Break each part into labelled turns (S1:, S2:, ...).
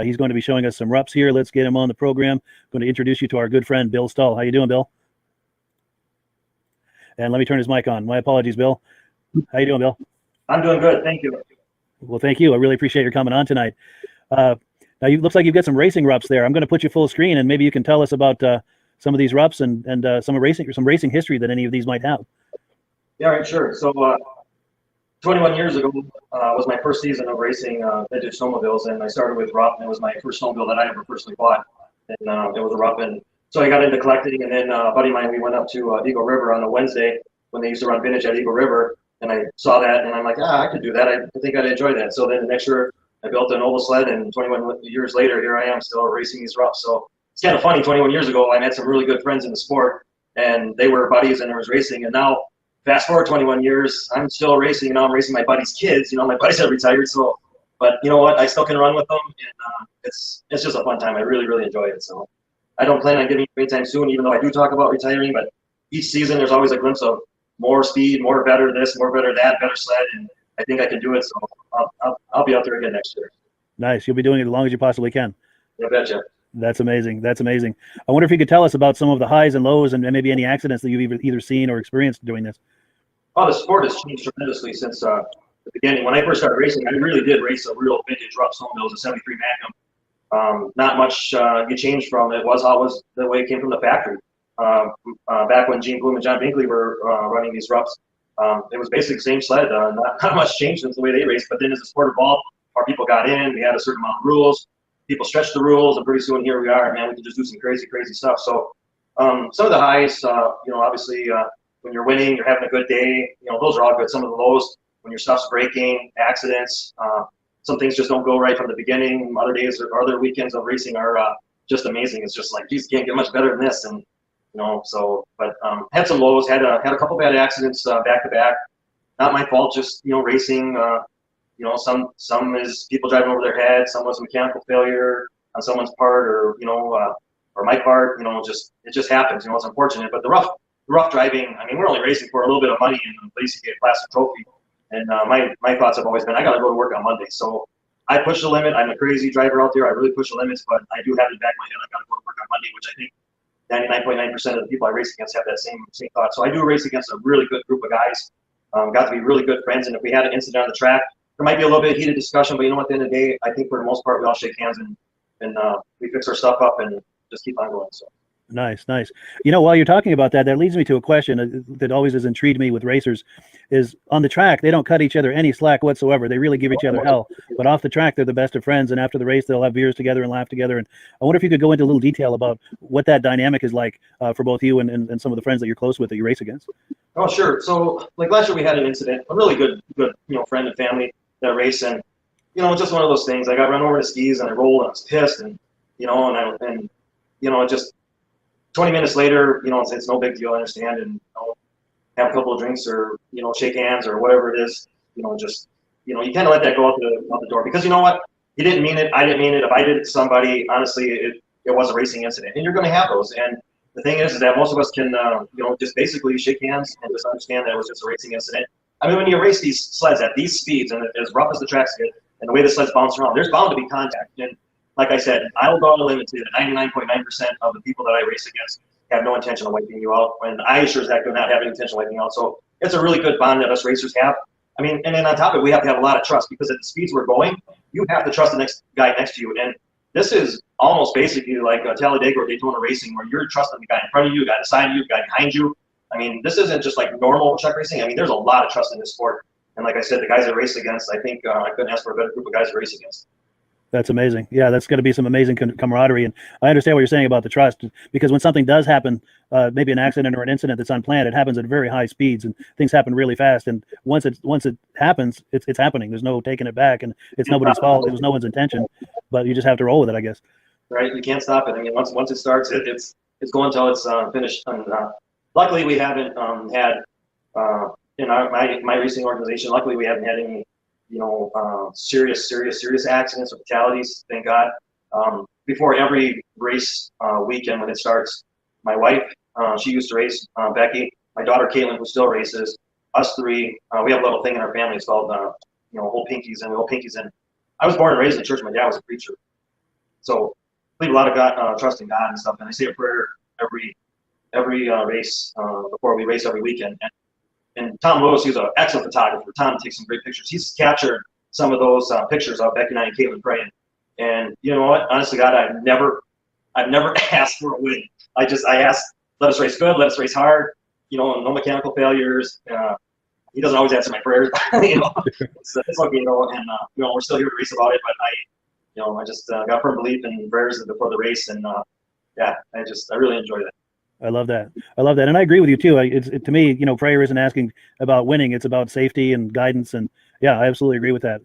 S1: He's going to be showing us some rups here. Let's get him on the program. I'm going to introduce you to our good friend, Bill Stull. How you doing, Bill? And let me turn his mic on. My apologies, Bill. How you doing, Bill?
S2: I'm doing good. Thank you.
S1: Well, thank you. I really appreciate your coming on tonight. Now, it looks like you've got some racing rups there. I'm going to put you full screen, and maybe you can tell us about some of these rups and some racing history that any of these might have.
S2: Yeah, right, sure. So 21 years ago was my first season of racing vintage snowmobiles, and I started with rup, and it was my first snowmobile that I ever personally bought, and it was a rup. And so I got into collecting, and then a buddy of mine, we went up to Eagle River on a Wednesday when they used to run vintage at Eagle River, and I saw that, and I'm like, I could do that. I think I'd enjoy that. So then the next year, I built an oval sled, and 21 years later, here I am still racing these rups. So it's kind of funny. 21 years ago, I met some really good friends in the sport, and they were buddies, and there was racing. And now, fast forward 21 years, I'm still racing, and now I'm racing my buddies' kids. You know, my buddies have retired, so, but you know what? I still can run with them, and it's just a fun time. I really, really enjoy it. So I don't plan on giving up anytime soon, even though I do talk about retiring. But each season, there's always a glimpse of more speed, more better this, more better that, better sled, and I think I can do it. So I'll be out there again next year.
S1: Nice. You'll be doing it as long as you possibly can.
S2: I betcha.
S1: That's amazing. That's amazing. I wonder if you could tell us about some of the highs and lows and maybe any accidents that you've either seen or experienced doing this.
S2: Oh, the sport has changed tremendously since the beginning. When I first started racing, I really did race a real vintage rough snowmobile. It was a 73 Magnum. Not much you changed from it. Was always the way it came from the factory. Back when Gene Bloom and John Binkley were running these roughs, it was basically the same sled. Not much changed since the way they raced. But then as the sport evolved, more people got in. We had a certain amount of rules. People stretched the rules, and pretty soon here we are. Man, we can just do some crazy, crazy stuff. So some of the highs, obviously when you're winning, you're having a good day. Those are all good. Some of the lows, when your stuff's breaking, accidents. Some things just don't go right from the beginning. Other days or other weekends of racing are just amazing. It's just like, geez, can't get much better than this. And but had some lows. Had a couple bad accidents back to back. Not my fault. Just racing. Some is people driving over their head. Some was mechanical failure on someone's part, or my part. It just happens. It's unfortunate. But the rough driving. I mean, we're only racing for a little bit of money and basically a plastic trophy. And my thoughts have always been, I got to go to work on Monday. So I push the limit. I'm a crazy driver out there. I really push the limits, but I do have in the back of my head, I got to go to work on Monday, which I think 99.9% of the people I race against have that same thought. So I do race against a really good group of guys. Got to be really good friends. And if we had an incident on the track, there might be a little bit of heated discussion, but at the end of the day, I think for the most part, we all shake hands and we fix our stuff up and just keep on going. So.
S1: Nice. While you're talking about that leads me to a question that always has intrigued me with racers is on the track, they don't cut each other any slack whatsoever. They really give each other hell, but off the track, they're the best of friends. And after the race, they'll have beers together and laugh together. And I wonder if you could go into a little detail about what that dynamic is like for both you and some of the friends that you're close with that you race against.
S2: Oh, sure. So like last year we had an incident, a really good, friend and family that race. And, just one of those things. I got run over the skis and I rolled and I was pissed and just 20 minutes later, it's no big deal, I understand, and have a couple of drinks or, shake hands or whatever it is, you kind of let that go out the door because you know what? He didn't mean it, I didn't mean it. If I did it to somebody, honestly, it was a racing incident, and you're going to have those. And the thing is that most of us can, just basically shake hands and just understand that it was just a racing incident. I mean, when you race these sleds at these speeds and as rough as the tracks get and the way the sleds bounce around, there's bound to be contact. And like I said, I will go on a limit to that 99.9% of the people that I race against have no intention of wiping you out, and I sure as heck do not have any intention of wiping you out. So it's a really good bond that us racers have. I mean, and then on top of it, we have to have a lot of trust because at the speeds we're going, you have to trust the next guy next to you. And this is almost basically like Talladega or Daytona racing where you're trusting the guy in front of you, the guy beside you, the guy behind you. I mean, this isn't just like normal truck racing. I mean, there's a lot of trust in this sport. And like I said, the guys I race against, I think I couldn't ask for a better group of guys to race against.
S1: That's amazing. Yeah, that's going to be some amazing camaraderie. And I understand what you're saying about the trust because when something does happen, maybe an accident or an incident that's unplanned, it happens at very high speeds and things happen really fast. And once it happens, it's happening. There's no taking it back, and it's nobody's fault. It was no one's intention, but you just have to roll with it, I guess.
S2: Right. You can't stop it. I mean, once it starts, it's going until it's finished. And luckily, we haven't had in my racing organization. Luckily, we haven't had any serious accidents or fatalities, thank God. Before every race weekend when it starts, my wife, she used to race, Becky, my daughter Caitlin, who still races, us three, we have a little thing in our family. It's called, hold pinkies, and we hold pinkies. And I was born and raised in church. My dad was a preacher. So I believe a lot of God, trust in God and stuff. And I say a prayer every race before we race every weekend. And Tom Lewis, he's an excellent photographer. Tom takes some great pictures. He's captured some of those pictures of Becky and I and Caitlin praying. And you know what? Honestly, God, I've never asked for a win. I asked, let us race good, let us race hard. You know, no mechanical failures. He doesn't always answer my prayers. You know, it's okay, you know, and you know, we're still here to race about it. But I just got firm belief in prayers before the race, and yeah, I really enjoy that.
S1: I love that. And I agree with you too. To me, you know, prayer isn't asking about winning. It's about safety and guidance. And yeah, I absolutely agree with that.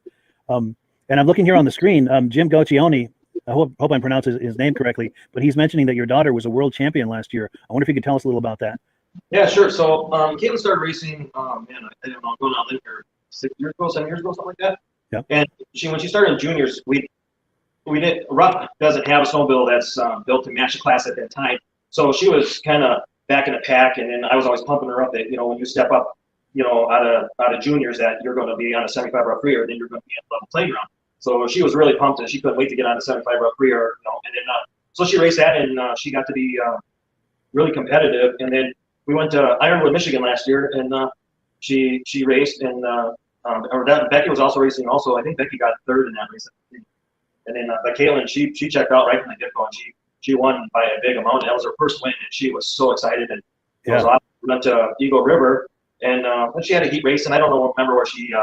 S1: And I'm looking here on the screen, Jim Goccioni, I hope I'm pronouncing his name correctly, but he's mentioning that your daughter was a world champion last year. I wonder if you could tell us a little about that.
S2: Yeah, sure. So Caitlin started racing, I don't know, going out there 7 years ago, something like that.
S1: Yeah.
S2: And when she started in juniors, Rupp doesn't have a snowmobile that's built to match the class at that time. So she was kind of back in the pack, and then I was always pumping her up that, you know, when you step up, you know, out of juniors, that you're going to be on a 75 rough free, or then you're going to be on a level playground. So she was really pumped, and she couldn't wait to get on a 75 rough free, or, you know, and then so she raced that, and she got to be really competitive. And then we went to Ironwood, Michigan last year, and she raced, and Becky was also racing. Also, I think Becky got third in that race. And then but Caitlin, she checked out right from the get-go, and she won by a big amount. That was her first win, and she was so excited. And it was awesome. We went to Eagle River, and then she had a heat race, and I don't remember where she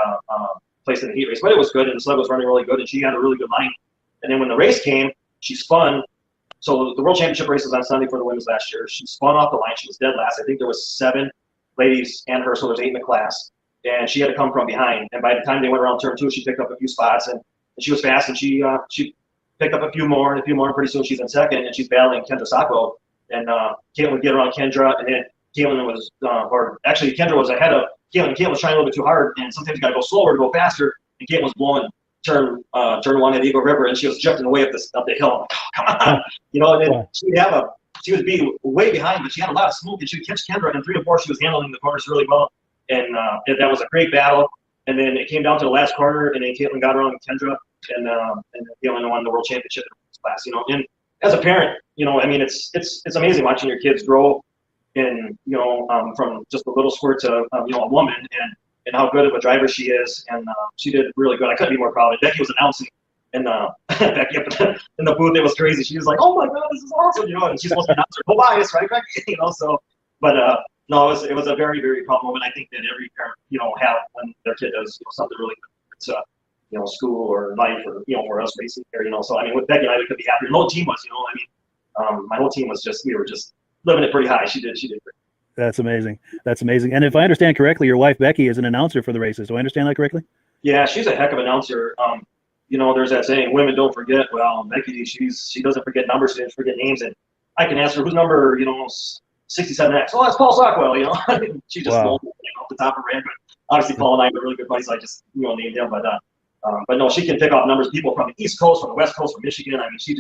S2: placed in the heat race, but it was good, and the sled was running really good, and she had a really good line. And then when the race came, she spun. So the World Championship race was on Sunday for the women's last year. She spun off the line. She was dead last. I think there was 7 ladies and her, so there's 8 in the class. And she had to come from behind. And by the time they went around turn 2, she picked up a few spots, and she was fast, and she picked up a few more, and pretty soon she's in second, and she's battling Kendra Sacco. And Caitlin would get around Kendra, and then Caitlin was, or actually Kendra was ahead of Caitlin. Caitlin was trying a little bit too hard, and sometimes you got to go slower to go faster. And Caitlin was blowing turn 1 at Eagle River, and she was drifting away up the hill. I'm like, oh, come on, you know. And then she would be way behind, but she had a lot of smoke, and she would catch Kendra. And 3 to 4, she was handling the corners really well, and that was a great battle. And then it came down to the last corner, and then Caitlin got around Kendra, and Caitlin won the world championship in this class. You know, and as a parent, you know, I mean, it's amazing watching your kids grow, in you know, from just a little squirt to you know, a woman, and how good of a driver she is. And she did really good. I couldn't be more proud of it. Becky was announcing, and Becky up in the booth, it was crazy. She was like, "Oh my God, this is awesome!" You know, and she's supposed to announce her, no bias, right, Becky? You know, so, but no, it was a very, very proud moment. I think that every parent, you know, have when their kid does, you know, something really good. It's you know, school or life, or you know, or us racing here, you know. So I mean, with Becky and I, we could be happy. The whole team was, you know, I mean, my whole team was we were just living it pretty high. She did great.
S1: That's amazing. And if I understand correctly, your wife Becky is an announcer for the races. Do I understand that correctly?
S2: Yeah, she's a heck of an announcer. You know, there's that saying, women don't forget. Well, Becky, she doesn't forget numbers, she doesn't forget names. And I can ask her, who's number, you know, 67X? Oh, that's Paul Sockwell, you know. She just knows, you know, off the top of her head. But obviously, Paul and I are really good buddies, so I just, you know, named him. But no, she can pick off numbers, people from the East Coast, from the West Coast, from Michigan. I mean, she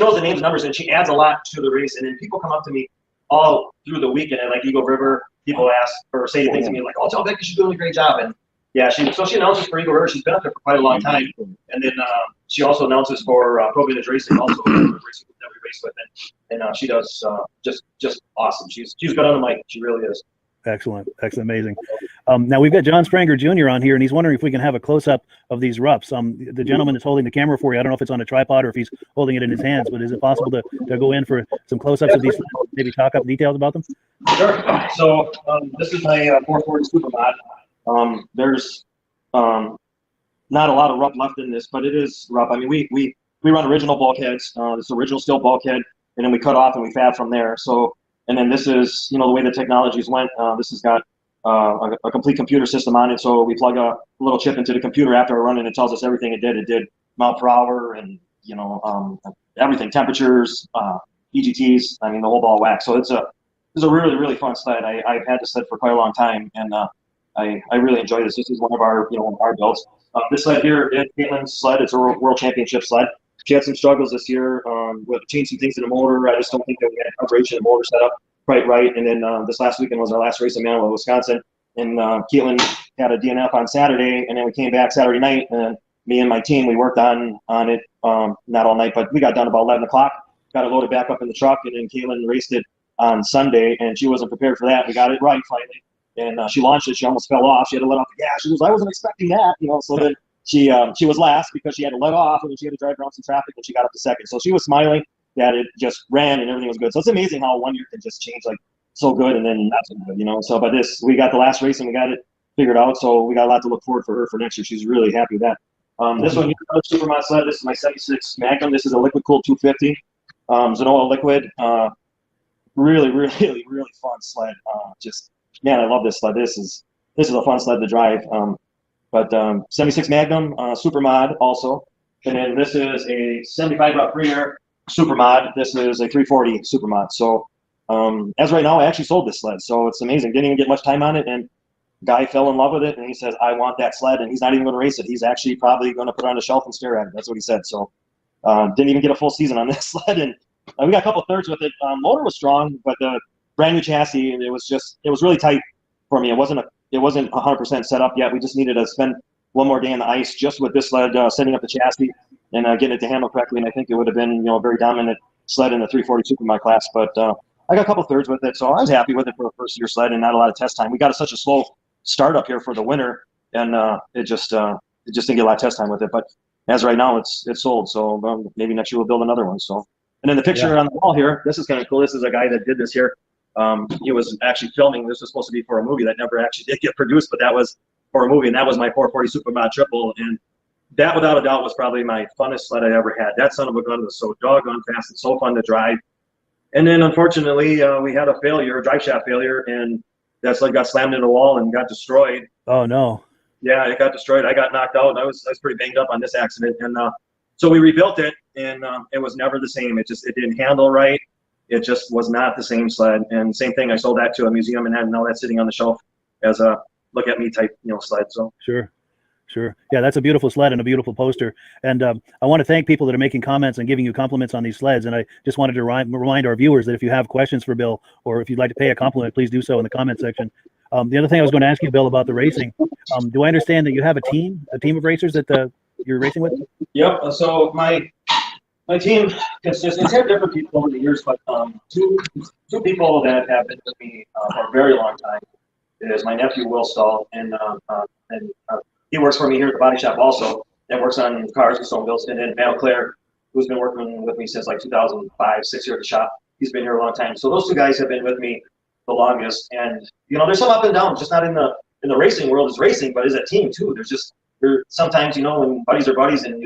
S2: knows the names and numbers, and she adds a lot to the race. And then people come up to me all through the weekend at like Eagle River. People ask or say things to me like, "Oh, tell Becky she's doing a great job." And yeah, she announces for Eagle River. She's been up there for quite a long time, and then she also announces for Pro Vintage Racing, also racing that we race with, and she does just awesome. She's good on the mic. She really is.
S1: Excellent, amazing. Now we've got John Spranger Jr. on here, and he's wondering if we can have a close-up of these Rups. The gentleman that's holding the camera for you, I don't know if it's on a tripod or if he's holding it in his hands, but is it possible to go in for some close-ups of these, maybe talk up details about them?
S2: Sure. So this is my 440 Supermod. There's not a lot of Rupp left in this, but it is Rupp. I mean, we run original bulkheads. This original steel bulkhead, and then we cut off and we fab from there. So. And then this is, you know, the way the technologies went. This has got a complete computer system on it. So we plug a little chip into the computer after we're running. It tells us everything it did. It did mile per hour and, you know, everything, temperatures, EGTs. I mean, the whole ball of wax. So it's a really, really fun sled. I've had this sled for quite a long time, and I really enjoy this. This is one of our, you know, our builds. This sled here is Caitlin's sled. It's a world championship sled. She had some struggles this year with changing some things in the motor. I just don't think that we had coverage in the motor set up quite right. And then this last weekend was our last race in Manawha, Wisconsin. And Caitlin had a DNF on Saturday, and then we came back Saturday night, and me and my team, we worked on it, not all night, but we got done about 11 o'clock, got it loaded back up in the truck, and then Caitlin raced it on Sunday, and she wasn't prepared for that. We got it right finally, and she launched it. She almost fell off. She had to let off the gas. She goes, I wasn't expecting that, so then she was last because she had to let off, and then she had to drive around some traffic, and she got up to second. So she was smiling that it just ran and everything was good. So it's amazing how 1 year can just change like so good and then not so good, So, but we got the last race and we got it figured out. So we got a lot to look forward for her for next year. She's really happy with that. This one here, Supermod sled. This is my 76 Magnum. This is a liquid cooled 250. Zenoa liquid. Really, really, really fun sled. Man, I love this sled. This is a fun sled to drive. 76 Magnum Supermod also. And then this is a 75 route Premier Supermod. This is a 340 Supermod. So as right now, I actually sold this sled. So it's amazing. Didn't even get much time on it. And guy fell in love with it. And he says, I want that sled. And he's not even going to race it. He's actually probably going to put it on the shelf and stare at it. That's what he said. So didn't even get a full season on this sled. And we got a couple thirds with it. Motor was strong, but the brand new chassis, it was really tight for me. It wasn't 100% set up yet. We just needed to spend one more day on the ice just with this sled, setting up the chassis and getting it to handle correctly. And I think it would have been, a very dominant sled in the 340 Supermod class. But I got a couple thirds with it, so I was happy with it for a first year sled and not a lot of test time. We got such a slow start up here for the winter, and it just didn't get a lot of test time with it. But as right now, it's sold. So maybe next year we'll build another one. So, and then the picture on the wall here, this is kind of cool. This is a guy that did this here. He was actually filming. This was supposed to be for a movie that never actually did get produced, but that was for a movie, and that was my 440 Supermod triple. And that, without a doubt, was probably my funnest sled I ever had. That son of a gun was so doggone fast and so fun to drive. And then, unfortunately, we had a drive shaft failure, and that sled got slammed into the wall and got destroyed.
S1: Oh, no.
S2: Yeah, it got destroyed. I got knocked out, and I was pretty banged up on this accident. And so we rebuilt it, and it was never the same. It didn't handle right. It just was not the same sled. And same thing, I sold that to a museum, and now that's sitting on the shelf as a look at me type sled. So
S1: Sure. Yeah, that's a beautiful sled and a beautiful poster. And I want to thank people that are making comments and giving you compliments on these sleds. And I just wanted to remind our viewers that if you have questions for Bill, or if you'd like to pay a compliment, please do so in the comment section. The other thing I was going to ask you, Bill, about the racing. Do I understand that you have a team of racers that you're racing with?
S2: Yep. So my team consists, it's had different people over the years, but two people that have been with me for a very long time is my nephew Will Stahl, and he works for me here at the body shop also, and works on cars and snowmobiles. And then Matt Claire, who's been working with me since like 2005, 6 years at the shop. He's been here a long time. So those two guys have been with me the longest. And there's some up and down, just not in the racing world is racing, but as a team too. There's sometimes when buddies are buddies and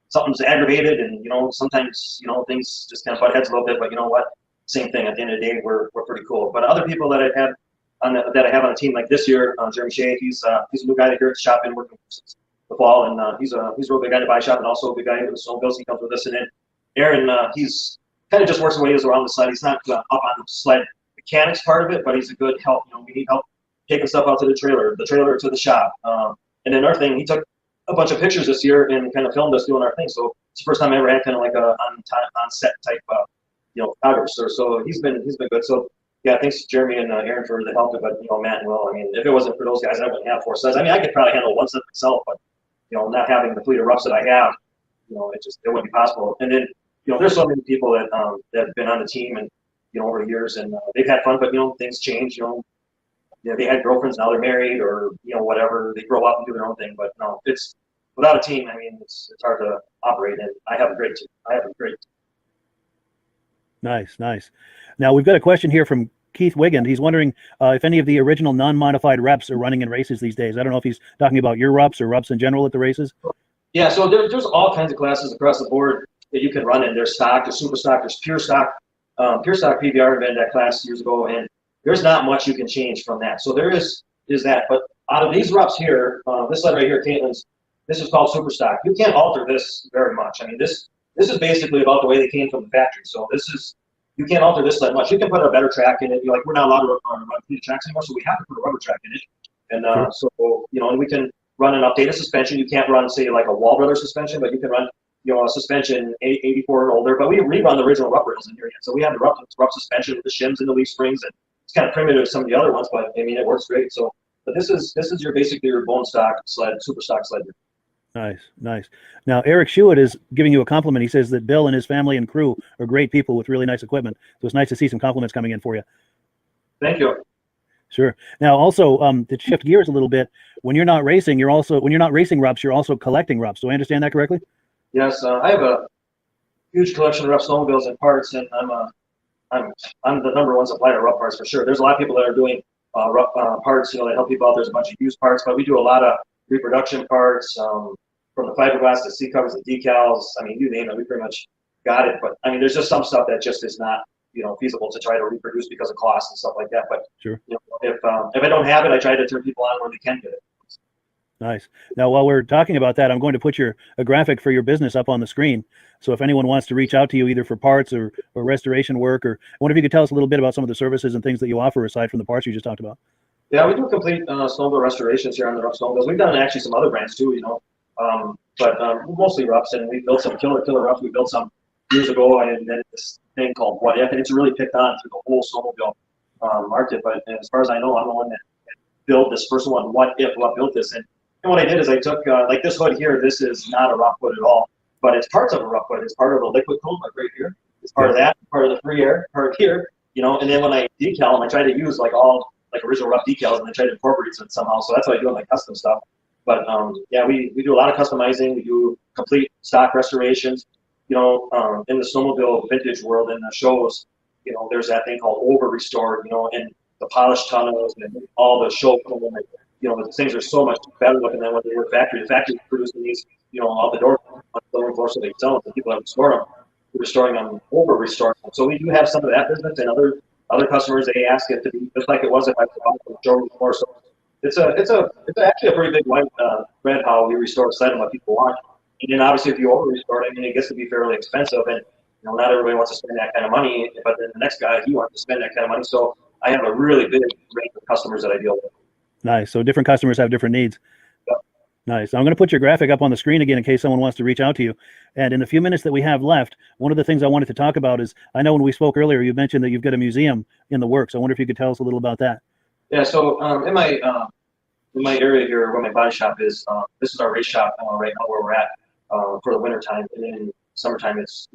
S2: something's aggravated, and sometimes things just kind of butt heads a little bit. But you know what? Same thing. At the end of the day, we're pretty cool. But other people that I have on a team like this year, Jeremy Shea, he's a new guy here at the shop, been working since the fall, and he's a real big guy to buy shop, and also a big guy in the snowmobiles. He comes with us, and then Aaron, he's kind of just works the way he is around the sled. He's not up on the sled mechanics part of it, but he's a good help. We need help taking stuff out to the trailer to the shop. And then our thing, he took a bunch of pictures this year and kind of filmed us doing our thing. So it's the first time I ever had kind of like a on set type photographer. So he's been good. So yeah, thanks to Jeremy and Aaron for the help, but Matt and Will. I mean, if it wasn't for those guys, I wouldn't have 4 sleds. I mean, I could probably handle 1 sled myself, but not having the fleet of roughs that I have, it wouldn't be possible. And then there's so many people that have been on the team and over the years, and they've had fun, but things change. They had girlfriends, now they're married, or whatever. They grow up and do their own thing. But no, it's without a team. I mean, it's hard to operate, and I have a great team.
S1: Nice. Now we've got a question here from Keith Wiggand. He's wondering if any of the original non-modified reps are running in races these days. I don't know if he's talking about your reps or reps in general at the races.
S2: Yeah, so there's all kinds of classes across the board that you can run in. There's stock, there's super stock, there's pure stock. Pure stock PBR invented that class years ago, and there's not much you can change from that. So there is that. But out of these reps here, this sled right here, Caitlin's, this is called super stock. You can't alter this very much. I mean, this is basically about the way they came from the factory. So you can't alter this sled much. You can put a better track in it. We're not allowed to run heated tracks anymore, so we have to put a rubber track in it. And and we can run an updated suspension. You can't run, say, like a Wall Brothers suspension, but you can run a suspension 84 or older. But we rerun the original rubber rails in here yet. So we have the rough suspension with the shims and the leaf springs, and it's kind of primitive some of the other ones, but I mean it works great. So, but this is basically your bone stock sled, super stock sled.
S1: Nice, nice. Now, Eric Schuett is giving you a compliment. He says that Bill and his family and crew are great people with really nice equipment. So it's nice to see some compliments coming in for you.
S2: Thank you.
S1: Sure. Now, also, to shift gears a little bit, when you're not racing, when you're not racing RUPS, you're also collecting RUPS. Do I understand that correctly?
S2: Yes, I have a huge collection of rough snowmobiles and parts, and I'm the number one supplier of rough parts for sure. There's a lot of people that are doing rough parts, that help people out. There's a bunch of used parts, but we do a lot of reproduction parts, from the fiberglass to seat covers, the decals. I mean, you name it, we pretty much got it. But I mean, there's just some stuff that just is not, feasible to try to reproduce because of cost and stuff like that. But
S1: sure.
S2: If I don't have it, I try to turn people on when they can get it.
S1: Nice. Now, while we're talking about that, I'm going to put a graphic for your business up on the screen. So if anyone wants to reach out to you either for parts or restoration work, or I wonder if you could tell us a little bit about some of the services and things that you offer aside from the parts you just talked about.
S2: Yeah, we do complete snowmobile restorations here on the rough snowmobiles. We've done actually some other brands too, but mostly roughs, and we built some killer roughs. We built some years ago, and then this thing called What If, and it's really picked on through the whole snowmobile market. But as far as I know, I'm the one that built this first one, What built this. And what I did is I took, like this hood here, this is not a rough hood at all, but it's parts of a rough hood. It's part of a liquid coat, like right here. It's part of that, part of the free air, part here, and then when I decal them, I try to use all original rough decals, and then try to incorporate it somehow. So that's what I do on my custom stuff. But yeah, we do a lot of customizing. We do complete stock restorations. In the snowmobile vintage world, in the shows, there's that thing called over restored, and the polished tunnels and all the show foam, and the things are so much better looking than what they were factory. The factory producing these, all the doors on the floor, so they sell them. The people that restore them, we're restoring them, over restoring them. So we do have some of that business, and other customers, they ask it to be just like it was if I was showroom before. So it's actually a pretty big white thread how we restore a site and what people want. And then obviously if you over restore it, it gets to be fairly expensive, and not everybody wants to spend that kind of money, but then the next guy, he wants to spend that kind of money. So I have a really big range of customers that I deal with.
S1: Nice. So different customers have different needs.
S2: Yep.
S1: Nice. I'm going to put your graphic up on the screen again in case someone wants to reach out to you. And in the few minutes that we have left, one of the things I wanted to talk about is, I know when we spoke earlier, you mentioned that you've got a museum in the works. I wonder if you could tell us a little about that.
S2: Yeah. So in my area here, where my body shop is, this is our race shop right now where we're at for the winter time, and then in summertime it's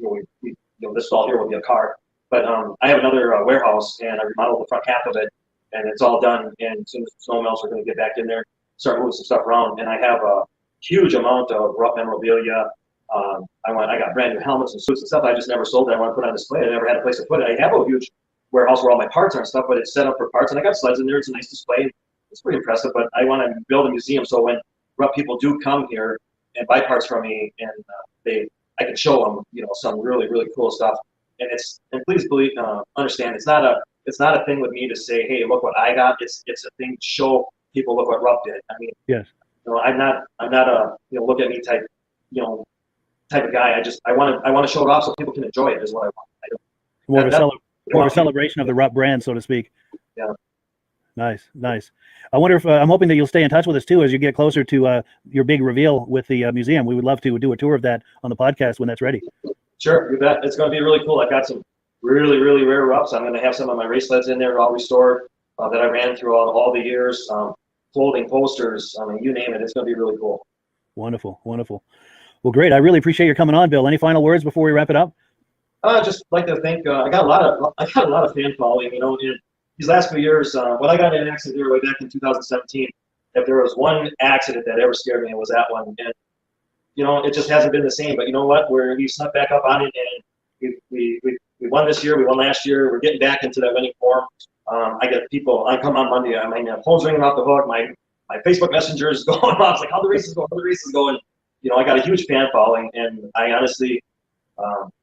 S2: this all here will be a car. But I have another warehouse, and I remodeled the front half of it, and it's all done. And as soon as the snowmobiles are going to get back in there, start moving some stuff around. And I have a huge amount of rough memorabilia. I got brand new helmets and suits and stuff I just never sold that I want to put on display. I never had a place to put it. I have a huge warehouse where all my parts are and stuff, but it's set up for parts, and I got sleds in there. It's a nice display. It's pretty impressive, but I want to build a museum so when rough people do come here and buy parts from me, and I can show them, some really, really cool stuff. And please believe, understand, it's not a thing with me to say, hey, look what I got. It's a thing to show people, look what Rupp did. I mean,
S1: yes,
S2: I'm not a look at me type of guy. I want to show it off so people can enjoy it is what I want.
S1: More of a celebration of the Rupp brand, so to speak.
S2: Yeah.
S1: Nice. I wonder if I'm hoping that you'll stay in touch with us too as you get closer to your big reveal with the museum. We would love to do a tour of that on the podcast when that's ready.
S2: Sure, you bet. It's going to be really cool. I got some really, really rare Rupps. I'm going to have some of my race sleds in there all restored that I ran through all the years. Clothing, posters, I mean, you name it. It's going to be really cool.
S1: Wonderful. Well, great. I really appreciate your coming on, Bill. Any final words before we wrap it up?
S2: Just like to thank. I got a lot of fan following. In these last few years, when I got in an accident there way back in 2017, if there was one accident that ever scared me, it was that one. And it just hasn't been the same. But you know what? We snuck back up on it, and we won this year. We won last year. We're getting back into that winning form. I get people. I come on Monday. I mean, phone's ringing off the hook. My Facebook Messenger is going off. It's like, how the race is going. I got a huge fan following, and I honestly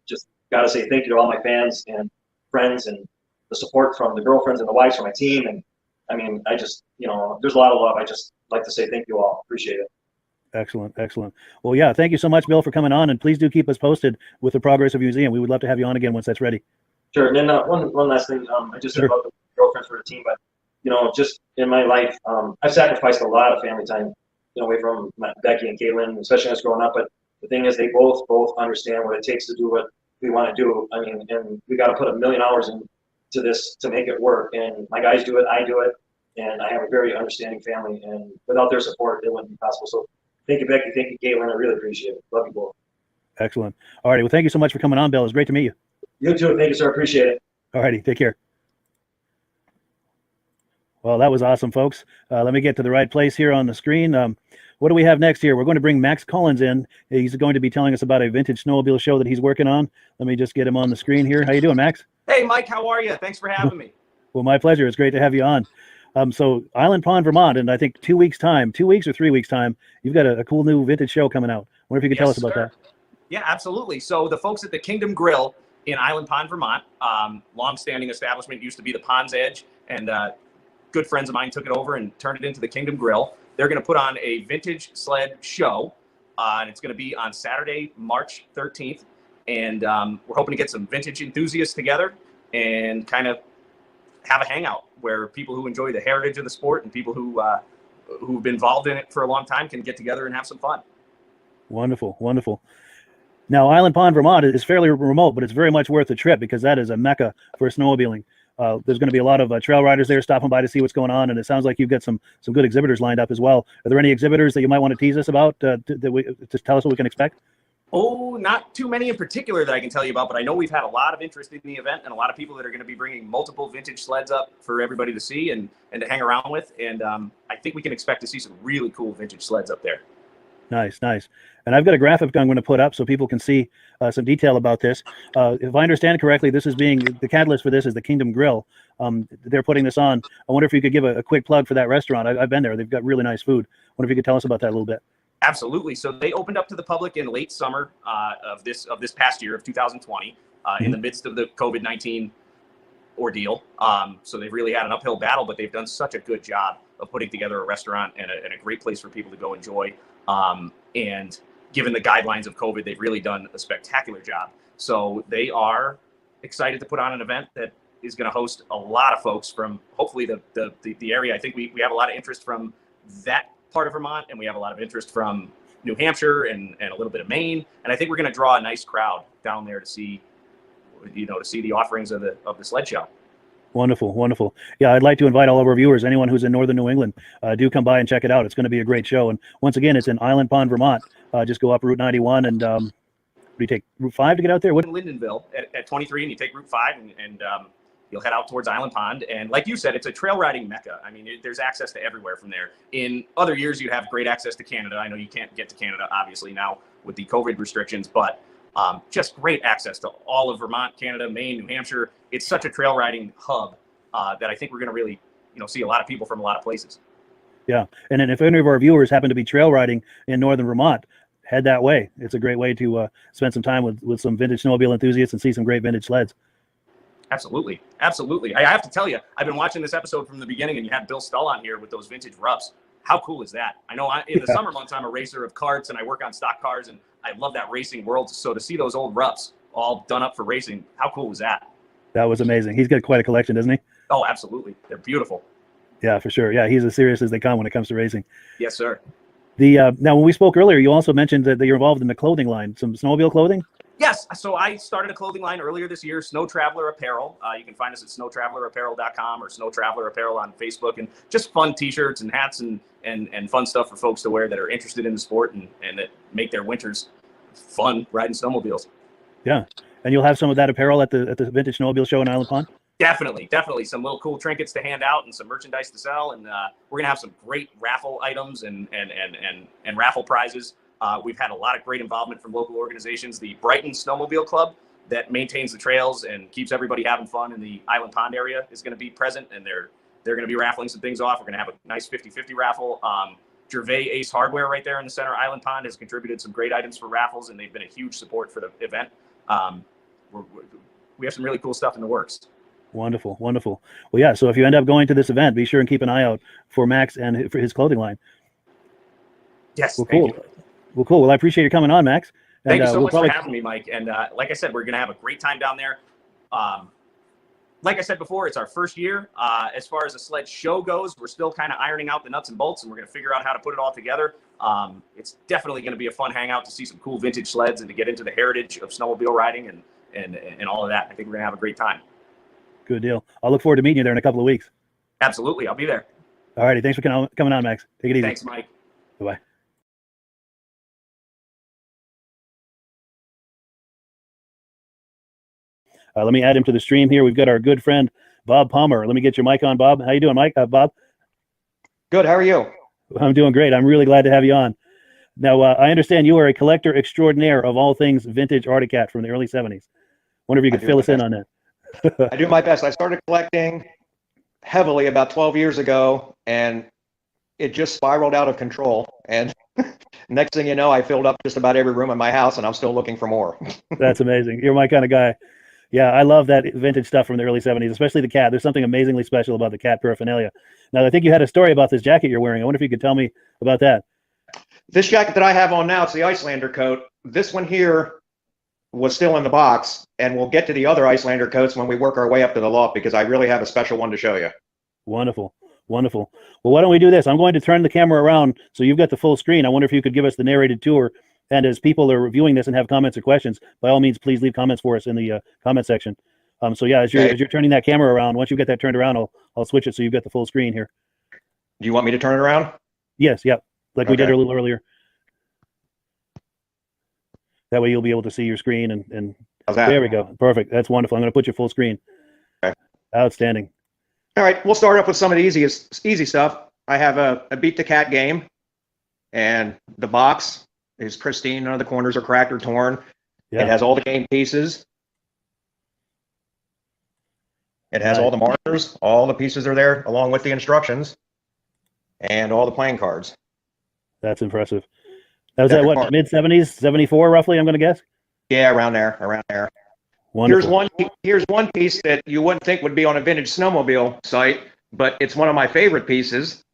S2: just got to say thank you to all my fans and friends and the support from the girlfriends and the wives from my team. And I mean, I just, there's a lot of love. I just like to say thank you all. Appreciate it.
S1: Excellent. Well, yeah, thank you so much, Bill, for coming on, and please do keep us posted with the progress of your museum. We would love to have you on again once that's ready.
S2: Sure. And then one last thing, I just said about the girlfriends for the team, but just in my life, I've sacrificed a lot of family time, away from Becky and Caitlin, especially as growing up. But the thing is, they both understand what it takes to do what we want to do. I mean, and we got to put 1 million hours into this to make it work. And my guys do it, I do it, and I have a very understanding family. And without their support, it wouldn't be possible. So Thank you, Becky. Thank you, Caitlin. I really appreciate it. Love you both.
S1: Excellent. All righty. Well, thank you so much for coming on, Bill. It was great to meet you.
S2: You too. Thank you, sir. Appreciate it.
S1: All righty. Take care. Well, that was awesome, folks. Let me get to the right place here on the screen. What do we have next here? We're going to bring Max Collins in. He's going to be telling us about a vintage snowmobile show that he's working on. Let me just get him on the screen here. How you doing, Max?
S3: Hey, Mike, how are you? Thanks for having me.
S1: Well, my pleasure. It's great to have you on. So Island Pond, Vermont, and I think 2 weeks time, 2 weeks or 3 weeks time, you've got a cool new vintage show coming out. I wonder if you could tell us about that.
S3: Yeah, absolutely. So the folks at the Kingdom Grill in Island Pond, Vermont, long-standing establishment, used to be the Pond's Edge, and good friends of mine took it over and turned it into the Kingdom Grill. They're going to put on a vintage sled show, and it's going to be on Saturday, March 13th. And we're hoping to get some vintage enthusiasts together and kind of have a hangout where people who enjoy the heritage of the sport and people who've been involved in it for a long time can get together and have some fun.
S1: Wonderful, wonderful. Now, Island Pond, Vermont is fairly remote, but it's very much worth the trip because that is a mecca for snowmobiling. There's going to be a lot of trail riders there stopping by to see what's going on, and it sounds like you've got some good exhibitors lined up as well. Are there any exhibitors that you might want to tease us about to tell us what we can expect?
S3: Oh, not too many in particular that I can tell you about, but I know we've had a lot of interest in the event and a lot of people that are going to be bringing multiple vintage sleds up for everybody to see and to hang around with. And I think we can expect to see some really cool vintage sleds up there.
S1: Nice, nice. And I've got a graphic I'm going to put up so people can see some detail about this. If I understand correctly, this is being the catalyst for this is the Kingdom Grill. They're putting this on. I wonder if you could give a quick plug for that restaurant. I've been there. They've got really nice food. I wonder if you could tell us about that a little bit.
S3: Absolutely. So they opened up to the public in late summer of this past year of 2020, in the midst of the COVID-19 ordeal. So they've really had an uphill battle, but they've done such a good job of putting together a restaurant and a great place for people to go enjoy. And given the guidelines of COVID, they've really done a spectacular job. So they are excited to put on an event that is going to host a lot of folks from hopefully the area. I think we have a lot of interest from that part of Vermont, and we have a lot of interest from New Hampshire and a little bit of Maine. And I think we're going to draw a nice crowd down there to see the offerings of the sled show.
S1: Wonderful, wonderful. Yeah, I'd like to invite all of our viewers, anyone who's in northern New England, do come by and check it out. It's going to be a great show. And once again, it's in Island Pond, Vermont. Just go up Route 91 and do you take Route 5 to get out there?
S3: In Lyndonville at 23, and you take Route 5 and you'll head out towards Island Pond. And like you said, it's a trail riding mecca. I mean, there's access to everywhere from there. In other years, you'd have great access to Canada. I know you can't get to Canada, obviously, now with the COVID restrictions, but just great access to all of Vermont, Canada, Maine, New Hampshire. It's such a trail riding hub that I think we're going to really, see a lot of people from a lot of places.
S1: Yeah. And then if any of our viewers happen to be trail riding in northern Vermont, head that way. It's a great way to spend some time with some vintage snowmobile enthusiasts and see some great vintage sleds.
S3: Absolutely. Absolutely. I have to tell you, I've been watching this episode from the beginning, and you had Bill Stull on here with those vintage roughs. How cool is that? I know in the summer months, I'm a racer of karts and I work on stock cars, and I love that racing world. So to see those old roughs all done up for racing, how cool was that? That
S1: was amazing. He's got quite a collection, doesn't he?
S3: Oh, absolutely. They're beautiful.
S1: Yeah, for sure. Yeah, he's as serious as they come when it comes to racing.
S3: Yes, sir.
S1: Now, when we spoke earlier, you also mentioned that you're involved in the clothing line, some snowmobile clothing?
S3: Yes. So I started a clothing line earlier this year, Snow Traveler Apparel. You can find us at snowtravelerapparel.com or Snow Traveler Apparel on Facebook, and just fun T-shirts and hats and fun stuff for folks to wear that are interested in the sport and that make their winters fun riding snowmobiles.
S1: Yeah. And you'll have some of that apparel at the Vintage Snowmobile Show in Island Pond?
S3: Definitely. Some little cool trinkets to hand out and some merchandise to sell. And we're going to have some great raffle items and raffle prizes. We've had a lot of great involvement from local organizations. The Brighton Snowmobile Club that maintains the trails and keeps everybody having fun in the Island Pond area is going to be present, and they're going to be raffling some things off. We're going to have a nice 50-50 raffle. Gervais Ace Hardware right there in the center Island Pond has contributed some great items for raffles, and they've been a huge support for the event. We have some really cool stuff in the works.
S1: Wonderful, wonderful. Well, yeah, so if you end up going to this event, be sure and keep an eye out for Max and for his clothing line.
S3: Yes,
S1: well, cool. Well, cool. Well, I appreciate you coming on, Max.
S3: Thank you so much for having me, Mike. And like I said, we're going to have a great time down there. Like I said before, it's our first year. As far as the sled show goes, we're still kind of ironing out the nuts and bolts, and we're going to figure out how to put it all together. It's definitely going to be a fun hangout to see some cool vintage sleds and to get into the heritage of snowmobile riding and all of that. I think we're going to have a great time.
S1: Good deal. I'll look forward to meeting you there in a couple of weeks.
S3: Absolutely. I'll be there.
S1: All righty. Thanks for coming on, Max. Take it easy.
S3: Thanks, Mike.
S1: Bye-bye. Let me add him to the stream here. We've got our good friend Bob Palmer. Let me get your mic on, Bob. How you doing, Mike? Bob?
S4: Good. How are you?
S1: I'm doing great. I'm really glad to have you on. Now, I understand you are a collector extraordinaire of all things vintage Arctic Cat from the early 70s. Wonder if you could fill us in on that.
S4: I do my best. I started collecting heavily about 12 years ago, and it just spiraled out of control. And next thing you know, I filled up just about every room in my house, and I'm still looking for more.
S1: That's amazing. You're my kind of guy. Yeah, I love that vintage stuff from the early 70s, especially the cat. There's something amazingly special about the cat paraphernalia. Now, I think you had a story about this jacket you're wearing. I wonder if you could tell me about that.
S4: This jacket that I have on now, it's the Icelander coat. This one here was still in the box, and we'll get to the other Icelander coats when we work our way up to the loft, because I really have a special one to show you.
S1: Wonderful. Wonderful. Well, why don't we do this? I'm going to turn the camera around so you've got the full screen. I wonder if you could give us the narrated tour. And as people are reviewing this and have comments or questions, by all means, please leave comments for us in the comment section. So yeah, as you're turning that camera around, once you get that turned around, I'll switch it so you've got the full screen here.
S4: Do you want me to turn it around?
S1: Yes, yep. Like we did a little earlier. That way you'll be able to see your screen and
S4: How's that?
S1: There we go. Perfect. That's wonderful. I'm going to put you full screen.
S4: Okay.
S1: Outstanding.
S4: All right, we'll start off with some of the easy stuff. I have a Beat the Cat game, and the box is pristine. None of the corners are cracked or torn.
S1: Yeah.
S4: It has all the game pieces. It has all the markers. All the pieces are there, along with the instructions, and all the playing cards.
S1: That's impressive. That was at what, mid 70s, 74 roughly, I'm going to guess?
S4: Yeah, around there.
S1: Wonderful.
S4: Here's one piece that you wouldn't think would be on a vintage snowmobile site, but it's one of my favorite pieces.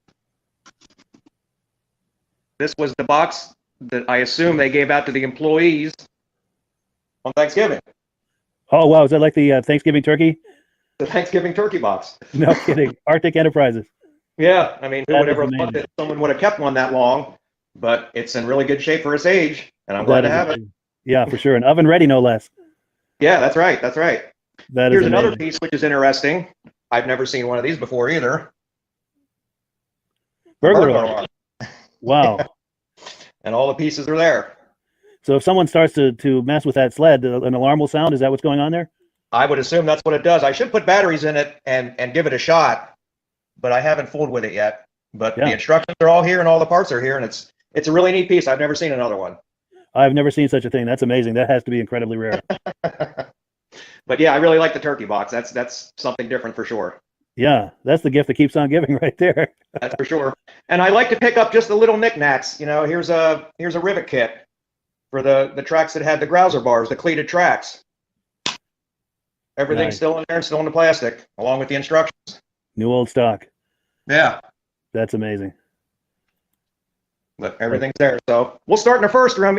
S4: This was the box that I assume they gave out to the employees on Thanksgiving.
S1: Oh, wow. Is that like the Thanksgiving turkey?
S4: The Thanksgiving turkey box.
S1: No kidding. Arctic Enterprises.
S4: Yeah, I mean, who
S1: That
S4: would
S1: is
S4: ever have thought that someone would have kept one that long? But it's in really good shape for its age, and I'm glad to have it.
S1: Yeah, for sure. And oven ready, no less.
S4: Yeah, that's right. Here's another piece which is interesting. I've never seen one of these before either.
S1: Burglar alarm. Wow.
S4: And all the pieces are there.
S1: So if someone starts to mess with that sled, an alarm will sound? Is that what's going on there?
S4: I would assume that's what it does. I should put batteries in it and give it a shot, but I haven't fooled with it yet. But the instructions are all here and all the parts are here, and it's a really neat piece. I've never seen another one.
S1: I've never seen such a thing. That's amazing. That has to be incredibly rare.
S4: But yeah, I really like the turkey box. That's something different for sure.
S1: Yeah, that's the gift that keeps on giving right there.
S4: That's for sure. And I like to pick up just the little knickknacks. You know, here's a rivet kit for the tracks that had the grouser bars, the cleated tracks. Everything's still in there and still in the plastic, along with the instructions.
S1: New old stock.
S4: Yeah.
S1: That's amazing.
S4: But everything's there. So we'll start in the first room.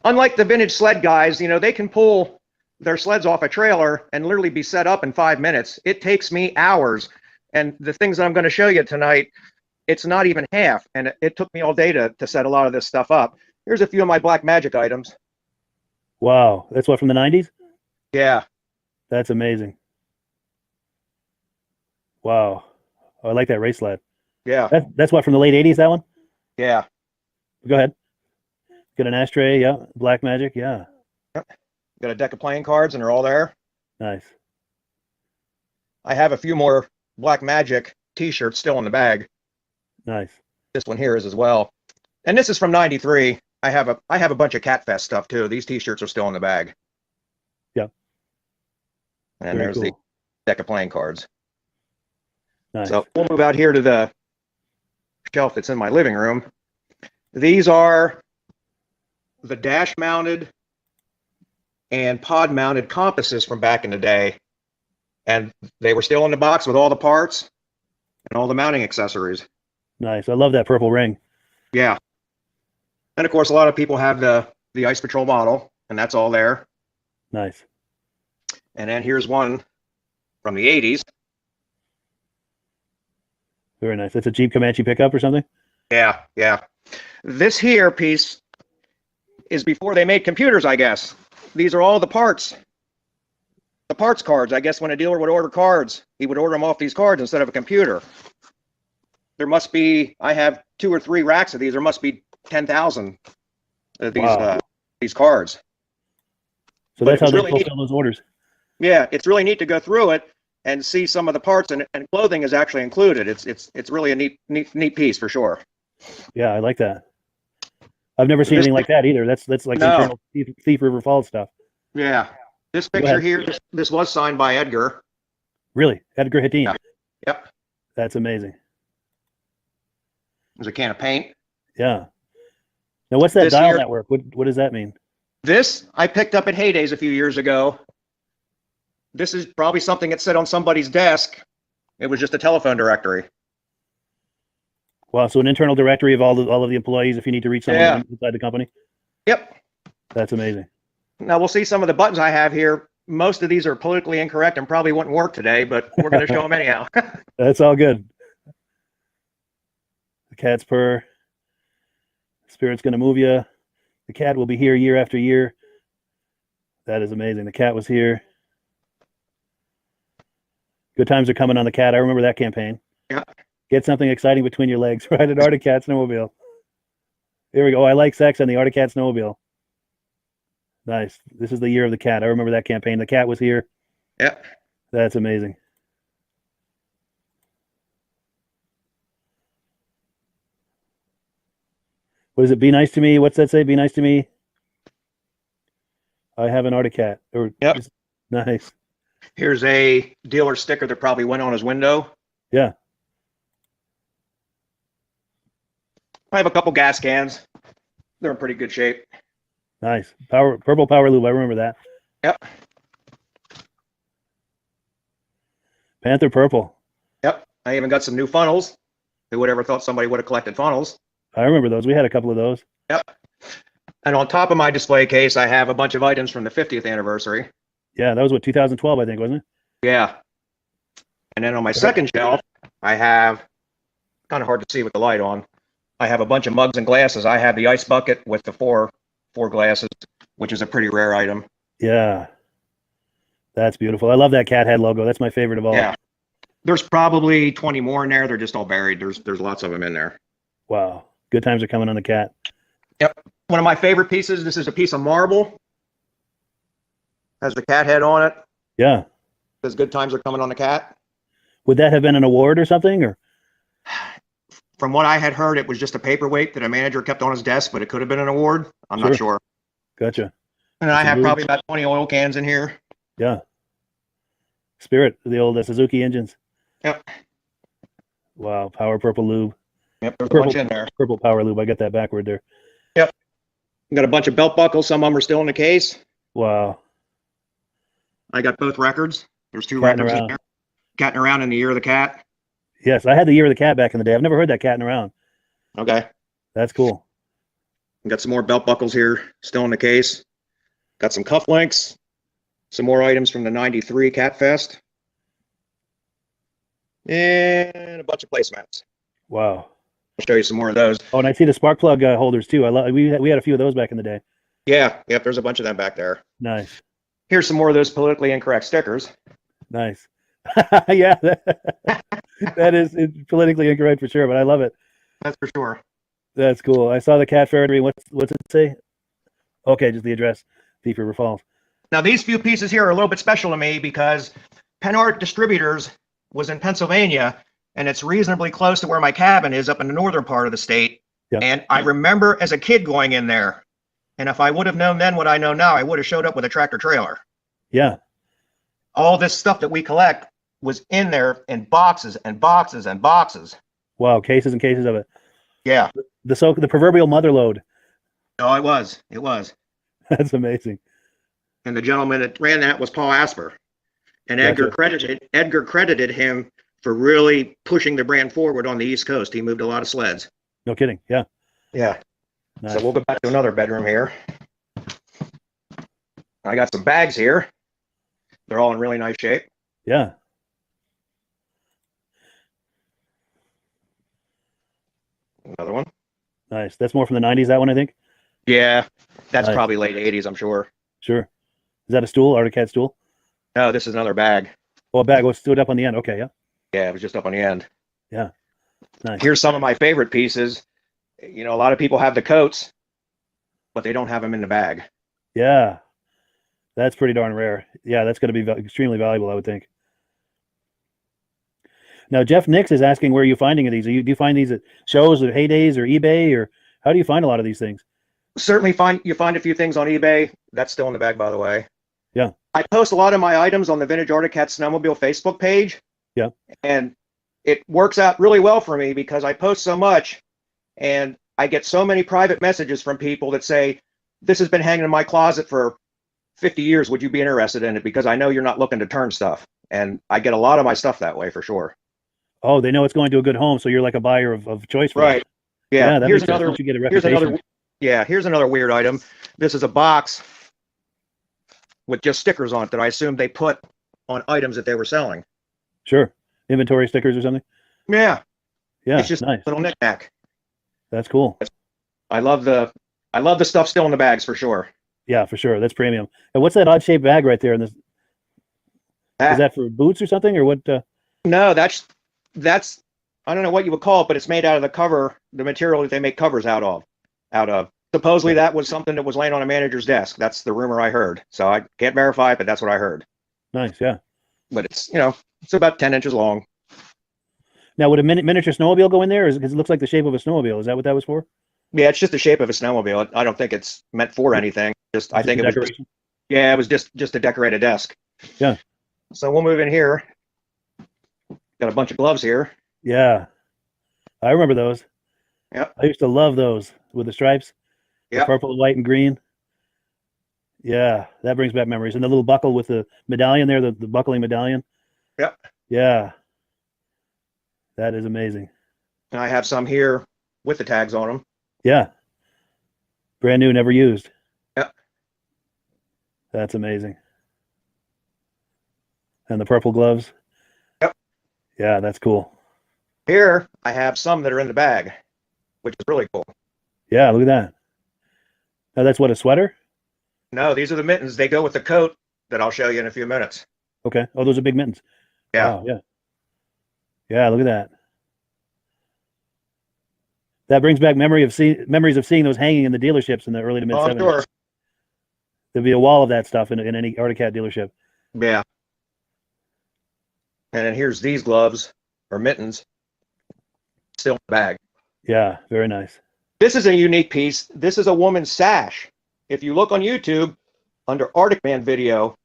S4: Unlike the vintage sled guys, you know, they can pull their sleds off a trailer and literally be set up in 5 minutes. It takes me hours. And the things that I'm going to show you tonight, it's not even half. And it took me all day to set a lot of this stuff up. Here's a few of my Black Magic items.
S1: Wow. That's what, from the 90s?
S4: Yeah.
S1: That's amazing. Wow. Oh, I like that race sled.
S4: Yeah.
S1: That's what, from the late 80s, that one?
S4: Yeah.
S1: Go ahead. Got an ashtray, yeah. Black Magic, yeah.
S4: Yep. Got a deck of playing cards, and they're all there.
S1: Nice.
S4: I have a few more Black Magic T-shirts still in the bag.
S1: Nice.
S4: This one here is as well. And this is from '93. I have a bunch of Catfest stuff too. These T-shirts are still in the bag.
S1: Yeah.
S4: And there's the deck of playing cards.
S1: Nice.
S4: So we'll move out here to the shelf that's in my living room. These are the dash mounted and pod mounted compasses from back in the day. And they were still in the box with all the parts and all the mounting accessories.
S1: Nice. I love that purple ring.
S4: Yeah. And of course, a lot of people have the Ice Patrol model, and that's all there.
S1: Nice.
S4: And then here's one from the 80s.
S1: Very nice. That's a Jeep Comanche pickup or something?
S4: Yeah, yeah. This here piece is before they made computers, I guess. These are all the parts. The parts cards. I guess when a dealer would order cards, he would order them off these cards instead of a computer. There must be, I have 2 or 3 racks of these. There must be 10,000 of these cards.
S1: So that's how they fulfill those orders.
S4: Yeah, it's really neat to go through it and see some of the parts, and clothing is actually included. It's really a neat piece for sure.
S1: Yeah, I like that. I've never seen anything like that either. That's like
S4: No.
S1: internal Thief River Falls stuff.
S4: Yeah. This
S1: Go
S4: picture
S1: ahead.
S4: here, this was signed by Edgar.
S1: Really, Edgar Hittine.
S4: Yeah. Yep.
S1: That's amazing.
S4: There's a can of paint.
S1: Yeah. Now, what's that
S4: This
S1: dial
S4: here-
S1: network? What does that mean?
S4: This I picked up at Heydays a few years ago. This is probably something that sat on somebody's desk. It was just a telephone directory.
S1: Wow, so an internal directory of all of the employees if you need to reach someone
S4: Yeah.
S1: inside the company.
S4: Yep.
S1: That's amazing.
S4: Now we'll see some of the buttons I have here. Most of these are politically incorrect and probably wouldn't work today, but we're going to show them anyhow.
S1: That's all good. The cat's purr. Spirit's going to move you. The cat will be here year after year. That is amazing. The cat was here. Good times are coming on the cat. I remember that campaign.
S4: Yeah.
S1: Get something exciting between your legs. Ride an Arctic Cat snowmobile. Here we go. I like sex on the Arctic Cat snowmobile. Nice. This is the year of the cat. I remember that campaign. The cat was here.
S4: Yep.
S1: That's amazing. What is it? Be nice to me. What's that say? Be nice to me. I have an Arctic Cat. Or
S4: Yep.
S1: Nice.
S4: Here's a dealer sticker that probably went on his window.
S1: Yeah.
S4: I have a couple gas cans. They're in pretty good shape.
S1: Nice. Purple power lube. I remember that.
S4: Yep.
S1: Panther purple.
S4: Yep. I even got some new funnels. Who would ever thought somebody would have collected funnels?
S1: I remember those. We had a couple of those.
S4: Yep. And on top of my display case, I have a bunch of items from the 50th anniversary.
S1: Yeah, that was what 2012, I think, wasn't it?
S4: Yeah. And then on my second shelf, I have, kind of hard to see with the light on, I have a bunch of mugs and glasses. I have the ice bucket with the four glasses, which is a pretty rare item.
S1: Yeah. That's beautiful. I love that cat head logo. That's my favorite of all.
S4: Yeah. There's probably 20 more in there. They're just all buried. There's lots of them in there.
S1: Wow. Good times are coming on the cat.
S4: Yep. One of my favorite pieces, this is a piece of marble. Has the cat head on it.
S1: Yeah.
S4: Says good times are coming on the cat.
S1: Would that have been an award or something? Or
S4: From what I had heard, it was just a paperweight that a manager kept on his desk, but it could have been an award. I'm not sure.
S1: Gotcha.
S4: And I have
S1: Absolutely.
S4: probably about 20 oil cans in here.
S1: Yeah. Spirit, the old Suzuki engines.
S4: Yep.
S1: Wow. Power purple lube.
S4: Yep, there's a
S1: Purple,
S4: bunch in there.
S1: purple power lube. I got that backward there.
S4: Got a bunch of belt buckles. Some of them are still in the case.
S1: Wow.
S4: I got both records. There's two
S1: Catting
S4: records in
S1: around.
S4: there. Catting around in the year of the cat.
S1: Yes, I had the year of the cat back in the day. I've never heard that catting around.
S4: Okay.
S1: That's cool.
S4: Got some more belt buckles here, still in the case. Got some cufflinks. Some more items from the 93 Cat Fest. And a bunch of placemats.
S1: Wow.
S4: I'll show you some more of those.
S1: Oh, and I see the spark plug holders too. We had a few of those back in the day.
S4: Yeah, yep, there's a bunch of them back there.
S1: Nice.
S4: Here's some more of those politically incorrect stickers.
S1: Nice. Yeah, that is it's politically incorrect for sure, but I love it.
S4: That's for sure.
S1: That's cool. I saw the cat ferretry. What's it say? Okay, just the address, Thief River Falls.
S4: Now, these few pieces here are a little bit special to me because Penn Art Distributors was in Pennsylvania, and it's reasonably close to where my cabin is up in the northern part of the state.
S1: Yeah.
S4: And I remember as a kid going in there, and if I would have known then what I know now, I would have showed up with a tractor trailer.
S1: Yeah.
S4: All this stuff that we collect was in there in boxes and boxes and boxes.
S1: Wow, cases and cases of it.
S4: Yeah.
S1: The proverbial mother load.
S4: Oh, it was. It was.
S1: That's amazing.
S4: And the gentleman that ran that was Paul Asper. And
S1: Gotcha.
S4: Edgar credited him for really pushing the brand forward on the East Coast. He moved a lot of sleds.
S1: No kidding. Yeah.
S4: Yeah.
S1: Nice.
S4: So we'll go back to another bedroom here. I got some bags here. They're all in really nice shape.
S1: Yeah.
S4: Another one.
S1: Nice. That's more from the 90s, that one, I think.
S4: Yeah. That's
S1: Nice.
S4: probably late 80s, I'm sure.
S1: Sure. Is that a stool, Arctic Cat stool?
S4: No, this is another bag.
S1: Oh, a bag was stood up on the end. Okay, yeah.
S4: Yeah, it was just up on the end.
S1: Yeah. Nice.
S4: Here's some of my favorite pieces. You know, a lot of people have the coats, but they don't have them in the bag.
S1: Yeah. That's pretty darn rare. Yeah, that's going to be extremely valuable, I would think. Now, Jeff Nix is asking where you're finding these. Do you find these at shows or Heydays or eBay, or how do you find a lot of these things?
S4: Certainly find a few things on eBay. That's still in the bag, by the way.
S1: Yeah.
S4: I post a lot of my items on the Vintage Arctic Cat Snowmobile Facebook page.
S1: Yeah.
S4: And it works out really well for me because I post so much and I get so many private messages from people that say, this has been hanging in my closet for 50 years. Would you be interested in it? Because I know you're not looking to turn stuff. And I get a lot of my stuff that way for sure.
S1: Oh, they know it's going to a good home, so you're like a buyer of choice. For
S4: Right. Yeah.
S1: That
S4: Here's
S1: makes sense.
S4: another,
S1: Once you get a reputation.
S4: here's another weird item. This is a box with just stickers on it that I assumed they put on items that they were selling.
S1: Sure. Inventory stickers or something?
S4: Yeah.
S1: Yeah,
S4: It's just
S1: nice.
S4: a little knickknack.
S1: That's cool.
S4: I love the stuff still in the bags for sure.
S1: Yeah, for sure. That's premium. And what's that odd shaped bag right there? In this, is that for boots or something, or what?
S4: No, that's I don't know what you would call it, but it's made out of the material that they make covers out of. Supposedly that was something that was laying on a manager's desk. That's the rumor I heard. So I can't verify it, but that's what I heard.
S1: Nice, yeah.
S4: But it's about 10 inches long.
S1: Now, would a miniature snowmobile go in there? Because it looks like the shape of a snowmobile. Is that what that was for?
S4: Yeah, it's just the shape of a snowmobile. I don't think it's meant for anything. I think it was just to decorate a desk.
S1: Yeah.
S4: So we'll move in here. Got a bunch of gloves here.
S1: Yeah. I remember those.
S4: Yep.
S1: I used to love those with the stripes.
S4: Yep.
S1: The purple, white, and green. Yeah, that brings back memories. And the little buckle with the medallion there, the buckling medallion.
S4: Yep.
S1: Yeah. That is amazing.
S4: And I have some here with the tags on them.
S1: Yeah. Brand new, never used.
S4: Yep.
S1: That's amazing. And the purple gloves.
S4: Yep.
S1: Yeah, that's cool.
S4: Here, I have some that are in the bag, which is really cool.
S1: Yeah, look at that. Now that's what, a sweater?
S4: No, these are the mittens. They go with the coat that I'll show you in a few minutes.
S1: Okay. Oh, those are big mittens.
S4: Yeah.
S1: Wow, yeah. Yeah, look at that. That brings back memories of seeing those hanging in the dealerships in the early to mid 70s.
S4: Sure.
S1: There'd be a wall of that stuff in any Arctic Cat dealership.
S4: Yeah. And then here's these gloves or mittens still in the bag.
S1: Yeah, very nice.
S4: This is a unique piece. This is a woman's sash. If you look on YouTube under Arctic Man video,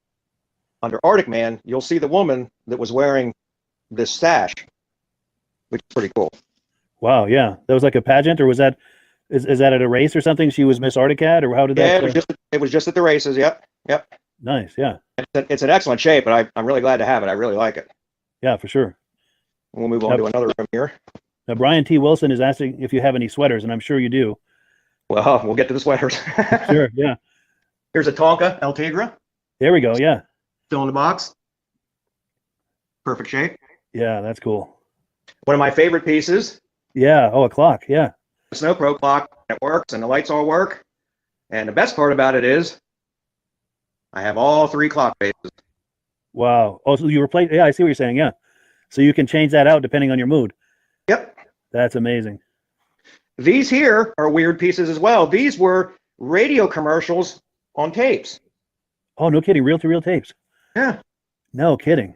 S4: under Arctic Man, you'll see the woman that was wearing this sash, which is pretty cool.
S1: Wow, yeah. That was like a pageant, or was that is that at a race or something? She was Miss Arctic Cat, or how did that?
S4: Yeah, it was just at the races. Yep.
S1: Nice, yeah.
S4: It's an excellent shape, but I'm really glad to have it. I really like it.
S1: Yeah, for sure.
S4: We'll move on to another room here.
S1: Now, Brian T. Wilson is asking if you have any sweaters, and I'm sure you do.
S4: Well, we'll get to the sweaters.
S1: Sure, yeah.
S4: Here's a Tonka El Tigre.
S1: There we go, yeah.
S4: Still in the box. Perfect shape.
S1: Yeah, that's cool.
S4: One of my favorite pieces.
S1: Yeah, oh, a clock, yeah.
S4: The Snow Pro clock. It works, and the lights all work. And the best part about it is I have all 3 clock faces.
S1: Wow. Oh, so you replace, yeah, I see what you're saying, yeah. So you can change that out depending on your mood.
S4: Yep.
S1: That's amazing.
S4: These here are weird pieces as well. These were radio commercials on tapes.
S1: Oh, no kidding. Reel-to-reel tapes.
S4: Yeah.
S1: No kidding.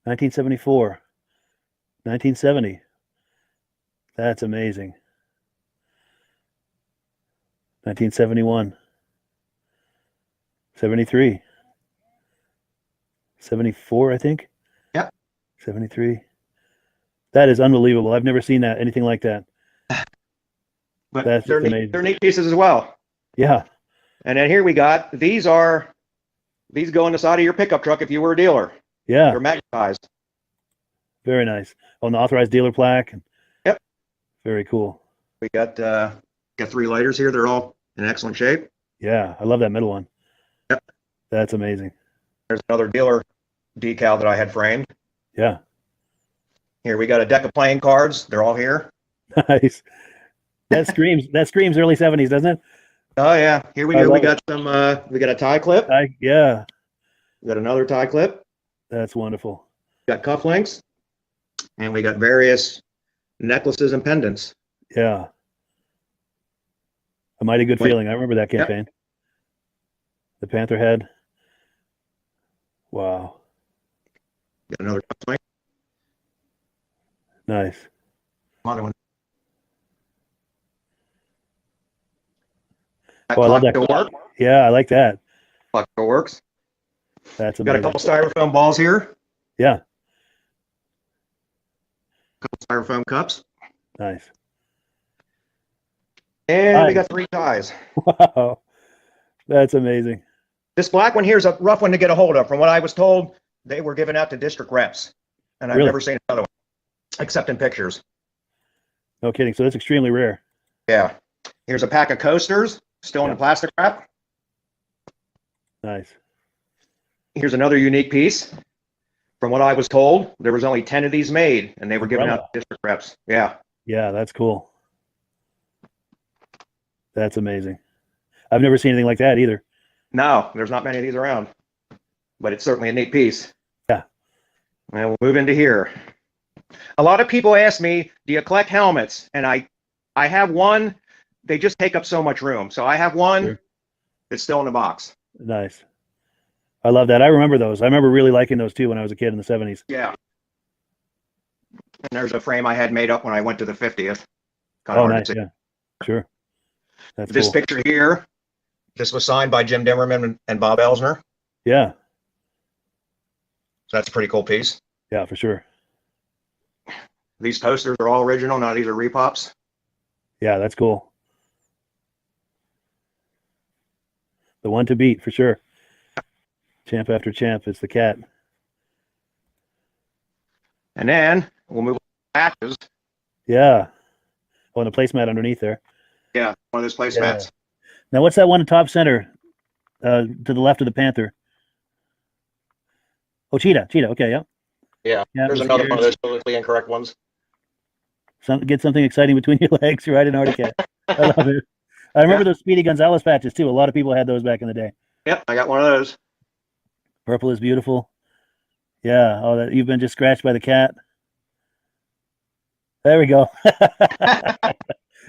S1: 1974. 1970. That's amazing. 1971. 73. 74, I think.
S4: Yep.
S1: 73. That is unbelievable. I've never seen that, anything like that.
S4: But
S1: That's
S4: they're
S1: amazing.
S4: neat pieces as well.
S1: Yeah.
S4: And then here we got, these go in the side of your pickup truck if you were a dealer.
S1: Yeah.
S4: They're magnetized.
S1: Very nice. On the authorized dealer plaque.
S4: Yep.
S1: Very cool.
S4: We got 3 lighters here. They're all in excellent shape.
S1: Yeah. I love that middle one.
S4: Yep.
S1: That's amazing.
S4: There's another dealer decal that I had framed.
S1: Yeah.
S4: Here we got a deck of playing cards. They're all here.
S1: Nice. That screams early 70s, doesn't it?
S4: Oh yeah. Here we go. We got some we got a tie clip.
S1: Yeah.
S4: We got another tie clip.
S1: That's wonderful.
S4: We got cufflinks. And we got various necklaces and pendants.
S1: Yeah. A mighty good feeling. I remember that campaign. The panther head. Wow.
S4: Got another cup.
S1: Nice.
S4: Another one.
S1: Oh, I love that.
S4: Clock still works.
S1: Yeah, I like that.
S4: Clock still works.
S1: That's
S4: Got a
S1: amazing.
S4: couple styrofoam balls here.
S1: Yeah,
S4: Couple styrofoam cups.
S1: nice.
S4: And we
S1: Nice.
S4: got 3 ties.
S1: Wow, that's amazing.
S4: This black one here is a rough one to get a hold of. From what I was told, they were given out to district reps. And I've
S1: Really?
S4: never seen another one, except in pictures.
S1: No kidding. So that's extremely rare.
S4: Yeah. Here's a pack of coasters, still in
S1: Yeah.
S4: the plastic wrap.
S1: Nice.
S4: Here's another unique piece. From what I was told, there was only 10 of these made, and they were given out to district reps. Yeah.
S1: Yeah, that's cool. That's amazing. I've never seen anything like that either.
S4: No, there's not many of these around, but it's certainly a neat piece.
S1: Yeah.
S4: And we'll move into here. A lot of people ask me, do you collect helmets? And I have one. They just take up so much room. So I have one
S1: Sure.
S4: that's still in the box.
S1: Nice. I love that. I remember those. I remember really liking those too when I was a kid in the 70s.
S4: Yeah. And there's a frame I had made up when I went to the 50th. Kind
S1: Oh,
S4: of hard
S1: nice.
S4: to see.
S1: Yeah. Sure. That's
S4: This
S1: cool.
S4: picture here, this was signed by Jim Dimmerman and Bob Elsner.
S1: Yeah.
S4: So that's a pretty cool piece.
S1: Yeah, for sure.
S4: These posters are all original. None of these are repops.
S1: Yeah, that's cool. The one to beat for sure. Champ after champ. It's the cat.
S4: And then we'll move on to patches.
S1: Yeah. Oh, and the placemat underneath there.
S4: Yeah, one of those placemats.
S1: Now, what's that one in top center to the left of the panther? Oh, cheetah. Cheetah. Okay, yeah.
S4: Yeah,
S1: Yeah,
S4: there's
S1: it was
S4: another one of
S1: yours.
S4: those politically incorrect ones.
S1: Get something exciting between your legs. Ride an Arctic cat. I love it. I remember those Speedy Gonzalez patches too. A lot of people had those back in the day.
S4: Yep, I got one of those.
S1: Purple is beautiful. Yeah. Oh, that you've been just scratched by the cat. There we go.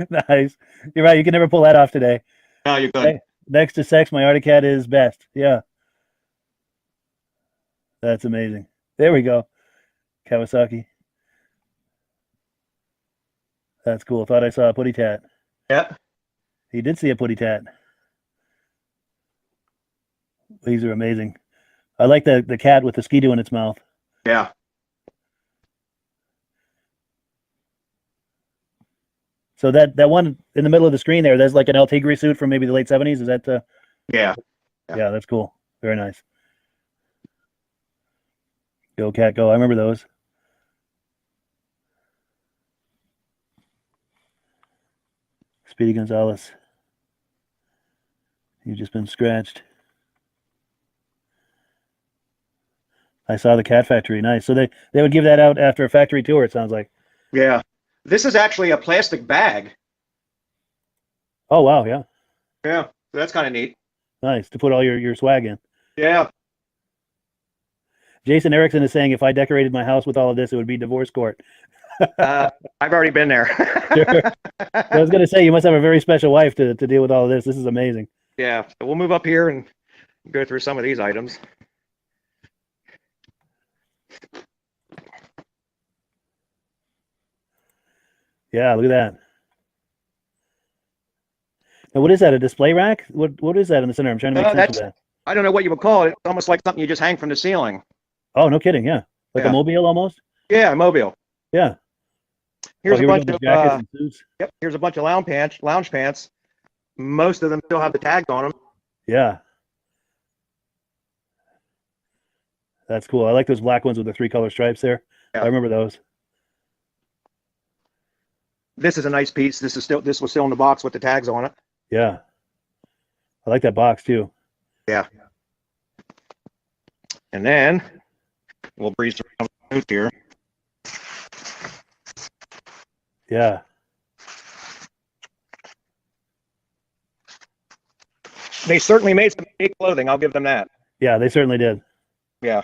S1: Nice. You're right. You can never pull that off today.
S4: No, you're good.
S1: Next to sex, my Arctic cat is best. Yeah. That's amazing. There we go. Kawasaki. That's cool. Thought I saw a putty tat.
S4: Yeah.
S1: He did see a putty tat. These are amazing. I like the cat with the Ski-Doo in its mouth.
S4: Yeah.
S1: So that one in the middle of the screen there, there's like an El Tigre suit from maybe the late 70s. Is that
S4: Yeah.
S1: yeah, that's cool. Very nice. Go cat go. I remember those. Speedy Gonzalez. You've just been scratched. I saw the Cat Factory. Nice. So they would give that out after a factory tour, it sounds like.
S4: Yeah. This is actually a plastic bag.
S1: Oh, wow. Yeah.
S4: Yeah. So that's kind of neat.
S1: Nice. To put all your swag in.
S4: Yeah.
S1: Jason Erickson is saying if I decorated my house with all of this, it would be divorce court.
S4: I've already been there.
S1: Sure. I was going to say, you must have a very special wife to deal with all of this. This is amazing.
S4: Yeah. So we'll move up here and go through some of these items.
S1: Yeah, look at that. Now, what is that? A display rack? What is that in the center? I'm trying to make sense of that.
S4: I don't know what you would call it. It's almost like something you just hang from the ceiling.
S1: Oh, no kidding. Yeah. Like
S4: Yeah.
S1: a mobile almost?
S4: Yeah, a mobile.
S1: Yeah.
S4: Here's
S1: here
S4: a
S1: we
S4: bunch
S1: go,
S4: of
S1: the jackets and suits.
S4: yep, here's a bunch of lounge pants. Most of them still have the tags on them.
S1: Yeah. That's cool. I like those black ones with the 3-color stripes there.
S4: Yeah.
S1: I remember those.
S4: This is a nice piece. This was still in the box with the tags on it.
S1: Yeah. I like that box too.
S4: Yeah. And then we'll breeze around the booth here.
S1: Yeah.
S4: They certainly made some unique clothing. I'll give them that.
S1: Yeah, they certainly did.
S4: Yeah.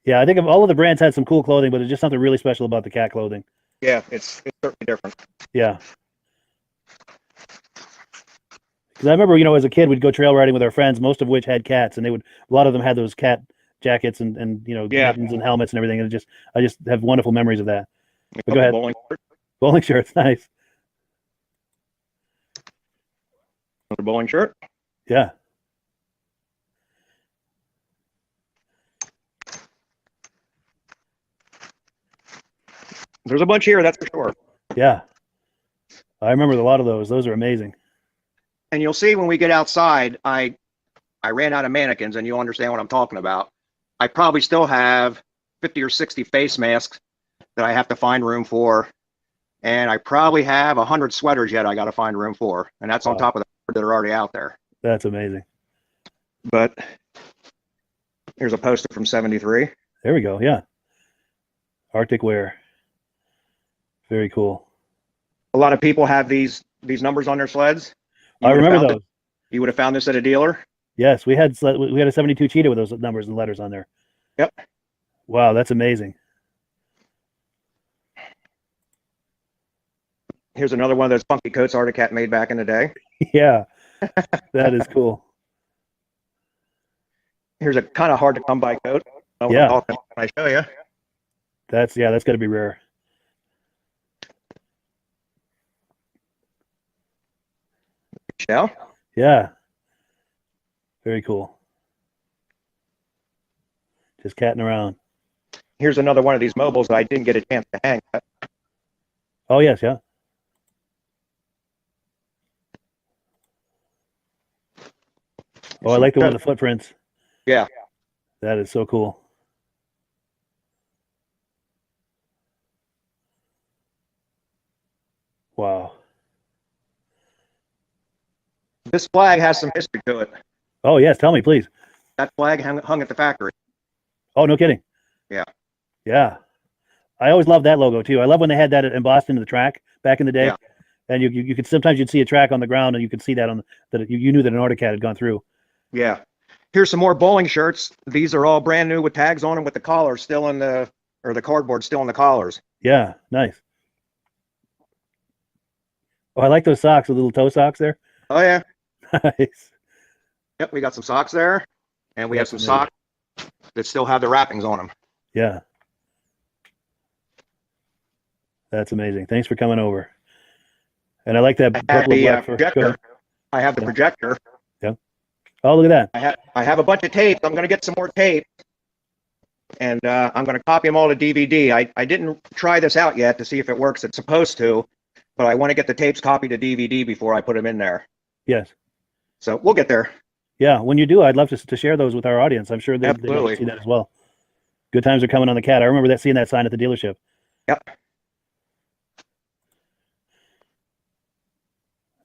S1: Yeah, I think of all of the brands had some cool clothing, but there's just something really special about the cat clothing.
S4: Yeah, it's certainly different.
S1: Yeah. Because I remember, as a kid, we'd go trail riding with our friends, most of which had cats, and a lot of them had those cat jackets and
S4: Yeah.
S1: mittens and helmets and everything. And I just have wonderful memories of that.
S4: A
S1: But go ahead.
S4: couple
S1: Bowling shirts, nice.
S4: Another bowling shirt.
S1: Yeah.
S4: There's a bunch here, that's for sure.
S1: Yeah. I remember a lot of those. Those are amazing.
S4: And you'll see when we get outside, I ran out of mannequins, and you'll understand what I'm talking about. I probably still have 50 or 60 face masks that I have to find room for. And I probably have 100 sweaters yet I got to find room for. And that's on top of the that are already out there.
S1: That's amazing.
S4: But here's a poster from 73.
S1: There we go. Yeah. Arctic wear. Very cool.
S4: A lot of people have these numbers on their sleds.
S1: I remember those.
S4: You would have found this at a dealer.
S1: Yes, we had a 72 Cheetah with those numbers and letters on there.
S4: Yep.
S1: Wow, that's amazing.
S4: Here's another one of those funky coats Arctic Cat made back in the day.
S1: Yeah, that is cool.
S4: Here's a kind of hard to come by coat.
S1: Yeah.
S4: Can I show you?
S1: That's got to be rare.
S4: Shell.
S1: Yeah. Very cool. Just catting around.
S4: Here's another one of these mobiles that I didn't get a chance to hang.
S1: Oh, yes, yeah. Oh, I like the one with the footprints.
S4: Yeah.
S1: That is so cool. Wow.
S4: This flag has some history to it.
S1: Oh, yes. Tell me, please.
S4: That flag hung at the factory.
S1: Oh, no kidding.
S4: Yeah.
S1: Yeah. I always loved that logo, too. I love when they had that embossed into the track back in the day.
S4: Yeah.
S1: And you could sometimes you'd see a track on the ground and you could see that that you knew that an Arctic Cat had gone through.
S4: Yeah. Here's some more bowling shirts. These are all brand new with tags on them with the collars still in the cardboard still in the collars.
S1: Yeah. Nice. Oh, I like those socks, the little toe socks there.
S4: Oh, yeah.
S1: Nice.
S4: Yep, we got some socks there. And we have
S1: That's
S4: some
S1: amazing.
S4: socks that still have the wrappings on them.
S1: Yeah. That's amazing. Thanks for coming over. And I like that
S4: I have
S1: purple
S4: the
S1: black fur. Go
S4: projector.
S1: ahead.
S4: I have the projector.
S1: Oh, look at that.
S4: I have a bunch of tapes. I'm going to get some more tape. And I'm going to copy them all to DVD. I didn't try this out yet to see if it works. It's supposed to. But I want to get the tapes copied to DVD before I put them in there.
S1: Yes.
S4: So we'll get there.
S1: Yeah. When you do, I'd love to share those with our audience. I'm sure they'd like
S4: Absolutely.
S1: to see that as well. Good times are coming on the Cat. I remember seeing that sign at the dealership.
S4: Yep.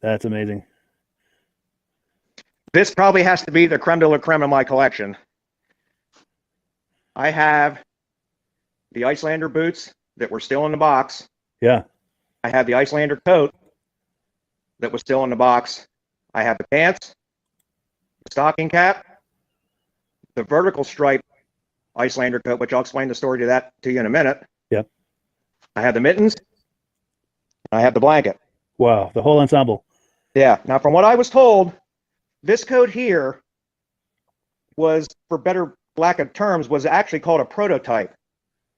S1: That's amazing.
S4: This probably has to be the creme de la creme of my collection. I have the Icelander boots that were still in the box.
S1: Yeah.
S4: I have the Icelander coat that was still in the box. I have the pants, the stocking cap, the vertical stripe Icelander coat, which I'll explain the story to you in a minute.
S1: Yep.
S4: I have the mittens. I have the blanket.
S1: Wow. The whole ensemble.
S4: Yeah. Now, from what I was told, this coat here was, for better lack of terms, was actually called a prototype.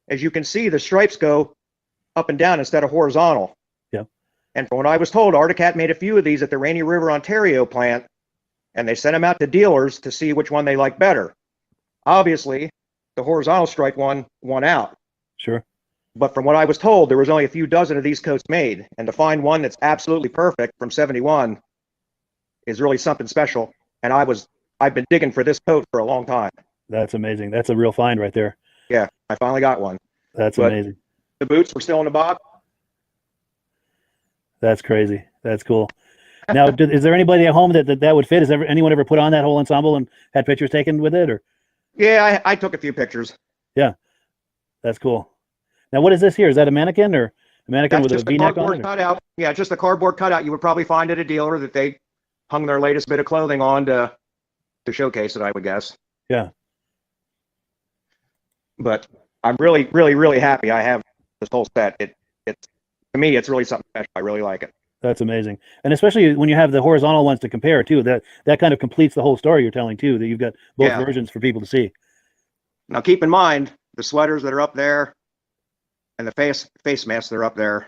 S4: As you can see, the stripes go up and down instead of horizontal.
S1: Yep.
S4: And from what I was told, Arctic Cat made a few of these at the Rainy River, Ontario plant, and they sent them out to dealers to see which one they liked better. Obviously, the horizontal stripe one won out.
S1: Sure.
S4: But from what I was told, there was only a few dozen of these coats made, and to find one that's absolutely perfect from 71 is really something special. And I've been digging for this coat for a long time.
S1: That's amazing. That's a real find right there.
S4: Yeah, I finally got one.
S1: That's
S4: But
S1: amazing.
S4: the boots were still in the box.
S1: That's crazy. That's cool. Now, is there anybody at home that would fit? Has anyone ever put on that whole ensemble and had pictures taken with it? Or
S4: Yeah, I took a few pictures.
S1: yeah, that's cool. Now, what is this here? Is that a mannequin or a mannequin
S4: That's
S1: with a
S4: just a
S1: V-neck on
S4: cardboard
S1: it?
S4: cutout. Yeah, just a cardboard cutout. You would probably find at a dealer that they hung their latest bit of clothing on to showcase it, I would guess.
S1: Yeah.
S4: But I'm really, really, really happy I have this whole set. It's to me, it's really something special. I really like it.
S1: That's amazing. And especially when you have the horizontal ones to compare too, that kind of completes the whole story you're telling too, that you've got both versions for people to see.
S4: Now keep in mind the sweaters that are up there and the face masks that are up there.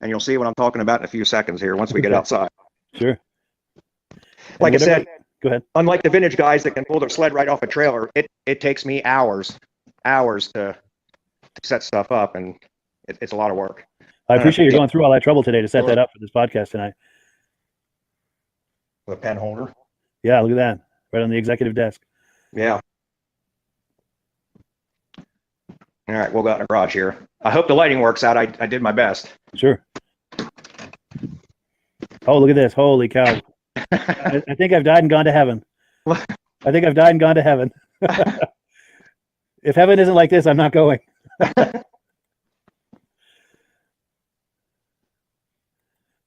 S4: And you'll see what I'm talking about in a few seconds here once we get outside.
S1: Sure.
S4: Like I said,
S1: go ahead.
S4: Unlike the vintage guys that can pull their sled right off a trailer, it takes me hours to set stuff up, and it's a lot of work.
S1: I appreciate you going through all that trouble today to set that up for this podcast tonight.
S4: With a pen holder.
S1: Yeah, look at that. Right on the executive desk.
S4: Yeah. All right, we'll go out in the garage here. I hope the lighting works out. I did my best.
S1: Sure. Oh, look at this. Holy cow. I think I've died and gone to heaven. I think I've died and gone to heaven. If heaven isn't like this, I'm not going.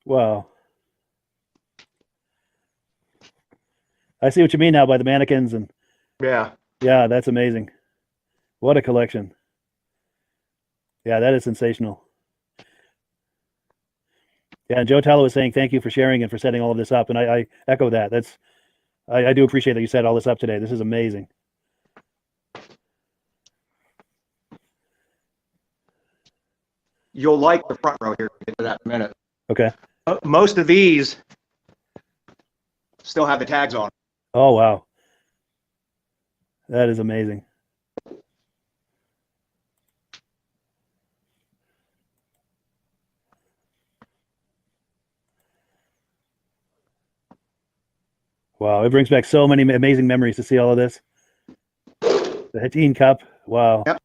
S1: Wow. I see what you mean now by the mannequins and
S4: Yeah,
S1: that's amazing. What a collection. Yeah, that is sensational. Yeah, and Joe Tallow was saying thank you for sharing and for setting all of this up, and I echo that. I do appreciate that you set all this up today. This is amazing.
S4: you'll like the front row here. We'll get to that in a minute.
S1: Okay.
S4: Most of these still have the tags on.
S1: Oh, wow. That is amazing. Wow, it brings back so many amazing memories to see all of this. The Hatteen Cup, wow.
S4: Yep.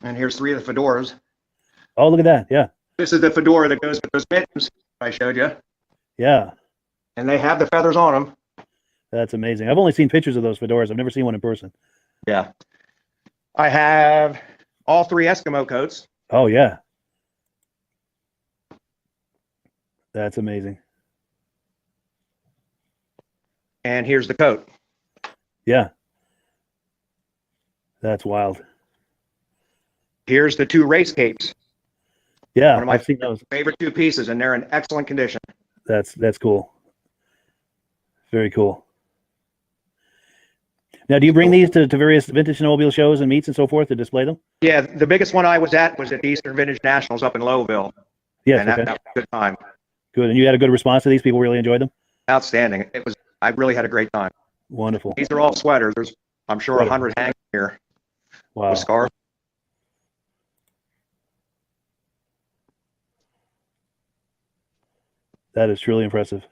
S4: And here's 3 of the fedoras.
S1: Oh, look at that, yeah.
S4: This is the fedora that goes with those mittens I showed you.
S1: Yeah,
S4: And they have the feathers on them.
S1: that's amazing. I've only seen pictures of those fedoras. I've never seen one in person.
S4: Yeah. I have all 3 Eskimo coats.
S1: Oh, yeah. That's amazing.
S4: And here's the coat.
S1: Yeah. That's wild.
S4: Here's the 2 race capes.
S1: Yeah,
S4: One of my
S1: I've seen those.
S4: favorite 2 pieces, and they're in excellent condition.
S1: That's cool. Very cool. Now, do you bring these to various vintage snowmobile shows and meets and so forth to display them?
S4: Yeah, the biggest one I was at the Eastern Vintage Nationals up in Lowville.
S1: Yes,
S4: And
S1: okay.
S4: that was a good time.
S1: Good. And you had a good response to these? People really enjoyed them?
S4: Outstanding. I really had a great time.
S1: Wonderful.
S4: These are all sweaters. There's, I'm sure, 100 hanging here
S1: Wow.
S4: with scarves.
S1: That is truly impressive.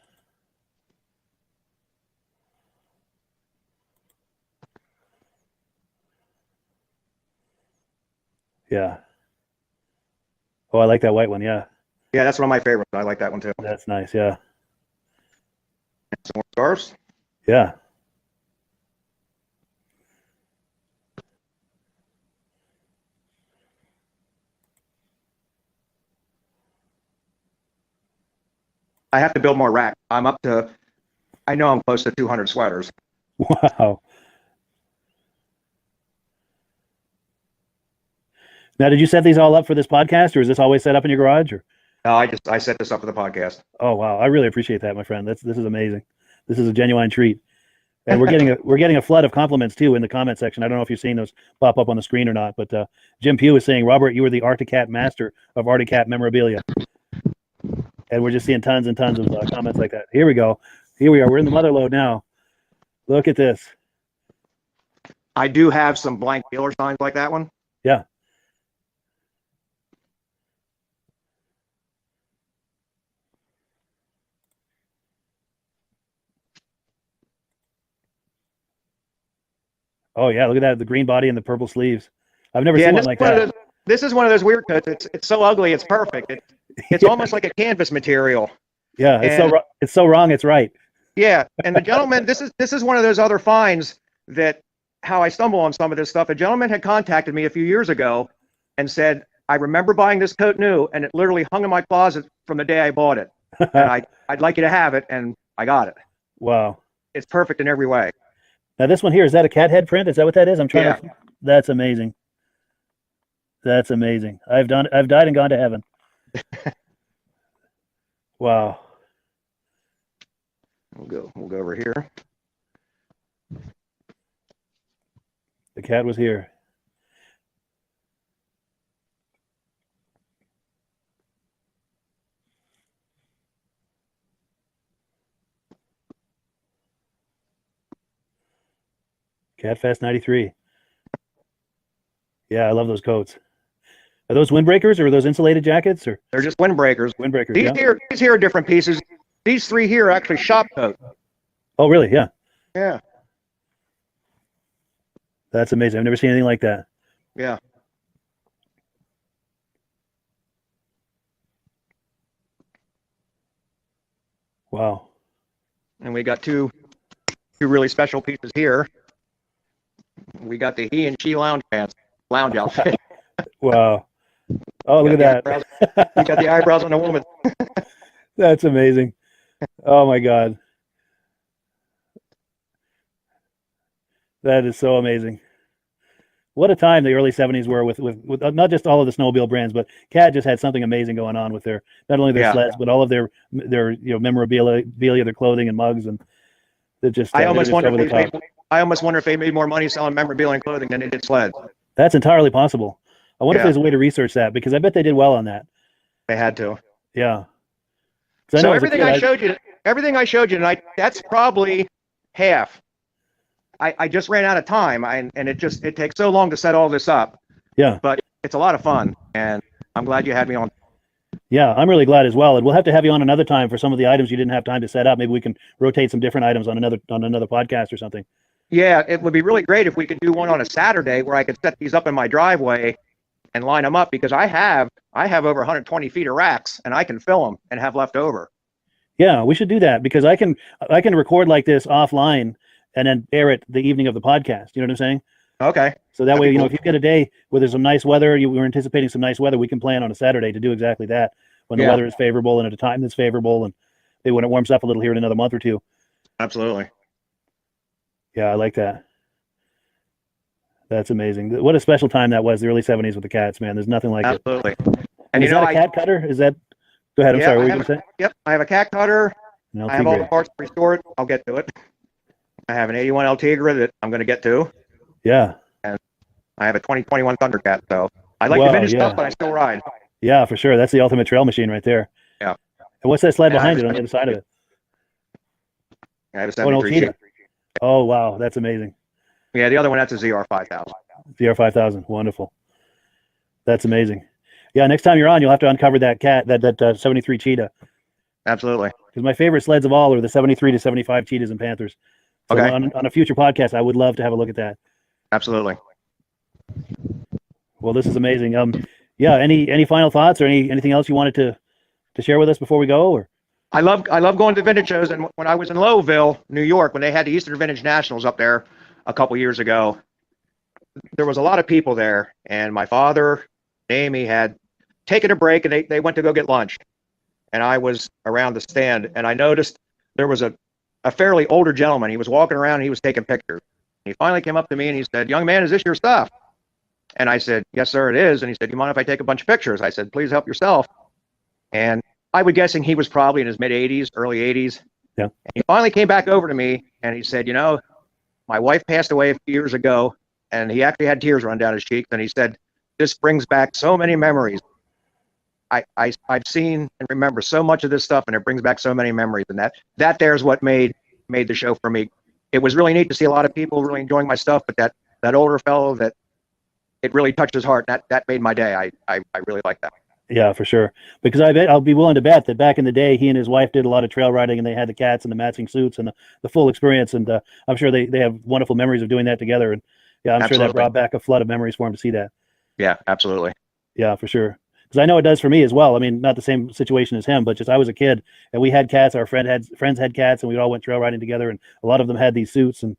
S1: Yeah. Oh, I like that white one. Yeah.
S4: Yeah, that's one of my favorites. I like that one too.
S1: That's nice. Yeah.
S4: Some more scarves.
S1: Yeah.
S4: I have to build more rack. I know I'm close to 200 sweaters.
S1: Wow. Now, did you set these all up for this podcast, or is this always set up in your garage? Or?
S4: I set this up for the podcast.
S1: Oh, wow. I really appreciate that, my friend. This is amazing. This is a genuine treat. And we're getting a flood of compliments too in the comment section. I don't know if you've seen those pop up on the screen or not, but Jim Pugh is saying, Robert, you were the Arcticat master of Arcticat memorabilia. And we're just seeing tons and tons of comments like that. Here we go. Here we are. We're in the mother load now. Look at this.
S4: I do have some blank dealer signs like that one.
S1: Yeah. Oh yeah, look at that. The green body and the purple sleeves. I've never seen one like that.
S4: This is one of those weird coats. It's so ugly, it's perfect. It's almost like a canvas material.
S1: Yeah, it's so wrong, it's right.
S4: Yeah, and the gentleman, this is one of those other finds that how I stumble on some of this stuff. A gentleman had contacted me a few years ago and said, I remember buying this coat new, and it literally hung in my closet from the day I bought it. And I'd like you to have it, and I got it.
S1: Wow.
S4: It's perfect in every way.
S1: Now this one here, is that a cat head print? Is that what that is? I'm trying to. That's amazing. That's amazing. I've died and gone to heaven. Wow.
S4: We'll go over here.
S1: The cat was here. Catfest 93. Yeah, I love those coats. Are those windbreakers or are those insulated jackets or
S4: They're just windbreakers.
S1: windbreakers?
S4: These
S1: Yeah.
S4: here are different pieces. These three here are actually shop coats.
S1: Oh, really? Yeah.
S4: Yeah,
S1: That's amazing. I've never seen anything like that.
S4: yeah.
S1: Wow.
S4: And we got two really special pieces here. We got the he and she lounge outfit.
S1: Wow. Oh, look at that.
S4: We got the eyebrows on the woman.
S1: That's amazing. Oh my God. That is so amazing. What a time the early 70s were with not just all of the snowmobile brands, but Cat just had something amazing going on with their, not only their sleds, but all of their memorabilia, their clothing and mugs, and they're just,
S4: I almost wonder
S1: over the top.
S4: if they made more money selling memorabilia and clothing than they did sleds.
S1: That's entirely possible. I wonder if
S4: Yeah.
S1: there's a way to research that, because I bet they did well on that.
S4: They had to.
S1: Yeah. 'Cause I
S4: So
S1: know as a
S4: everything
S1: kid,
S4: I showed you tonight, that's probably half. I just ran out of time, and it takes so long to set all this up.
S1: Yeah.
S4: But it's a lot of fun, and I'm glad you had me on.
S1: Yeah, I'm really glad as well. And we'll have to have you on another time for some of the items you didn't have time to set up. Maybe we can rotate some different items on another podcast or something.
S4: Yeah, it would be really great if we could do one on a Saturday where I could set these up in my driveway and line them up, because I have over 120 feet of racks, and I can fill them and have left over.
S1: Yeah, we should do that, because I can record like this offline and then air it the evening of the podcast. You know what I'm saying?
S4: Okay.
S1: So that
S4: That'd
S1: way,
S4: be cool.
S1: if you get a day where there's some nice weather, we're anticipating some nice weather, we can plan on a Saturday to do exactly that when the
S4: Yeah.
S1: weather is favorable and at a time that's favorable, and maybe when it warms up a little here in another month or two.
S4: Absolutely.
S1: Yeah, I like that. That's amazing. What a special time that was, the early 70s with the cats, man. There's nothing like it.
S4: Absolutely.
S1: And
S4: And
S1: is that a cat cutter? Is that? Go ahead. I'm
S4: Yeah,
S1: sorry. What
S4: I
S1: were you
S4: have
S1: going to say?
S4: Yep, I have a cat cutter.
S1: An
S4: I have all the
S1: LT
S4: parts restored. I'll get to it. I have an 81 Ultegra that I'm going to get to.
S1: Yeah.
S4: I have a 2021 Thundercat, so I like
S1: Wow,
S4: the vintage
S1: yeah.
S4: stuff, but I still ride.
S1: Yeah, for sure. That's the ultimate trail machine right there.
S4: Yeah.
S1: And what's that sled
S4: Yeah,
S1: behind it on the other side of it?
S4: I have a
S1: Oh, an
S4: 73
S1: Ultegra.
S4: Jeep.
S1: Oh, wow. That's amazing.
S4: Yeah, the other one, that's a ZR 5000.
S1: ZR5000. Wonderful. That's amazing. Yeah, next time you're on, you'll have to uncover that cat, that 73 Cheetah.
S4: Absolutely.
S1: Because my favorite sleds of all are the 73 to 75 Cheetahs and Panthers. So
S4: Okay.
S1: on a future podcast, I would love to have a look at that.
S4: Absolutely.
S1: Well, this is amazing. Yeah. Any final thoughts or anything else you wanted to share with us before we go? Or
S4: I love going to vintage shows, and when I was in Lowville, New York, when they had the Eastern Vintage Nationals up there a couple years ago, there was a lot of people there, and my father, Amy, had taken a break, and they went to go get lunch, and I was around the stand, and I noticed there was a fairly older gentleman. He was walking around, and he was taking pictures. He finally came up to me and he said, "Young man, is this your stuff?" And I said, "Yes, sir, it is." And he said, "You mind if I take a bunch of pictures?" I said, "Please help yourself." And I was guessing he was probably in his mid 80s, early 80s.
S1: Yeah.
S4: And he finally came back over to me and he said, "My wife passed away a few years ago," and he actually had tears run down his cheeks. And he said, "This brings back so many memories. I've seen and remember so much of this stuff, and it brings back so many memories." And that there's what made the show for me. It was really neat to see a lot of people really enjoying my stuff, but that older fellow, that it really touched his heart. That made my day. I really like that.
S1: yeah, for sure. Because I'll be willing to bet that back in the day, he and his wife did a lot of trail riding, and they had the cats and the matching suits and the full experience. And I'm sure they have wonderful memories of doing that together. And yeah, I'm sure
S4: Absolutely.
S1: that brought back a flood of memories for him to see that.
S4: Yeah, absolutely.
S1: Yeah, for sure. Because I know it does for me as well. I mean, not the same situation as him, but just I was a kid and we had cats. Our friends had cats, and we all went trail riding together. And a lot of them had these suits, and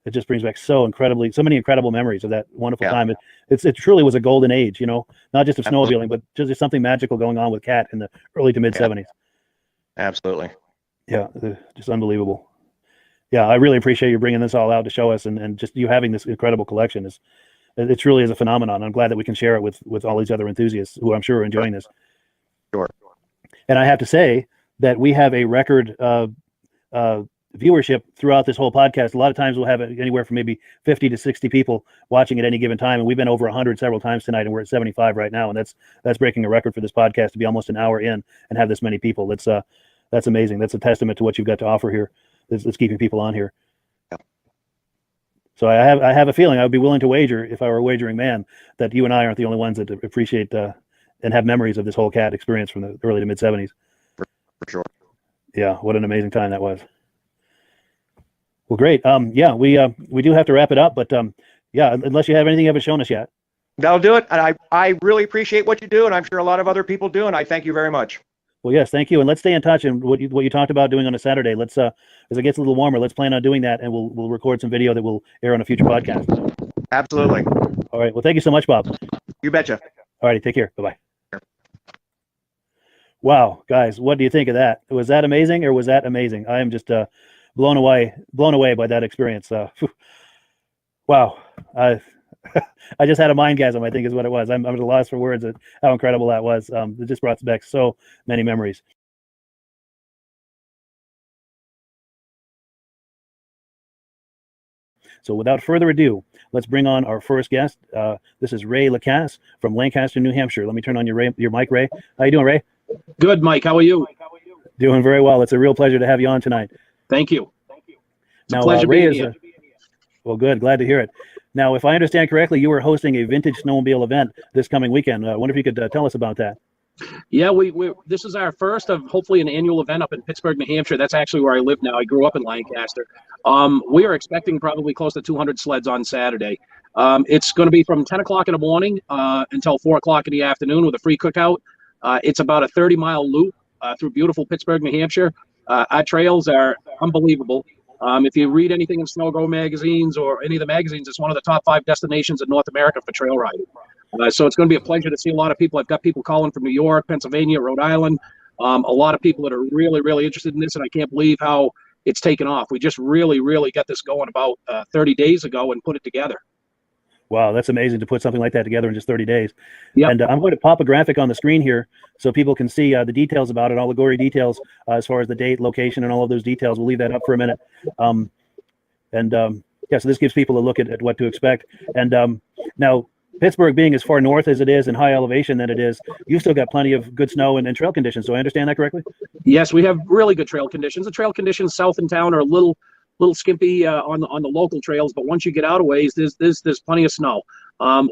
S1: it just brings back so many incredible memories of that wonderful
S4: Yeah.
S1: time. It truly was a golden age, not just of
S4: Absolutely.
S1: snowmobiling, but just something magical going on with Cat in the early to mid 70s.
S4: Absolutely.
S1: Yeah, just unbelievable. Yeah, I really appreciate you bringing this all out to show us, and just you having this incredible collection it truly is a phenomenon. I'm glad that we can share it with all these other enthusiasts who I'm sure are enjoying this.
S4: Sure.
S1: And I have to say that we have a record viewership throughout this whole podcast. A lot of times we'll have anywhere from maybe 50 to 60 people watching at any given time, and we've been over 100 several times tonight, and we're at 75 right now, and that's breaking a record for this podcast to be almost an hour in and have this many people. That's amazing. That's a testament to what you've got to offer here. That's keeping people on here. So I have a feeling I would be willing to wager, if I were a wagering man, that you and I aren't the only ones that appreciate and have memories of this whole cat experience from the early to mid 70s.
S4: For sure.
S1: Yeah, what an amazing time that was. Well, great. Yeah, we do have to wrap it up, but yeah, unless you have anything you haven't shown us yet.
S4: That'll do it. And I really appreciate what you do, and I'm sure a lot of other people do, and I thank you very much.
S1: Well, yes, thank you, and let's stay in touch. And what you talked about doing on a Saturday, let's as it gets a little warmer, let's plan on doing that, and we'll record some video that will air on a future podcast.
S4: Absolutely.
S1: All right. Well, thank you so much, Bob.
S4: You betcha.
S1: All righty. Take care. Bye bye. Wow, guys, what do you think of that? Was that amazing, or was that amazing? I am just blown away by that experience. Wow. I just had a mindgasm, I think is what it was. I'm at a loss for words at how incredible that was. It just brought back so many memories. So without further ado, let's bring on our first guest. This is Ray Lacasse from Lancaster, New Hampshire. Let me turn on your mic, Ray. How you doing, Ray?
S5: Good, Mike. How are you?
S1: Doing very well. It's a real pleasure to have you on tonight.
S5: Thank you. It's
S1: now,
S5: a pleasure
S1: Ray
S5: being here.
S1: Well, good. Glad to hear it. Now, if I understand correctly, you were hosting a vintage snowmobile event this coming weekend. I wonder if you could tell us about that.
S5: Yeah, this is our first of hopefully an annual event up in Pittsburgh, New Hampshire. That's actually where I live now. I grew up in Lancaster. We are expecting probably close to 200 sleds on Saturday. It's going to be from 10 o'clock in the morning until 4 o'clock in the afternoon with a free cookout. It's about a 30-mile loop through beautiful Pittsburgh, New Hampshire. Our trails are unbelievable. If you read anything in Snow Go magazines or any of the magazines, it's one of the top 5 destinations in North America for trail riding. So it's going to be a pleasure to see a lot of people. I've got people calling from New York, Pennsylvania, Rhode Island. A lot of people that are really, really interested in this, and I can't believe how it's taken off. We just really, really got this going about 30 days ago and put it together.
S1: Wow, that's amazing to put something like that together in just 30 days.
S5: Yep.
S1: And I'm going to pop a graphic on the screen here so people can see the details about it, all the gory details as far as the date, location, and all of those details. We'll leave that up for a minute. Yeah, so this gives people a look at what to expect. And now, Pittsburgh being as far north as it is and high elevation than it is, you've still got plenty of good snow and trail conditions. Do I understand that correctly?
S5: Yes, we have really good trail conditions. The trail conditions south in town are a little skimpy on the local trails, but once you get out of ways, there's plenty of snow.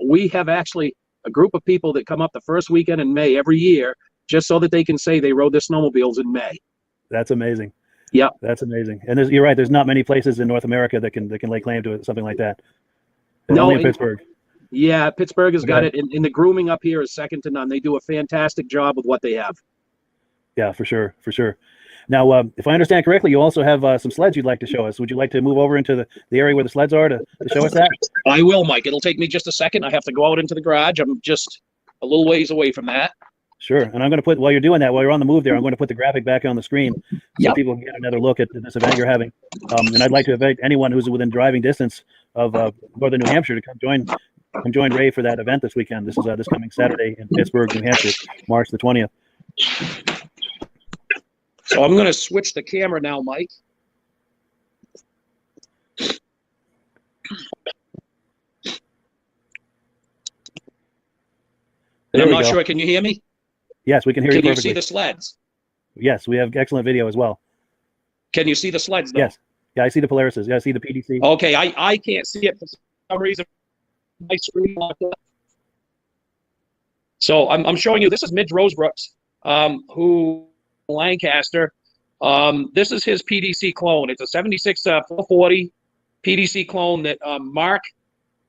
S5: We have actually a group of people that come up the first weekend in May every year just so that they can say they rode their snowmobiles in May.
S1: That's amazing.
S5: Yeah,
S1: that's amazing. And you're right. There's not many places in North America that can lay claim to something like that.
S5: No,
S1: only in Pittsburgh.
S5: Yeah, Pittsburgh has got it, and the grooming up here is second to none. They do a fantastic job with what they have.
S1: Yeah, for sure. Now, if I understand correctly, you also have some sleds you'd like to show us. Would you like to move over into the area where the sleds are to show us that?
S5: I will, Mike. It'll take me just a second. I have to go out into the garage. I'm just a little ways away from that.
S1: Sure. And I'm going to put, while you're doing that, while you're on the move there, I'm going to put the graphic back on the screen so people can get another look at this event you're having. And I'd like to invite anyone who's within driving distance of northern New Hampshire to come join Ray for that event this weekend. This is this coming Saturday in Pittsburgh, New Hampshire, March the 20th.
S5: So I'm going to switch the camera now, Mike. I'm not sure. Can you hear me?
S1: Yes, we can hear you perfectly.
S5: Can you see the sleds?
S1: Yes, we have excellent video as well.
S5: Can you see the sleds, though?
S1: Yes. Yeah, I see the Polarises. Yeah, I see the PDC.
S5: Okay, I can't see it for some reason. My screen locked up. So I'm showing you. This is Midge Rosebrooks, who Lancaster. This is his PDC clone. It's a 76 440 PDC clone that Mark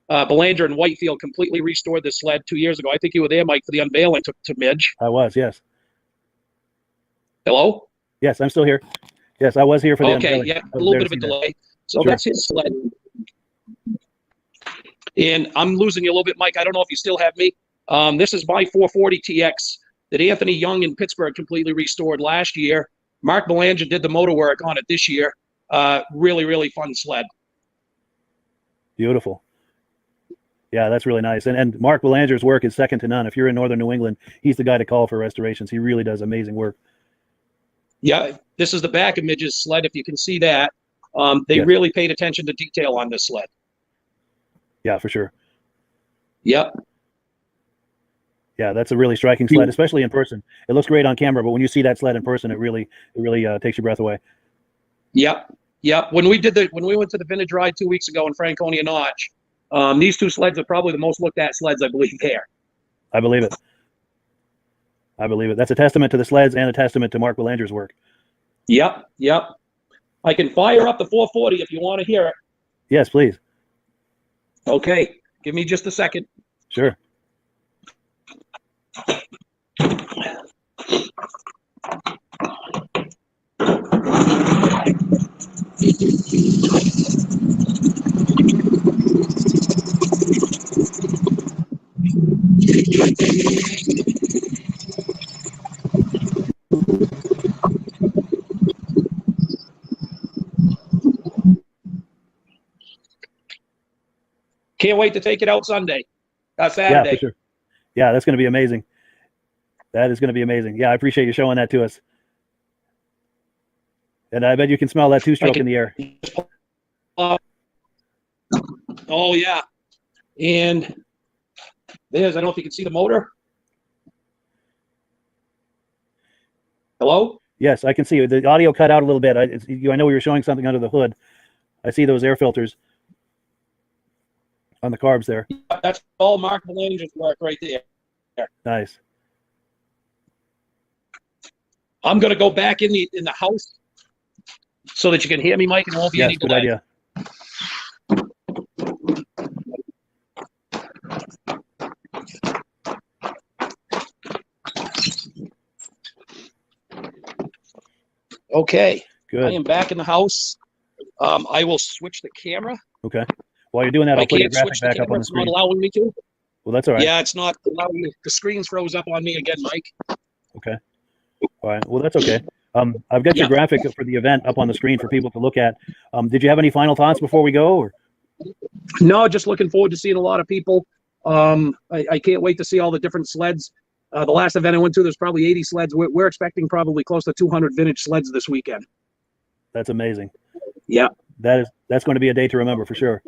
S5: Belanger in Whitefield completely restored this sled 2 years ago. I think you were there, Mike, for the unveiling to Midge.
S1: I was, yes.
S5: Hello?
S1: Yes, I'm still here. Yes, I was here for the
S5: unveiling. Okay, yeah, a little bit of a delay. So sure. That's his sled. And I'm losing you a little bit, Mike. I don't know if you still have me. This is my 440 TX that Anthony Young in Pittsburgh completely restored last year. Mark Belanger did the motor work on it this year. Really, really fun sled.
S1: Beautiful. Yeah, that's really nice. And Mark Belanger's work is second to none. If you're in northern New England, he's the guy to call for restorations. He really does amazing work.
S5: Yeah, this is the back of Midge's sled. If you can see that, they
S1: Yes.
S5: really paid attention to detail on this sled.
S1: Yeah, for sure.
S5: Yep.
S1: Yeah, that's a really striking sled, especially in person. It looks great on camera, but when you see that sled in person, it really takes your breath away.
S5: Yep. Yep. When we went to the vintage ride 2 weeks ago in Franconia Notch, these two sleds are probably the most looked at sleds, I believe, there.
S1: I believe it. I believe it. That's a testament to the sleds and a testament to Mark Belanger's work.
S5: Yep. Yep. I can fire up the 440 if you want to hear it.
S1: Yes, please.
S5: Okay. Give me just a second.
S1: Sure.
S5: Can't wait to take it out Sunday.
S1: Yeah,
S5: Saturday.
S1: for sure. Yeah, that's going to be amazing. That is going to be amazing. Yeah, I appreciate you showing that to us. And I bet you can smell that two-stroke in the air.
S5: Oh, yeah. And there's, I don't know if you can see the motor. Hello?
S1: Yes, I can see the audio cut out a little bit. I know we were showing something under the hood. I see those air filters on the carbs there.
S5: That's all Mark Belanger's work right there.
S1: Nice.
S5: I'm going to go back in the house so that you can hear me, Mike, and it won't be
S1: Yes,
S5: any
S1: good
S5: delay.
S1: idea.
S5: Okay. I
S1: Good.
S5: am back in the house. I will switch the camera.
S1: Okay. While you're doing that,
S5: I
S1: I'll put your
S5: can't
S1: graphic
S5: switch the
S1: back up
S5: camera.
S1: on the
S5: It's not
S1: screen.
S5: allowing me to.
S1: Well, that's all right.
S5: Yeah, it's not allowing me. The screen's froze up on me again, Mike.
S1: Okay. All right. Well, that's okay. I've got your graphic for the event up on the screen for people to look at. Did you have any final thoughts before we go? Or?
S5: No, just looking forward to seeing a lot of people. I can't wait to see all the different sleds. The last event I went to, there's probably 80 sleds. We're expecting probably close to 200 vintage sleds this weekend.
S1: That's amazing.
S5: Yeah.
S1: That's going to be a day to remember for sure.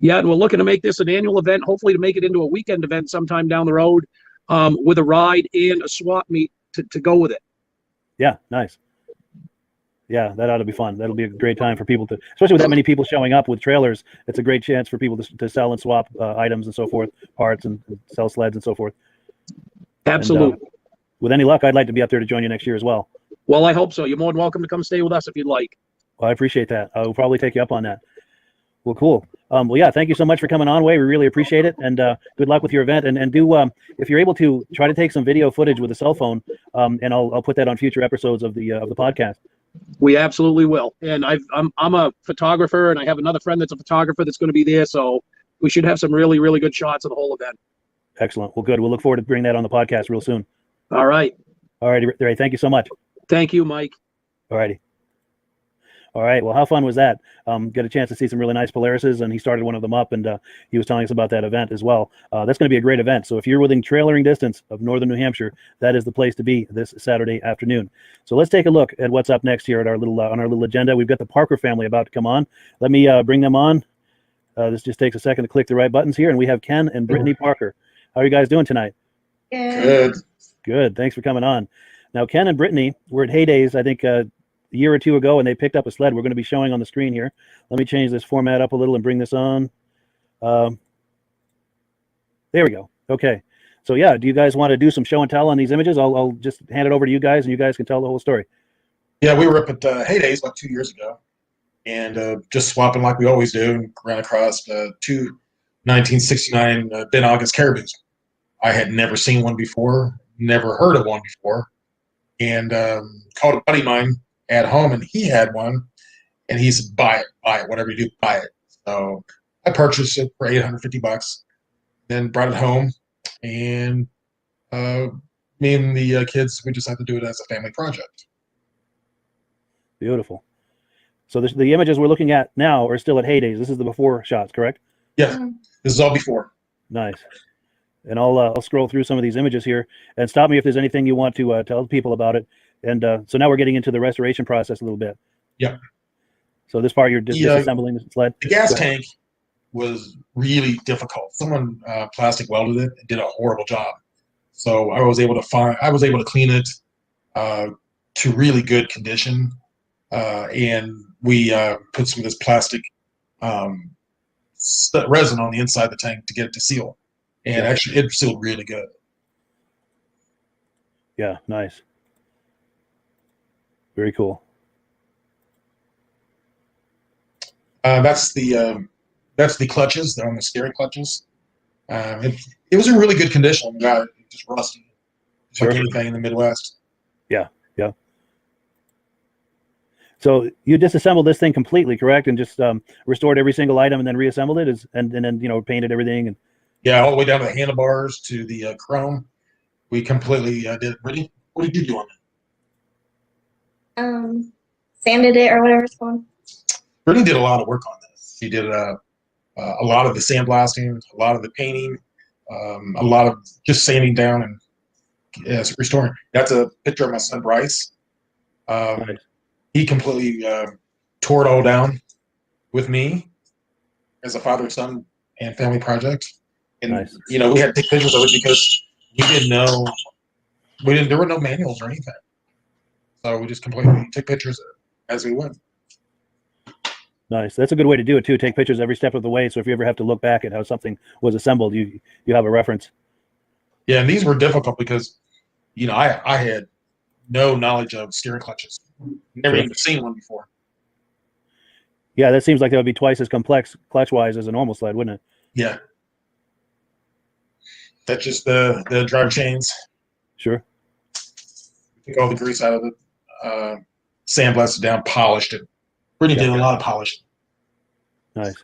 S5: Yeah, and we're looking to make this an annual event, hopefully to make it into a weekend event sometime down the road, with a ride and a swap meet to go with it.
S1: Yeah, nice. Yeah, that ought to be fun. That'll be a great time for people to, especially with that many people showing up with trailers. It's a great chance for people to sell and swap items and so forth, parts and sell sleds and so forth.
S5: Absolutely.
S1: And, with any luck, I'd like to be up there to join you next year as well.
S5: Well, I hope so. You're more than welcome to come stay with us if you'd like.
S1: Well, I appreciate that. I'll probably take you up on that. Well, cool. Well, yeah, thank you so much for coming on, Way. We really appreciate it. And good luck with your event. And do, if you're able to, try to take some video footage with a cell phone, and I'll put that on future episodes of the podcast.
S5: We absolutely will. And I'm a photographer, and I have another friend that's a photographer that's going to be there. So we should have some really, really good shots of the whole event.
S1: Excellent. Well, good. We'll look forward to bringing that on the podcast real soon.
S5: All right.
S1: All righty. Thank you so much.
S5: Thank you, Mike.
S1: All righty. All right. Well, how fun was that? Got a chance to see some really nice Polarises, and he started one of them up, and he was telling us about that event as well. That's going to be a great event. So if you're within trailering distance of northern New Hampshire, that is the place to be this Saturday afternoon. So let's take a look at what's up next here at our little on our little agenda. We've got the Parker family about to come on. Let me bring them on. This just takes a second to click the right buttons here, and we have Ken and Brittany Parker. How are you guys doing tonight?
S6: Good.
S1: Good. Thanks for coming on. Now, Ken and Brittany were at Heydays, I think, a year or two ago, and they picked up a sled we're going to be showing on the screen here. Let me change this format up a little and bring this on. There we go. Okay. So, yeah, do you guys want to do some show and tell on these images? I'll just hand it over to you guys, and you guys can tell the whole story.
S6: Yeah, we were up at Heydays like 2 years ago, and just swapping like we always do, and ran across two 1969 Ben August Caribous. I had never seen one before, never heard of one before, and called a buddy of mine at home, and he had one, and he said, buy it, whatever you do, buy it. So I purchased it for $850, then brought it home, and me and the kids, we decided to do it as a family project.
S1: Beautiful. So the images we're looking at now are still at Heydays. This is the before shots, correct?
S6: Yeah, this is all before.
S1: Nice. And I'll scroll through some of these images here, and stop me if there's anything you want to tell people about it. And so now we're getting into the restoration process a little bit.
S6: Yep.
S1: So this part you're disassembling the sled.
S6: The gas tank was really difficult. Someone plastic welded it and did a horrible job. So I was able to clean it to really good condition, and we put some of this plastic resin on the inside of the tank to get it to seal, and actually it sealed really good.
S1: Yeah, nice. Very cool.
S6: That's the clutches. They're on the steering clutches. It was in really good condition. It just rusty, just like anything in the Midwest.
S1: Yeah, yeah. So you disassembled this thing completely, correct? And just restored every single item and then reassembled it, and then painted everything. And
S6: yeah, all the way down to the handlebars to the chrome. We completely did. Brittany, what did you do on that?
S7: Sanded it or whatever it's called.
S6: Brittany did a lot of work on this. She did a lot of the sandblasting, a lot of the painting, a lot of just sanding down and restoring. That's a picture of my son Bryce.
S1: nice.
S6: He completely tore it all down with me as a father-son and family project. And
S1: Nice.
S6: we had to take pictures of it because we didn't know. There were no manuals or anything. So we just completely took pictures as we went.
S1: Nice. That's a good way to do it too. Take pictures every step of the way. So if you ever have to look back at how something was assembled, you have a reference.
S6: Yeah, and these were difficult because, I had no knowledge of steering clutches. Never even seen one before.
S1: Yeah, that seems like that would be twice as complex clutch-wise as a normal sled, wouldn't it?
S6: Yeah. That's just the drive chains.
S1: Sure.
S6: Took all the grease out of it, sandblasted down, polished it. Brittany did a lot of polishing.
S1: Nice.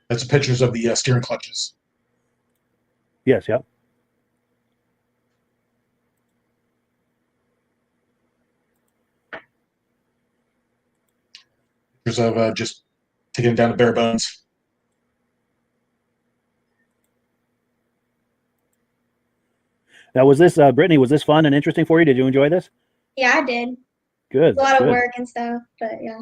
S6: That's pictures of the steering clutches.
S1: Yes. Yep.
S6: Pictures of just taking it down to bare bones.
S1: Now, was this Brittany? Was this fun and interesting for you? Did you enjoy this?
S7: Yeah, I did.
S1: Good.
S7: It's a lot of
S1: good.
S7: work and stuff, but yeah.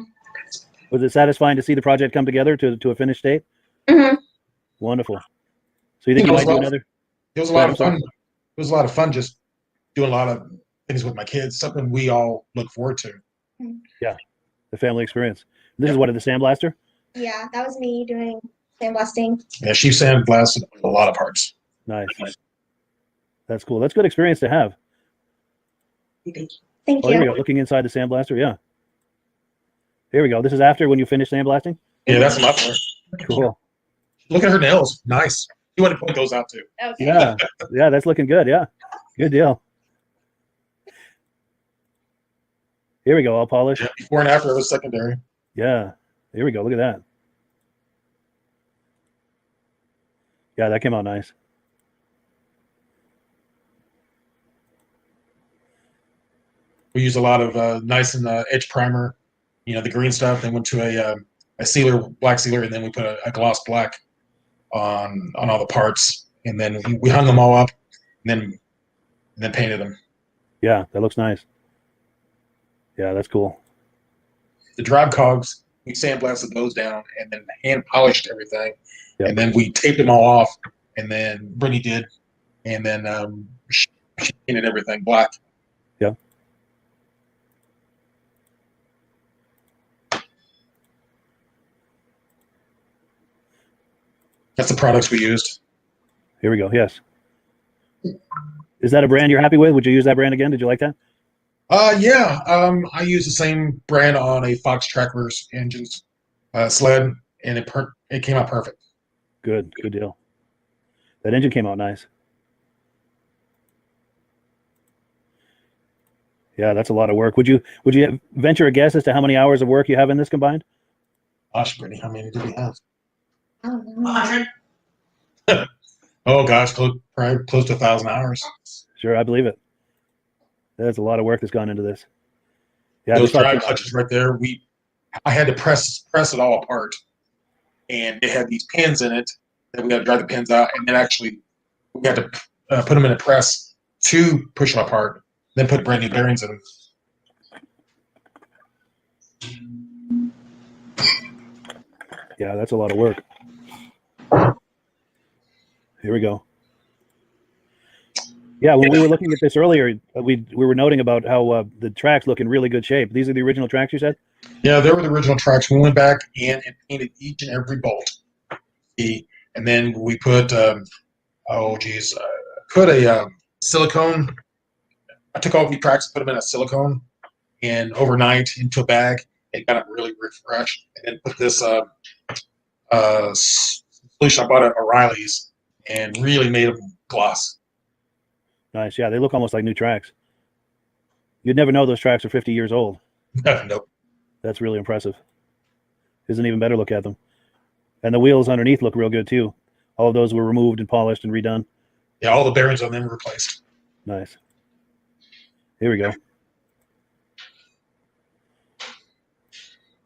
S1: Was it satisfying to see the project come together to a finished state?
S7: Mhm.
S1: Wonderful. So you think you might do another?
S6: It was a lot of fun. It was a lot of fun just doing a lot of things with my kids, something we all look forward to.
S1: Yeah, the family experience. This is what, the sandblaster?
S7: Yeah, that was me doing sandblasting.
S6: Yeah, she sandblasted a lot of parts.
S1: Nice. That's cool. That's good experience to have.
S7: Thank
S1: Oh, here we
S7: you.
S1: go. Looking inside the sandblaster. Yeah. Here we go. This is after when you finish sandblasting?
S6: Yeah, that's my part.
S1: Cool.
S6: Look at her nails. Nice. You want to point those out too.
S7: Okay.
S1: Yeah. Yeah, that's looking good. Yeah. Good deal. Here we go. All polished.
S6: Yeah, before and after it was secondary.
S1: Yeah. Here we go. Look at that. Yeah, that came out nice.
S6: We used a lot of nice and edge primer, the green stuff. Then went to a sealer, black sealer, and then we put a gloss black on all the parts, and then we hung them all up, and then painted them.
S1: Yeah, that looks nice. Yeah, that's cool.
S6: The drive cogs, we sandblasted those down, and then hand polished everything,
S1: Yep.
S6: and then we taped them all off, and then Brittany did, and then she painted everything black.
S1: Yeah.
S6: That's the products we used.
S1: Here we go. Yes. Is that a brand you're happy with? Would you use that brand again? Did you like that?
S6: Yeah. I used the same brand on a Fox Trackverse engines sled, and it came out perfect.
S1: Good. Good deal. That engine came out nice. Yeah, that's a lot of work. Would you venture a guess as to how many hours of work you have in this combined?
S6: Gosh, Brittany, how many do we have?
S7: I don't know.
S6: Oh gosh, probably close to 1,000 hours.
S1: Sure, I believe it. There's a lot of work that's gone into this. Yeah,
S6: Those
S1: this
S6: drive clutches right there, I had to press it all apart, and it had these pins in it that we got to drive the pins out, and then actually we had to put them in a press 2, push them apart, then put brand new bearings in them.
S1: Yeah, that's a lot of work. Here we go. Yeah, when we were looking at this earlier, we were noting about how the tracks look in really good shape. These are the original tracks you said?
S6: Yeah, they were the original tracks. We went back and painted each and every bolt. And then we put, put a silicone. I took all the tracks, put them in a silicone, and overnight into a bag, and got them really refreshed. And then put this solution I bought at O'Reilly's, and really made them gloss.
S1: Nice. Yeah, they look almost like new tracks. You'd never know those tracks are 50 years old.
S6: Nope.
S1: That's really impressive. Is an even better look at them. And the wheels underneath look real good too. All of those were removed and polished and redone.
S6: Yeah, all the bearings on them were replaced.
S1: Nice. Here we go.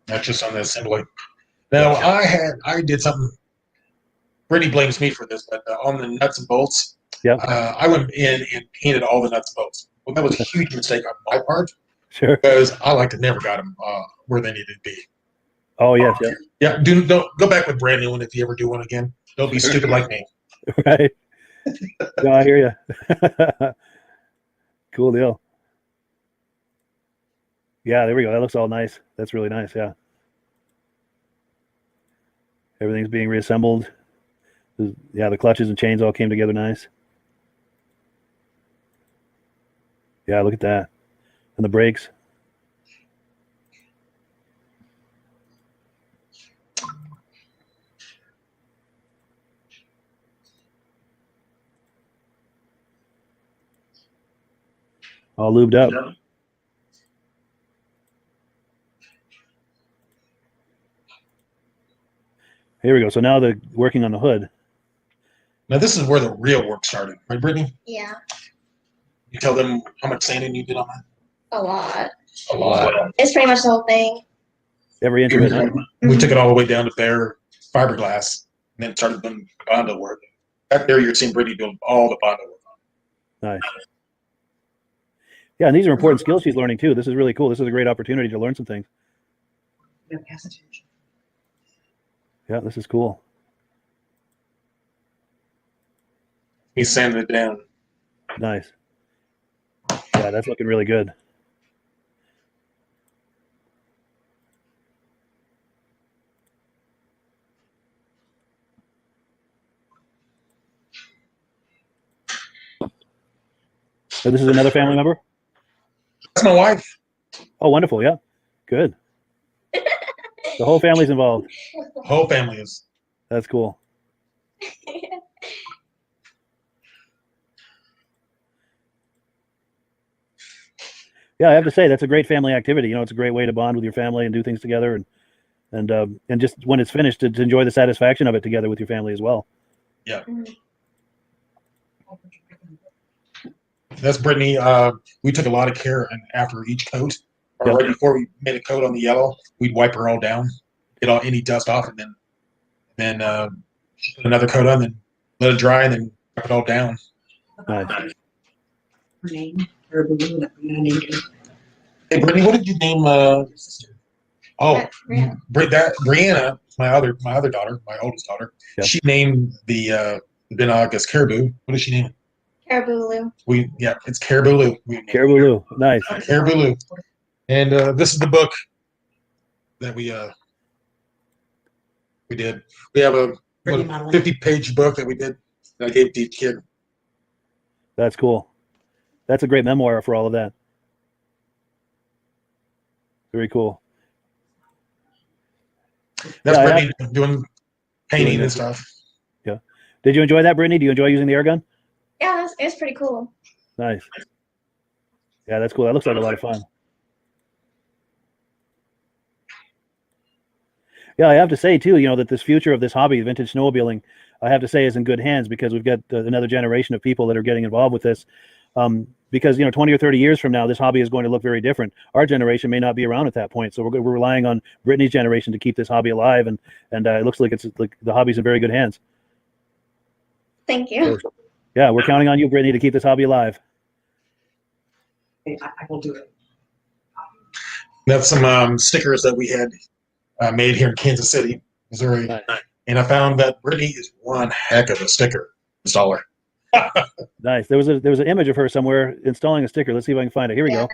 S6: That's just on the assembly. Now, I did something. Brittany blames me for this, but on the nuts and bolts, I went in and painted all the nuts and bolts. Well, that was a huge mistake on my part.
S1: Sure.
S6: Because I never got them where they needed to be.
S1: Oh, yes.
S6: Yeah. Don't go back with brand new one if you ever do one again. Don't be stupid like me.
S1: Right. No, I hear you. Cool deal. Yeah, there we go. That looks all nice. That's really nice. Yeah. Everything's being reassembled. Yeah, the clutches and chains all came together nice. Yeah, look at that. And the brakes. All lubed up. Here we go. So now they're working on the hood.
S6: Now this is where the real work started, right, Brittany?
S7: Yeah,
S6: You tell them how much sanding you did on that?
S7: a lot.
S6: A lot.
S7: It's pretty much the whole thing.
S1: Every inch of it. Huh?
S6: We took it all the way down to bare fiberglass, and then started doing Bondo work. Back there, you're seeing Brittany doing all the Bondo work.
S1: Nice. Yeah, and these are important skills she's learning too. This is really cool. This is a great opportunity to learn some things. Yeah, this is cool.
S6: He's sanding it down.
S1: Nice. Yeah, that's looking really good. So this is another family member?
S6: That's my wife.
S1: Oh, wonderful. Yeah. Good. The whole family's involved.
S6: The whole family is.
S1: That's cool. Yeah, I have to say that's a great family activity. You know, it's a great way to bond with your family and do things together, and just when it's finished, to enjoy the satisfaction of it together with your family as well.
S6: Yeah. That's Brittany. We took a lot of care, and after each coat, or right before we made a coat on the yellow, we'd wipe her all down, get all any dust off, and then put another coat on, then let it dry, and then wipe it all down.
S1: Nice.
S8: Her name, her balloon that we named her.
S6: Hey, Brittany, what did you name? Brianna, my other daughter, my oldest daughter.
S1: Yeah.
S6: She named the Ben August Caribou. What did she name it?
S7: Caribou.
S6: It's Caribou.
S1: Caribou. Nice.
S6: Caribou. And this is the book that we did. We have a 50-page book that we did that I gave to each kid.
S1: That's cool. That's a great memoir for all of that. Very cool.
S6: That's
S1: Yeah,
S6: Brittany doing painting and stuff.
S1: Yeah. Did you enjoy that, Brittany? Do you enjoy using the air gun?
S7: Yeah, it was pretty cool.
S1: Nice. Yeah, that's cool. That looks like a lot of fun. Yeah, I have to say too, you know, that this future of this hobby, vintage snowmobiling, I have to say is in good hands because we've got another generation of people that are getting involved with this. Because, you know, 20 or 30 years from now, this hobby is going to look very different. Our generation may not be around at that point. So we're relying on Brittany's generation to keep this hobby alive. And it looks like it's like the hobby's in very good hands.
S7: Thank you.
S1: So, yeah, we're counting on you, Brittany, to keep this hobby alive.
S8: I will do it.
S6: That's some stickers that we had made here in Kansas City, Missouri.
S1: Nice.
S6: And I found that Brittany is one heck of a sticker installer.
S1: Nice. There was an image of her somewhere installing a sticker. Let's see if I can find it. Here we go.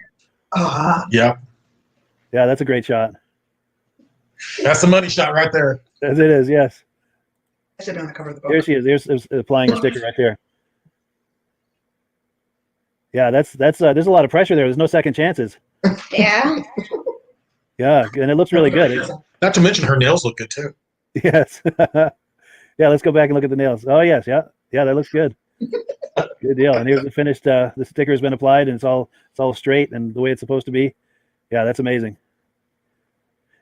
S6: Yeah,
S1: Yeah, that's a great shot.
S6: that's the money shot right there.
S1: As it is, yes.
S8: I should have covered the book.
S1: There she is. There's applying a sticker right there. Yeah, that's there's a lot of pressure there. There's no second chances.
S7: Yeah.
S1: Yeah, and it looks really good.
S6: Not to mention her nails look good too.
S1: Yes. Yeah, let's go back and look at the nails. Oh yes, yeah, that looks good. Good deal. And here's the finished. The sticker has been applied, and it's all straight and the way it's supposed to be. Yeah, that's amazing.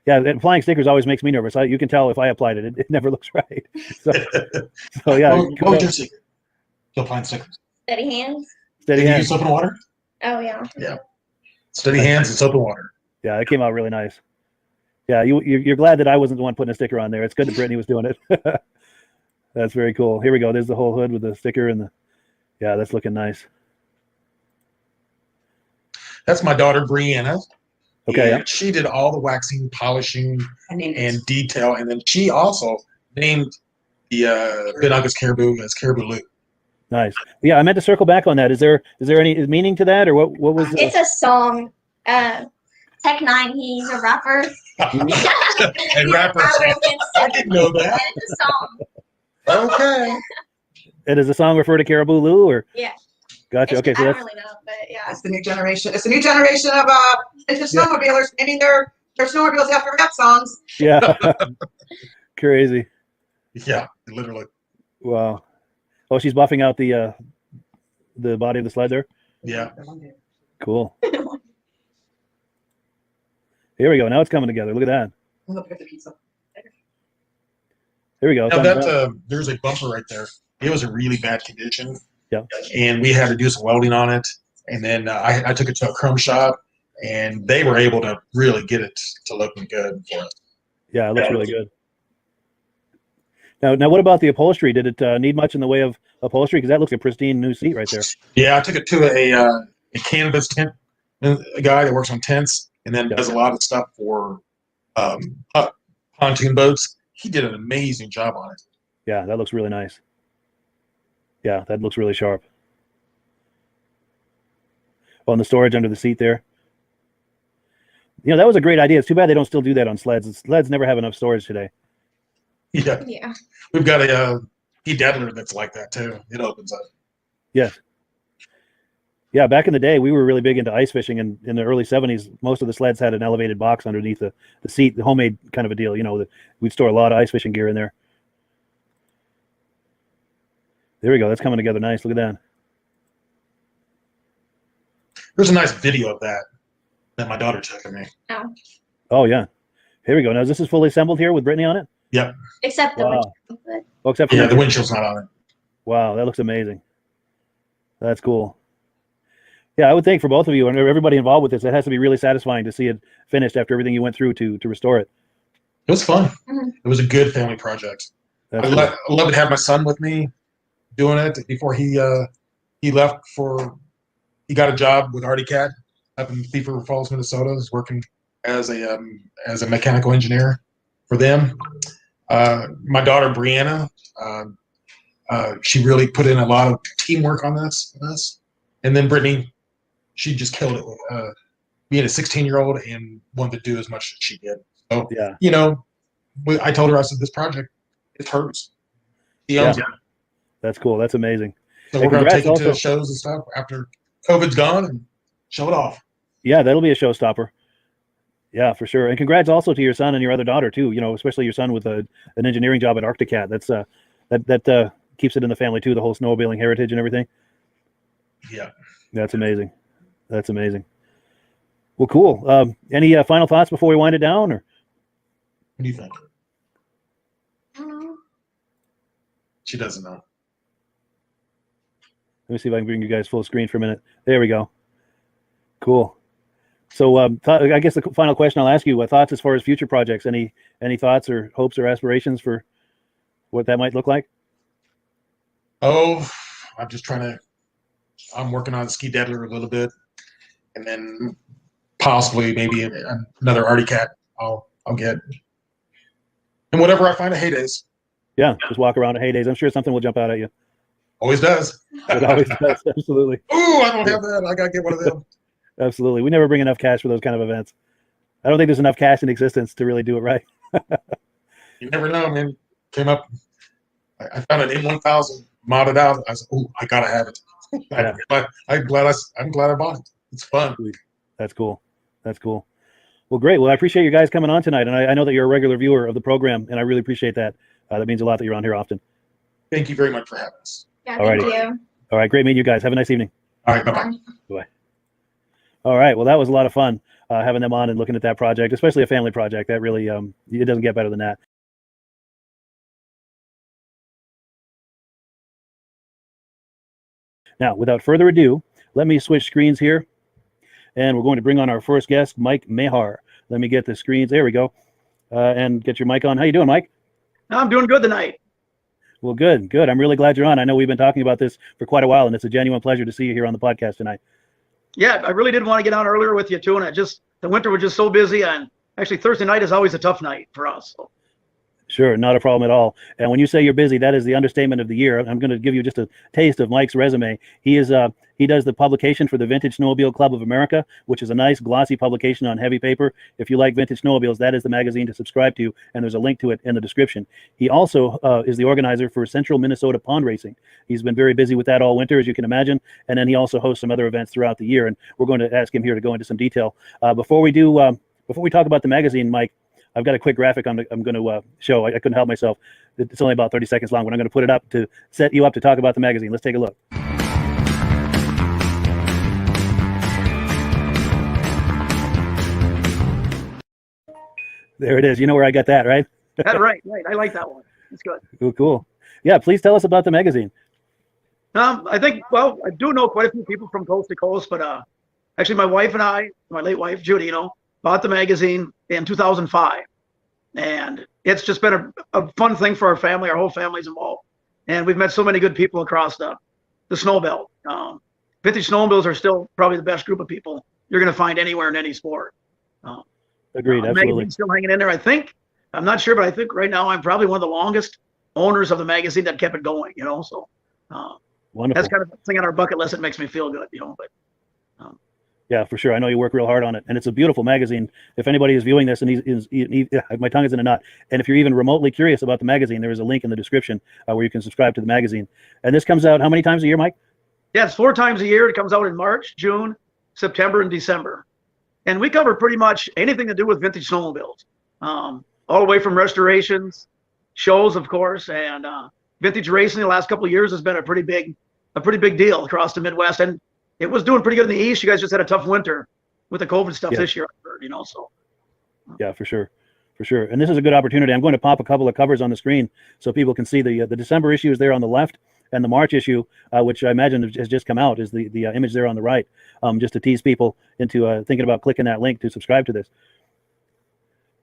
S1: Yeah, applying stickers always makes me nervous. You can tell if I applied it; it never looks right. So yeah.
S6: What was your secret to applying stickers?
S7: Steady hands.
S1: Steady
S6: Did you
S1: hand.
S6: use soap and water?
S7: Oh yeah.
S6: Steady hands and soap and water.
S1: Yeah, it came out really nice. Yeah, you're glad that I wasn't the one putting a sticker on there. It's good that Brittany was doing it. That's very cool. Here we go. There's the whole hood with the sticker and the. Yeah, that's looking nice.
S6: That's my daughter Brianna.
S1: Okay.
S6: And she did all the waxing, polishing,
S8: I named it.
S6: and detail, and then she also named the Ben August Caribou as Caribou Lou.
S1: Nice. Yeah, I meant to circle back on that. Is there any meaning to that, or what was?
S7: It's a song. Tech Nine. He's a rapper.
S6: And rappers. I didn't know that.
S7: It's a song.
S6: Okay.
S1: And does the song refer to Caribou Lou, or?
S7: Yeah.
S1: Gotcha. Okay, so
S7: I
S1: that's
S7: don't really know, but yeah.
S8: It's the new generation. It's the new generation of vintage snowmobilers naming their snowmobiles after rap songs.
S1: yeah. Crazy.
S6: Yeah, literally.
S1: Wow. Oh, she's buffing out the body of the sled there.
S6: Yeah.
S1: Cool. Here we go. Now it's coming together. Look at that.
S8: Look at the pizza.
S1: Here we go.
S6: Now that there's a bumper right there. It was in really bad condition.
S1: Yeah.
S6: And we had to do some welding on it. And then I took it to a chrome shop, and they were able to really get it to looking good for us.
S1: Yeah, it looks really good. Now, what about the upholstery? Did it need much in the way of upholstery? Because that looks like a pristine new seat right there.
S6: Yeah, I took it to a canvas tent, a guy that works on tents, and then does a lot of stuff for pontoon boats. He did an amazing job on it.
S1: Yeah, that looks really nice. Yeah, that looks really sharp. Oh, and the storage under the seat there. You know, that was a great idea. It's too bad they don't still do that on sleds. Sleds never have enough storage today.
S6: Yeah,
S7: Yeah.
S6: we've got a Daddler that's like that too. It opens up.
S1: Yes. Yeah, back in the day, we were really big into ice fishing, and in the early 70s, most of the sleds had an elevated box underneath the seat, the homemade kind of a deal. You know, we'd store a lot of ice fishing gear in there. There we go. That's coming together nice. Look at that.
S6: There's a nice video of that my daughter took of me.
S7: Oh.
S1: Oh, yeah. Here we go. Now, this is fully assembled here with Brittany on it?
S6: Yep.
S7: Except the
S1: Wow.
S7: windshield,
S1: Oh, except for
S6: Yeah, the windshield's not on it.
S1: Wow, that looks amazing. That's cool. Yeah, I would think for both of you and everybody involved with this, it has to be really satisfying to see it finished after everything you went through to restore it.
S6: It was fun.
S7: Mhm.
S6: It was a good family project.
S1: That's
S6: I love to have my son with me doing it before he left he got a job with Artie Cat up in Thief River Falls, Minnesota. He's working as a mechanical engineer for them. My daughter Brianna, she really put in a lot of teamwork on this. And then Brittany, she just killed it. Being a 16-year-old and wanted to do as much as she did. So
S1: yeah,
S6: you know, I told her, I said, this project is hers. She owns it.
S1: that's cool. That's amazing.
S6: So
S1: Hey,
S6: we're going to
S1: congrats
S6: take it to
S1: also.
S6: shows and stuff after COVID's gone and show it off.
S1: Yeah, that'll be a showstopper. Yeah, for sure. And congrats also to your son and your other daughter too. You know, especially your son with an engineering job at Arcticat. That's that keeps it in the family too. The whole snowmobiling heritage and everything.
S6: Yeah.
S1: That's amazing. That's amazing. Well, cool. Any final thoughts before we wind it down, or?
S6: What do you think?
S7: but
S6: She doesn't know.
S1: Let me see if I can bring you guys full screen for a minute. There we go. Cool. So I guess the final question I'll ask you: what thoughts as far as future projects? Any thoughts or hopes or aspirations for what that might look like?
S6: Oh, I'm working on Ski Deadler a little bit. and then possibly maybe another Artie Cat I'll get. And whatever I find at Heydays.
S1: Yeah, just walk around at Heydays. I'm sure something will jump out at you.
S6: Always does.
S1: It always does. Absolutely.
S6: Ooh, I don't have that. I gotta get one of them.
S1: Absolutely. We never bring enough cash for those kind of events. I don't think there's enough cash in existence to really do it right.
S6: You never know, man. Came up. I found an M1000 modded out. I was, ooh, I gotta have it.
S1: Yeah.
S6: I'm glad I bought it. It's fun.
S1: That's cool. That's cool. Well, great. Well, I appreciate you guys coming on tonight, and I know that you're a regular viewer of the program, and I really appreciate that. That means a lot that you're on here often.
S6: Thank you very much for having us.
S7: Yeah,
S1: Alrighty.
S7: thank you.
S1: All right, great meeting you guys. Have a nice evening.
S6: All right, bye-bye.
S1: Bye. All right. Well, that was a lot of fun having them on and looking at that project, especially a family project. That really, it doesn't get better than that. Now, without further ado, let me switch screens here, and we're going to bring on our first guest, Mike Mahar. Let me get the screens. There we go. And get your mic on. How you doing, Mike?
S9: I'm doing good tonight.
S1: Well, good, good. I'm really glad you're on. I know we've been talking about this for quite a while, and it's a genuine pleasure to see you here on the podcast tonight.
S9: Yeah, I really did want to get on earlier with you too, and the winter was just so busy, and actually Thursday night is always a tough night for us. So.
S1: Sure, not a problem at all. And when you say you're busy, that is the understatement of the year. I'm going to give you just a taste of Mike's resume. He does the publication for the Vintage Snowmobile Club of America, which is a nice glossy publication on heavy paper. If you like vintage snowmobiles, that is the magazine to subscribe to, and there's a link to it in the description. He also is the organizer for Central Minnesota Pond Racing. He's been very busy with that all winter, as you can imagine, and then he also hosts some other events throughout the year, and we're going to ask him here to go into some detail. Before we talk about the magazine, Mike, I've got a quick graphic I'm going to show. I couldn't help myself. It's only about 30 seconds long, but I'm going to put it up to set you up to talk about the magazine. Let's take a look. There it is. You know where I got that, right?
S9: Right. I like that one. It's good.
S1: Cool. Yeah, please tell us about the magazine.
S9: I think, well, I do know quite a few people from coast to coast, but actually my wife and I, my late wife, Judy, bought the magazine in 2005. And it's just been a fun thing for our family. Our whole family's involved. And we've met so many good people across the snow belt. Vintage snowmobiles are still probably the best group of people you're going to find anywhere in any sport.
S1: Agreed,
S9: the
S1: absolutely.
S9: magazine's still hanging in there, I think. I'm not sure, but I think right now I'm probably one of the longest owners of the magazine that kept it going, so
S1: Wonderful.
S9: that's kind of a thing on our bucket list that makes me feel good, but
S1: yeah, for sure. I know you work real hard on it, and it's a beautiful magazine. If anybody is viewing this and my tongue is in a knot, and if you're even remotely curious about the magazine, there is a link in the description where you can subscribe to the magazine. And this comes out how many times a year, Mike?
S9: Yeah, it's 4 times a year. It comes out in March, June, September, and December. And we cover pretty much anything to do with vintage snowmobiles, all the way from restorations, shows, of course, and vintage racing. The last couple of years has been a pretty big deal across the Midwest, and it was doing pretty good in the East. You guys just had a tough winter with the COVID stuff this year, I've heard, so.
S1: Yeah, for sure. For sure. And this is a good opportunity. I'm going to pop a couple of covers on the screen so people can see the December issue is there on the left, and the March issue, which I imagine has just come out, is the image there on the right, just to tease people into thinking about clicking that link to subscribe to this.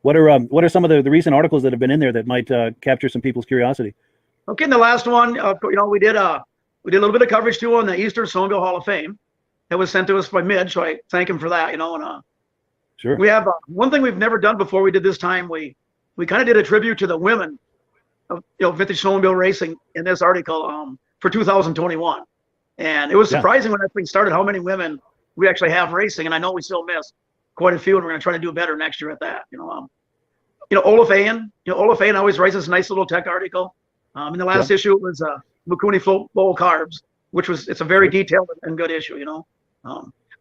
S1: What are some of the recent articles that have been in there that might capture some people's curiosity?
S9: Okay, in the last one, we did a little bit of coverage too on the Eastern Snowmobile Hall of Fame. That was sent to us by Midge, so I thank him for that. And
S1: sure.
S9: We have one thing we've never done before. We did this time. We kind of did a tribute to the women of vintage snowmobile racing in this article for 2021, and it was surprising when that thing started how many women we actually have racing, and I know we still miss quite a few, and we're going to try to do better next year at that. Olaf Ayen. Olaf Ayen always writes this nice little tech article. In the last issue, it was Mikuni Float Bowl Carbs, it's a very detailed and good issue.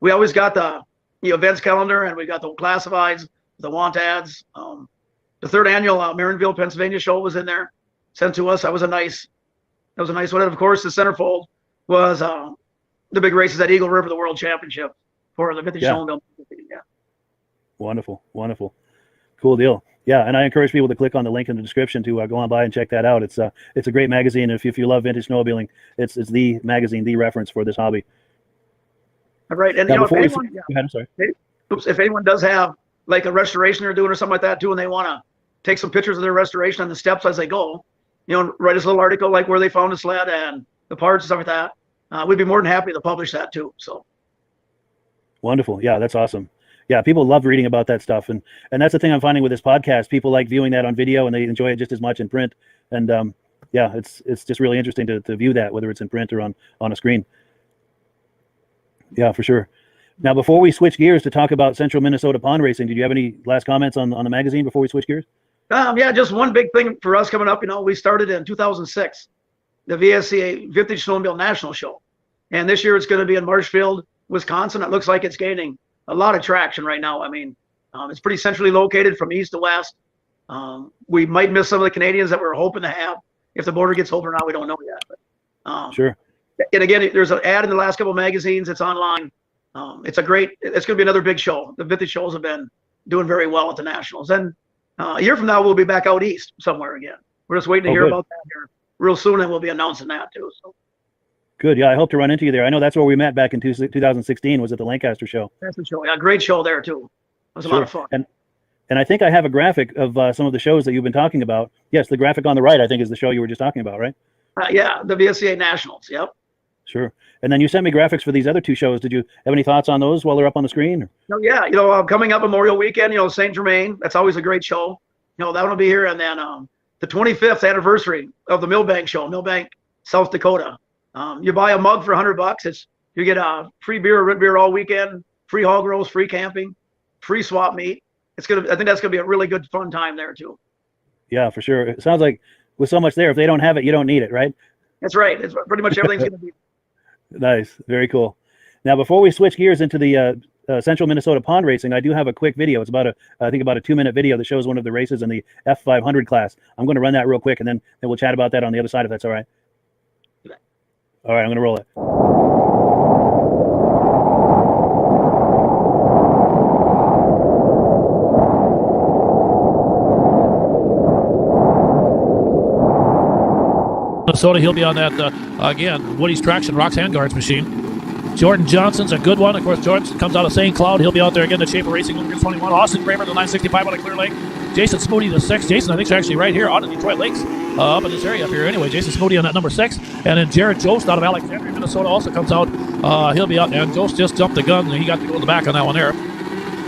S9: We always got the events calendar, and we got the classifieds, the want ads. The 3rd annual Marinville, Pennsylvania show was in there, sent to us. That was a nice one. And of course, the centerfold was the big races at Eagle River, the World Championship for the Vintage Snowmobile. Yeah.
S1: Wonderful. Cool deal. Yeah, and I encourage people to click on the link in the description to go on by and check that out. It's a great magazine. If you love vintage snowmobiling, it's the magazine, the reference for this hobby.
S9: All right, and if anyone does have like a restoration they're doing or something like that too, and they want to take some pictures of their restoration on the steps as they go, write us a little article like where they found the sled and the parts and stuff like that. We'd be more than happy to publish that too. So.
S1: Wonderful. Yeah, that's awesome. Yeah, people love reading about that stuff, and that's the thing I'm finding with this podcast. People like viewing that on video, and they enjoy it just as much in print. And yeah, it's just really interesting to view that, whether it's in print or on a screen. Yeah, for sure. Now, before we switch gears to talk about Central Minnesota Pond Racing, did you have any last comments on the magazine before we switch gears?
S9: Yeah, just one big thing for us coming up. We started in 2006, the VSCA Vintage Snowmobile National Show, and this year it's going to be in Marshfield, Wisconsin. It looks like it's gaining a lot of traction right now. It's pretty centrally located from east to west. We might miss some of the Canadians that we're hoping to have. If the border gets open or not, we don't know yet. But,
S1: sure.
S9: And again, there's an ad in the last couple of magazines. It's online. It's going to be another big show. The vintage shows have been doing very well at the Nationals. And a year from now, we'll be back out east somewhere again. We're just waiting to hear about that here real soon, and we'll be announcing that too. So.
S1: Good. Yeah, I hope to run into you there. I know that's where we met back in 2016, was at the Lancaster show.
S9: That's the show. Yeah, great show there too. It was a lot of fun.
S1: And I think I have a graphic of some of the shows that you've been talking about. Yes, the graphic on the right, I think, is the show you were just talking about, right?
S9: Yeah, the VSCA Nationals. Yep.
S1: Sure. And then you sent me graphics for these other two shows. Did you have any thoughts on those while they're up on the screen?
S9: No, yeah. Coming up Memorial Weekend, St. Germain, that's always a great show. That one will be here. And then the 25th anniversary of the Millbank show, Millbank, South Dakota. You buy a mug for $100. You get a free beer, root beer all weekend, free hog rolls, free camping, free swap meet. I think that's gonna be a really good, fun time there too.
S1: Yeah, for sure. It sounds like with so much there, if they don't have it, you don't need it, right?
S9: That's right. It's pretty much everything's gonna be.
S1: Nice, very cool. Now, before we switch gears into the Central Minnesota Pond Racing, I do have a quick video. It's about a 2-minute video that shows one of the races in the F500 class. I'm going to run that real quick, and then we'll chat about that on the other side if that's all right. All right, I'm going to roll it.
S10: Minnesota, he'll be on that, again, Woody's Traction Rocks Handguards machine. Jordan Johnson's a good one. Of course, Jordan comes out of St. Cloud. He'll be out there again, the Shaper Racing Lubricants 21. Austin Kramer, the 965 out of Clear Lake. Jason Smoody, the 6. Jason, I think, is actually right here out of Detroit Lakes, up in this area up here. Anyway, Jason Smoody on that number 6. And then Jared Jost out of Alexandria, Minnesota, also comes out. He'll be out. And Jost just jumped the gun, and he got to go in the back on that one there.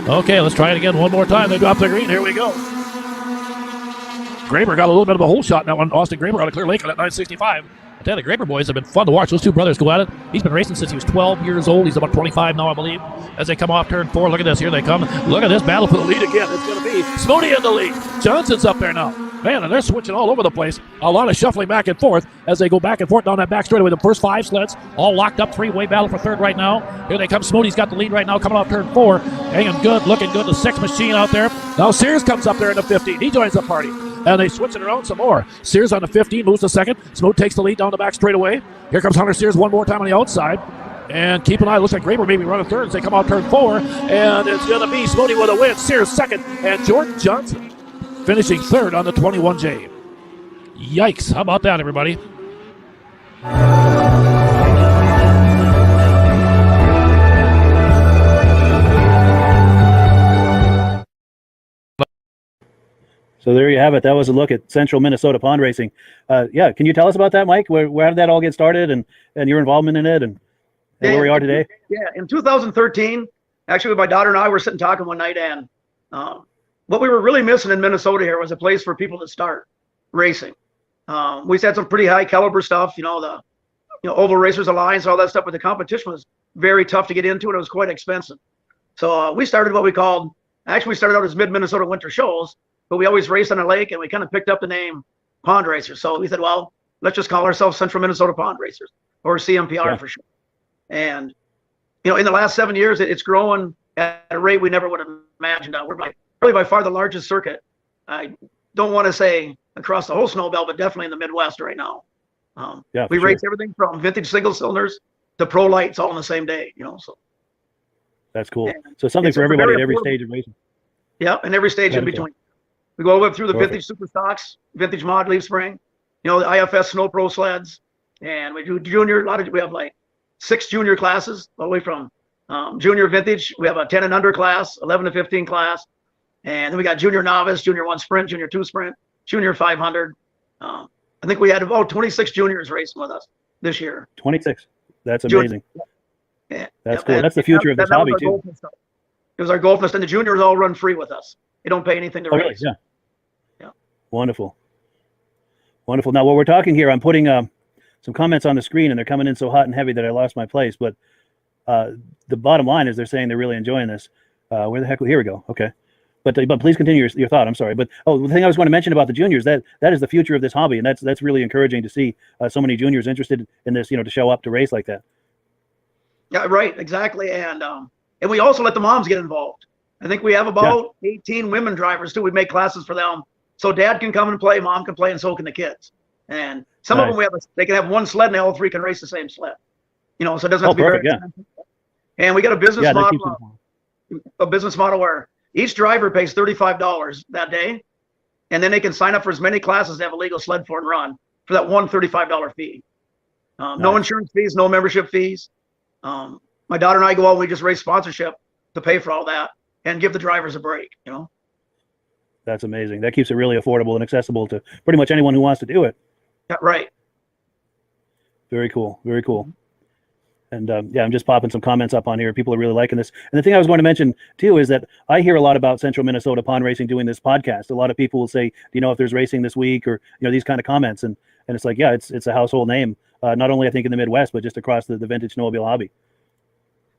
S10: Okay, let's try it again one more time. They drop the green. Here we go. Graber got a little bit of a hole shot in that one. Austin Graber out of Clear Lake on that 965. I tell you, the Graber boys have been fun to watch. Those two brothers go at it. He's been racing since he was 12 years old. He's about 25 now, I believe. As they come off turn 4, look at this. Here they come. Look at this battle for the lead again. It's going to be Smoody in the lead. Johnson's up there now. Man, and they're switching all over the place. A lot of shuffling back and forth as they go back and forth down that back straightaway. The first 5 sleds all locked up. 3-way battle for third right now. Here they come. Smoody's got the lead right now, coming off turn 4. Hanging good, looking good. The 6 machine out there. Now Sears comes up there in the 15. He joins the party. And they switch it around some more. Sears on the 15, moves to second. Smoot takes the lead down the back straightaway. Here comes Hunter Sears one more time on the outside. And keep an eye. Looks like Graber maybe running third as they come out turn 4. And it's going to be Smoody with a win. Sears second. And Jordan Johnson finishing third on the 21J. Yikes. How about that, everybody?
S1: So there you have it. That was a look at Central Minnesota Pond Racing. Yeah, can you tell us about that, Mike? Where did that all get started, and your involvement in it, and where we are today?
S9: Yeah, in 2013, actually, my daughter and I were sitting talking one night, and what we were really missing in Minnesota here was a place for people to start racing. We had some pretty high caliber stuff, the Oval Racers Alliance, all that stuff, but the competition was very tough to get into, and it was quite expensive. So we started what we called, actually we started out as Mid-Minnesota Winter Shows, but we always raced on a lake, and we kind of picked up the name Pond Racers. So we said, well, let's just call ourselves Central Minnesota Pond Racers, or CMPR for sure. And, in the last 7 years, it's growing at a rate we never would have imagined. We're probably by far the largest circuit. I don't want to say across the whole snow belt, but definitely in the Midwest right now. We race everything from vintage single cylinders to pro lights all in the same day, So
S1: that's cool. So something for everybody at every stage of racing.
S9: Yeah, and every stage in between. We go all the way through the vintage super stocks, vintage mod leaf spring, the IFS Snow Pro sleds, and we do junior. We have like 6 junior classes, all the way from junior vintage. We have a 10 and under class, 11 to 15 class, and then we got junior novice, junior 1 sprint, junior 2 sprint, junior 500. I think we had about 26 juniors racing with us this year.
S1: 26. That's amazing.
S9: Yeah.
S1: That's cool. That's the future of this
S9: that was
S1: hobby
S9: our
S1: too.
S9: goal fest. It was our goal fest, and the juniors all run free with us. They don't pay anything to
S1: Oh, really?
S9: race.
S1: Yeah.
S9: Yeah.
S1: Wonderful. Wonderful. Now, while we're talking here, I'm putting some comments on the screen, and they're coming in so hot and heavy that I lost my place. But the bottom line is they're saying they're really enjoying this. Where the heck? Here we go. Okay. But please continue your thought. I'm sorry. But the thing I was going to mention about the juniors, that is the future of this hobby, and that's really encouraging to see so many juniors interested in this, to show up to race like that.
S9: Yeah, right, exactly. And we also let the moms get involved. I think we have about 18 women drivers too. We make classes for them, so dad can come and play, mom can play, and so can the kids. And some of them they can have one sled, and they all three can race the same sled. So it doesn't have to be very expensive. And we got a business model. A business model where each driver pays $35 that day, and then they can sign up for as many classes they have a legal sled for and run for that one $35 fee. No insurance fees, no membership fees. My daughter and I go out and we just raise sponsorship to pay for all that and give the drivers a break,
S1: That's amazing. That keeps it really affordable and accessible to pretty much anyone who wants to do it.
S9: Yeah, right.
S1: Very cool. Very cool. And I'm just popping some comments up on here. People are really liking this. And the thing I was going to mention too is that I hear a lot about Central Minnesota Pond Racing doing this podcast. A lot of people will say, do you know if there's racing this week, or these kind of comments. And it's like, yeah, it's a household name, not only I think in the Midwest, but just across the vintage snowmobile hobby.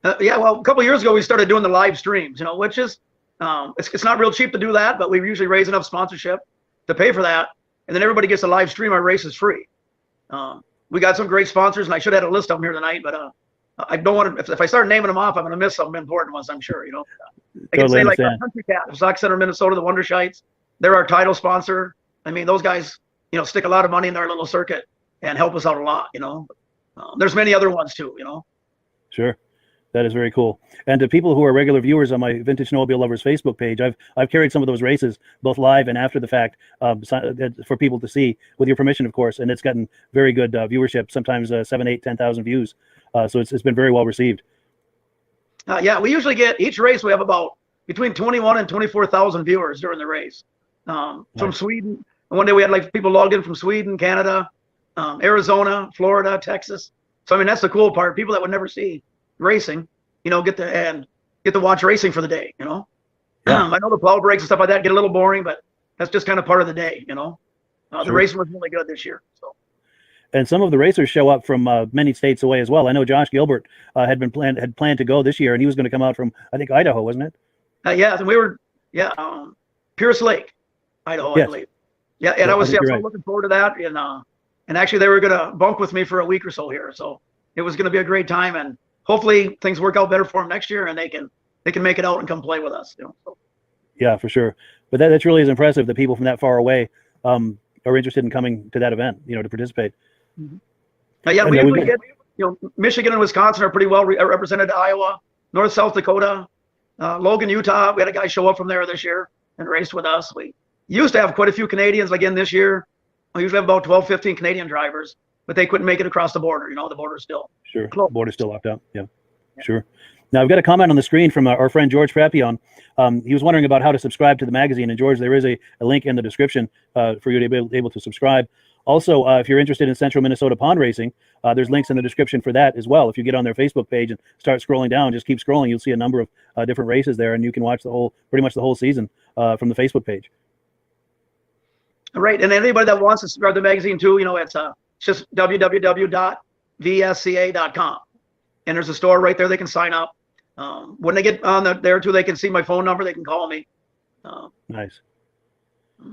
S9: Well, a couple of years ago we started doing the live streams, which is it's not real cheap to do that, but we usually raise enough sponsorship to pay for that, and then everybody gets a live stream. Our race is free. We got some great sponsors, and I should have had a list of them here tonight, but I don't want to. If I start naming them off, I'm going to miss some important ones, I'm sure. I can say like Country Cat, Sock Center, Minnesota, the Wondershites. They're our title sponsor. I mean, those guys, stick a lot of money in their little circuit and help us out a lot. There's many other ones too.
S1: Sure. That is very cool. And to people who are regular viewers on my Vintage Snowmobile Lovers Facebook page, I've carried some of those races both live and after the fact for people to see, with your permission, of course. And it's gotten very good viewership, sometimes 7, 8, 10,000 views. So it's been very well received.
S9: We usually get each race. We have about between 21 and 24,000 viewers during the race. From Sweden. One day we had people logged in from Sweden, Canada, Arizona, Florida, Texas. So I mean that's the cool part. People that would never see racing, get to watch racing for the day. I know the plow breaks and stuff like that get a little boring, but that's just kind of part of the day. The racing was really good this year. So.
S1: And some of the racers show up from many states away as well. I know Josh Gilbert had planned to go this year, and he was going to come out from, I think, Idaho, wasn't it?
S9: And we were Pierce Lake, Idaho, I believe. Yeah, and I was so looking forward to that. And actually they were going to bunk with me for a week or so here, so it was going to be a great time, and hopefully things work out better for them next year, and they can make it out and come play with us. So.
S1: Yeah, for sure. But that really is impressive that people from that far away are interested in coming to that event, to participate.
S9: Mm-hmm. We usually get, Michigan and Wisconsin are pretty well represented. Iowa, North, South Dakota, Logan, Utah. We had a guy show up from there this year and raced with us. We used to have quite a few Canadians. Again, this year, we usually have about 12, 15 Canadian drivers, but they couldn't make it across the border. The border's still closed. The border's
S1: still locked up. Yeah, sure. Now, I've got a comment on the screen from our friend George Papillon. He was wondering about how to subscribe to the magazine. And George, there is a link in the description for you to be able to subscribe. Also, if you're interested in Central Minnesota Pond Racing, there's links in the description for that as well. If you get on their Facebook page and start scrolling down, just keep scrolling, you'll see a number of different races there, and you can watch pretty much the whole season from the Facebook page.
S9: Right, and anybody that wants to subscribe to the magazine too, it's just www.vsca.com, and there's a store right there. They can sign up. When they get on there too, they can see my phone number. They can call me.
S1: Nice.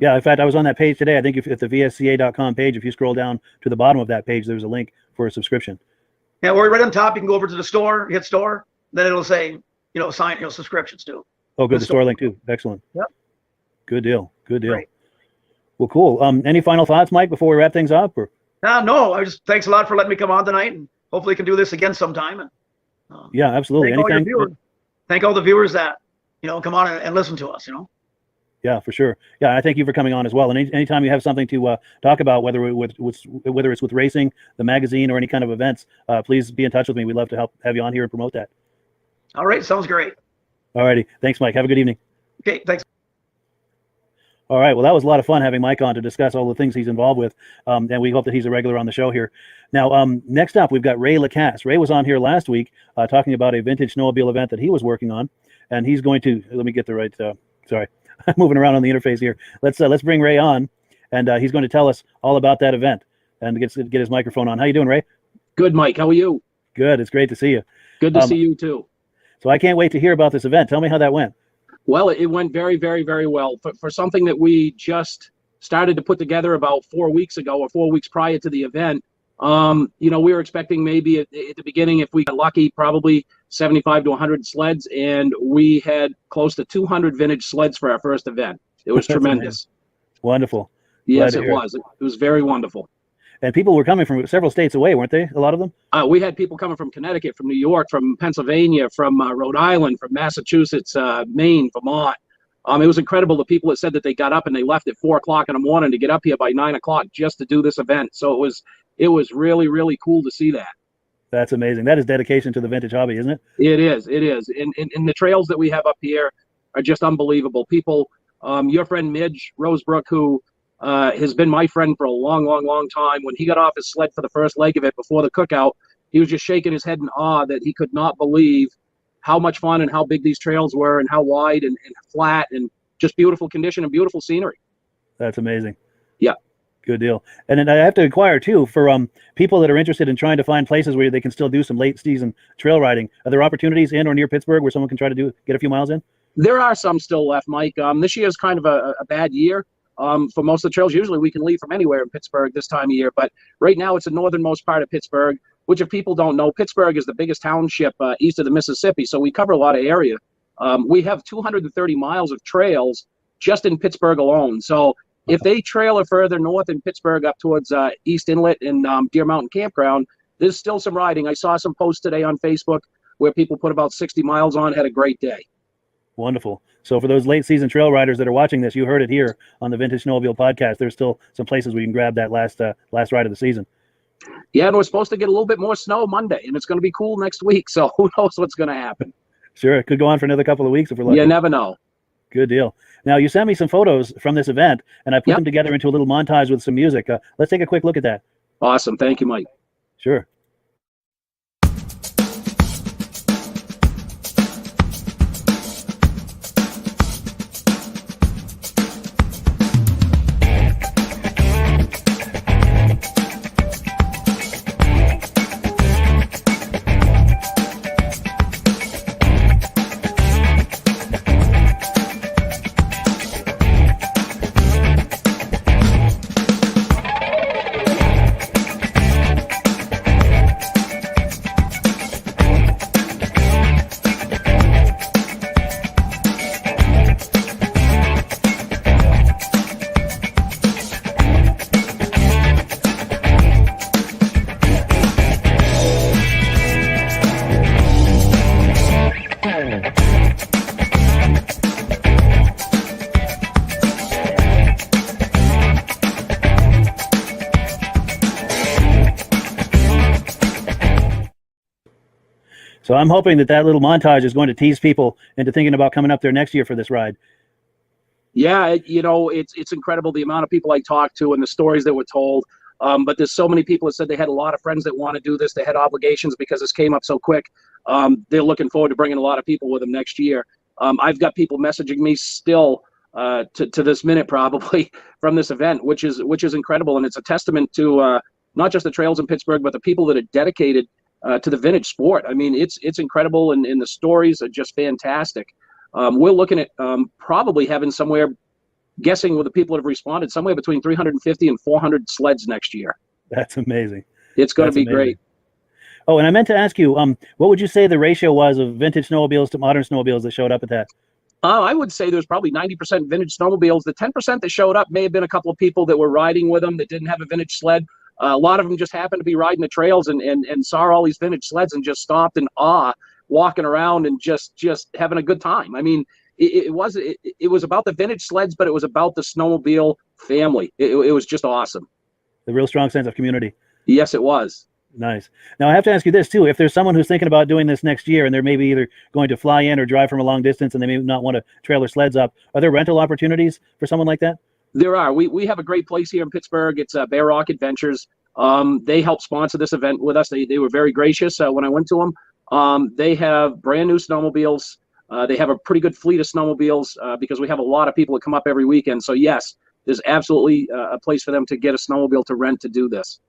S1: Yeah, in fact, I was on that page today. I think if the vsca.com page, if you scroll down to the bottom of that page, there's a link for a subscription.
S9: Yeah, we're right on top. You can go over to the store, hit store, then it'll say, sign, subscriptions too.
S1: Oh, good. The store link too. Excellent.
S9: Yep.
S1: Good deal.
S9: Great.
S1: Well, cool. Any final thoughts, Mike, before we wrap things up? Or?
S9: No, thanks a lot for letting me come on tonight, and hopefully we can do this again sometime. And
S1: yeah, absolutely.
S9: Thank all the viewers that, come on and listen to us,
S1: Yeah, for sure. Yeah, I thank you for coming on as well. And anytime you have something to talk about, whether it's with racing, the magazine, or any kind of events, please be in touch with me. We'd love to have you on here and promote that.
S9: All right, sounds great.
S1: All righty. Thanks, Mike. Have a good evening.
S9: Okay, thanks.
S1: All right. Well, that was a lot of fun having Mike on to discuss all the things he's involved with. And we hope that he's a regular on the show here. Now, next up, we've got Ray Lacasse. Ray was on here last week talking about a vintage snowmobile event that he was working on. And he's going to, let me get the right, sorry, I'm moving around on the interface here. Let's bring Ray on, and he's going to tell us all about that event and get his microphone on. How you doing, Ray?
S5: Good, Mike. How are you?
S1: Good. It's great to see you.
S5: Good to see you too.
S1: So I can't wait to hear about this event. Tell me how that went.
S5: Well, it went very, very, very well. For something that we just started to put together about 4 weeks ago or 4 weeks prior to the event, we were expecting maybe at the beginning, if we got lucky, probably 75 to 100 sleds, and we had close to 200 vintage sleds for our first event. It was tremendous.
S1: Wonderful.
S5: Yes, it was. It was very wonderful.
S1: And people were coming from several states away, weren't they? A lot of them?
S5: We had people coming from Connecticut, from New York, from Pennsylvania, from Rhode Island, from Massachusetts, Maine, Vermont. It was incredible. The people that said that they got up and they left at 4 o'clock in the morning to get up here by 9 o'clock just to do this event. So it was really, really cool to see that.
S1: That's amazing. That is dedication to the vintage hobby, isn't it? It
S5: is. And the trails that we have up here are just unbelievable. People, your friend Midge Rosebrook, who has been my friend for a long, long, long time. When he got off his sled for the first leg of it before the cookout, he was just shaking his head in awe that he could not believe how much fun and how big these trails were and how wide and flat and just beautiful condition and beautiful scenery.
S1: That's amazing.
S5: Yeah.
S1: Good deal. And then I have to inquire too, for people that are interested in trying to find places where they can still do some late season trail riding. Are there opportunities in or near Pittsburgh where someone can try to get a few miles in?
S5: There are some still left, Mike. This year is kind of a bad year. For most of the trails, usually we can leave from anywhere in Pittsburgh this time of year, but right now it's the northernmost part of Pittsburgh, which if people don't know, Pittsburgh is the biggest township east of the Mississippi, so we cover a lot of area. We have 230 miles of trails just in Pittsburgh alone. So if they trail further north in Pittsburgh up towards East Inlet and Deer Mountain Campground, there's still some riding. I saw some posts today on Facebook where people put about 60 miles on, had a great day.
S1: Wonderful. So for those late season trail riders that are watching this, you heard it here on the Vintage Snowmobile Podcast. There's still some places where you can grab that last ride of the season.
S5: Yeah, and we're supposed to get a little bit more snow Monday, and it's going to be cool next week. So who knows what's going to happen?
S1: Sure, it could go on for another couple of weeks if we're lucky.
S5: You never know.
S1: Good deal. Now, you sent me some photos from this event, and I put them together into a little montage with some music. Let's take a quick look at that.
S5: Awesome. Thank you, Mike.
S1: Sure. So I'm hoping that little montage is going to tease people into thinking about coming up there next year for this ride.
S5: Yeah, it's incredible the amount of people I talked to and the stories that were told. But there's so many people that said they had a lot of friends that want to do this. They had obligations because this came up so quick. They're looking forward to bringing a lot of people with them next year. I've got people messaging me still to this minute probably from this event, which is incredible. And it's a testament to not just the trails in Pittsburgh, but the people that are dedicated to the vintage sport. I mean, it's incredible, and the stories are just fantastic. We're looking at probably having somewhere, guessing with the people that have responded, somewhere between 350 and 400 sleds next year.
S1: That's amazing.
S5: It's going to be great.
S1: Oh, and I meant to ask you, what would you say the ratio was of vintage snowmobiles to modern snowmobiles that showed up at that?
S5: I would say there's probably 90% vintage snowmobiles. The 10% that showed up may have been a couple of people that were riding with them that didn't have a vintage sled. A lot of them just happened to be riding the trails and saw all these vintage sleds and just stopped in awe, walking around and just having a good time. I mean, it was about the vintage sleds, but it was about the snowmobile family. It was just awesome.
S1: The real strong sense of community.
S5: Yes, it was.
S1: Nice. Now I have to ask you this too. If there's someone who's thinking about doing this next year and they're maybe either going to fly in or drive from a long distance and they may not want to trailer sleds up, are there rental opportunities for someone like that?
S5: There are. We have a great place here in Pittsburgh. It's Bear Rock Adventures. They helped sponsor this event with us. They were very gracious when I went to them. They have brand new snowmobiles. They have a pretty good fleet of snowmobiles because we have a lot of people that come up every weekend. So yes, there's absolutely a place for them to get a snowmobile to rent to do this.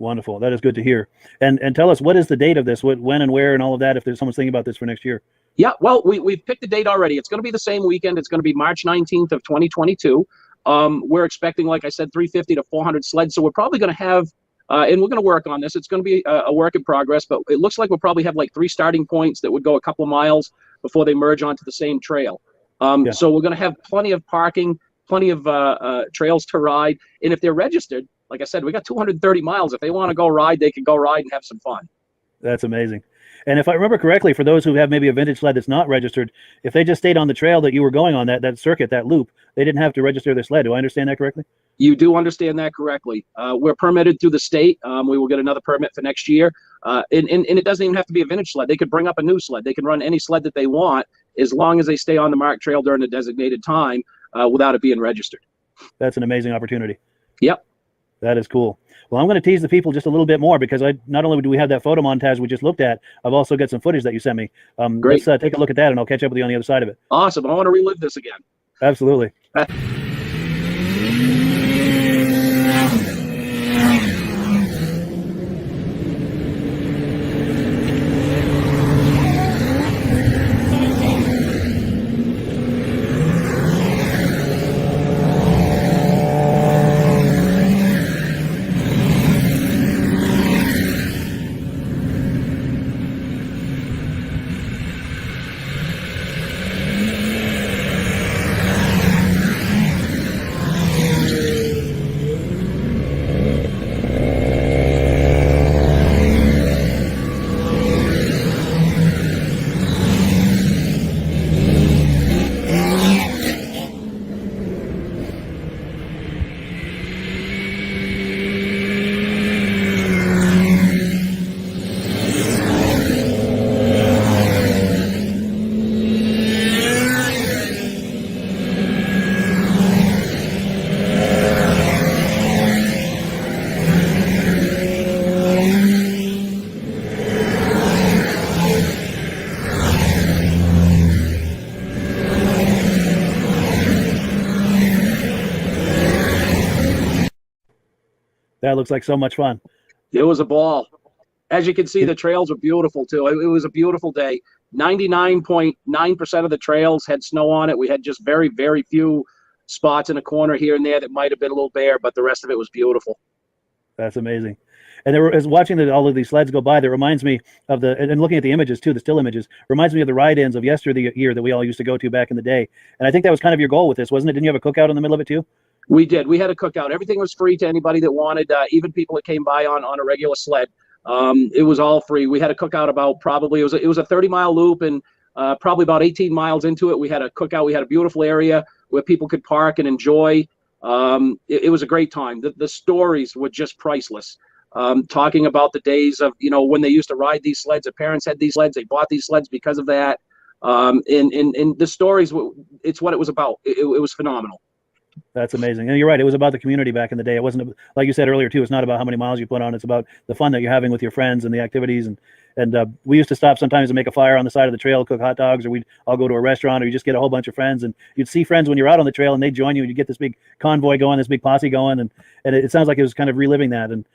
S1: Wonderful. That is good to hear. And tell us, what is the date of this? When and where and all of that, if there's someone's thinking about this for next year?
S5: Yeah, well, we've picked the date already. It's going to be the same weekend. It's going to be March 19th of 2022. We're expecting, like I said, 350 to 400 sleds. So we're probably going to have, and we're going to work on this. It's going to be a work in progress, but it looks like we'll probably have like 3 starting points that would go a couple of miles before they merge onto the same trail. So we're going to have plenty of parking, plenty of trails to ride. And if they're registered, like I said, we got 230 miles. If they want to go ride, they can go ride and have some fun.
S1: That's amazing. And if I remember correctly, for those who have maybe a vintage sled that's not registered, if they just stayed on the trail that you were going on, that circuit, that loop, they didn't have to register their sled. Do I understand that correctly?
S5: You do understand that correctly. We're permitted through the state. We will get another permit for next year. And it doesn't even have to be a vintage sled. They could bring up a new sled. They can run any sled that they want as long as they stay on the marked trail during the designated time without it being registered.
S1: That's an amazing opportunity.
S5: Yep.
S1: That is cool. Well, I'm going to tease the people just a little bit more because not only do we have that photo montage we just looked at, I've also got some footage that you sent me.
S5: Great.
S1: Let's take a look at that, and I'll catch up with you on the other side of it.
S5: Awesome. I want to relive this again.
S1: Absolutely. That looks like so much fun.
S5: It was a ball. As you can see, the trails were beautiful too. It was a beautiful day. 99.9% of the trails had snow on it. We had just very, very few spots in a corner here and there that might have been a little bare, but the rest of it was beautiful.
S1: That's amazing. And as watching all of these sleds go by, that reminds me of and looking at the images too, the still images, reminds me of the ride-ins of yesteryear that we all used to go to back in the day. And I think that was kind of your goal with this, wasn't it? Didn't you have a cookout in the middle of it too?
S5: We did. We had a cookout. Everything was free to anybody that wanted, even people that came by on a regular sled. It was all free. We had a cookout about probably, it was a 30-mile loop, and probably about 18 miles into it, we had a cookout. We had a beautiful area where people could park and enjoy. It was a great time. The stories were just priceless. Talking about the days of, when they used to ride these sleds, their parents had these sleds, they bought these sleds because of that. And the stories, it's what it was about. It was phenomenal.
S1: That's amazing. And you're right. It was about the community back in the day. It wasn't, like you said earlier too, it's not about how many miles you put on. It's about the fun that you're having with your friends and the activities. And we used to stop sometimes and make a fire on the side of the trail, cook hot dogs, or we'd all go to a restaurant, or you just get a whole bunch of friends, and you'd see friends when you're out on the trail and they'd join you, and you get this big convoy going, this big posse going. And it sounds like it was kind of reliving that. And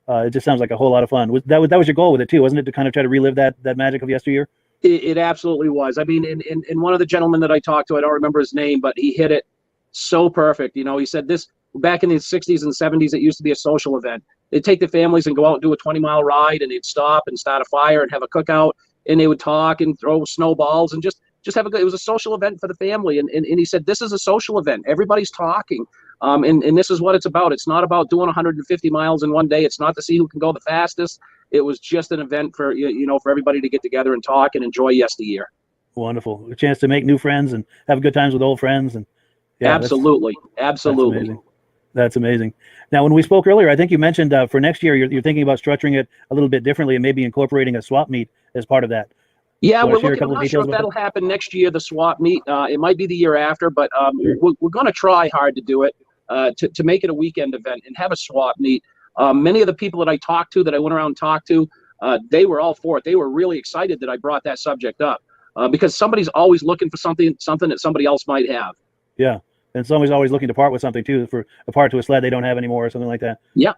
S1: it just sounds like a whole lot of fun. That was your goal with it too, wasn't it? To kind of try to relive that magic of yesteryear?
S5: It absolutely was. I mean, in one of the gentlemen that I talked to, I don't remember his name, but he hit it so perfect. He said this back in the 60s and 70s, it used to be a social event. They'd take the families and go out and do a 20-mile ride, and they'd stop and start a fire and have a cookout, and they would talk and throw snowballs and just have it was a social event for the family. And he said, this is a social event. Everybody's talking. And this is what it's about. It's not about doing 150 miles in one day. It's not to see who can go the fastest. It was just an event for, for everybody to get together and talk and enjoy yesteryear.
S1: Wonderful. A chance to make new friends and have good times with old friends. And yeah,
S5: absolutely.
S1: That's amazing. Now, when we spoke earlier, I think you mentioned for next year, you're thinking about structuring it a little bit differently and maybe incorporating a swap meet as part of that.
S5: Yeah,
S1: Wanna
S5: we're
S1: share a
S5: looking.
S1: couple
S5: I'm
S1: of
S5: not sure
S1: details
S5: if
S1: about
S5: that'll happen next year, the swap meet. It might be the year after, but we're going to try hard to do it, to make it a weekend event and have a swap meet. Many of the people that I talked to, that I went around and talked to, they were all for it. They were really excited that I brought that subject up, because somebody's always looking for something that somebody else might have.
S1: Yeah. And somebody's always looking to part with something too, for a part to a sled they don't have anymore or something like that.
S5: Yeah.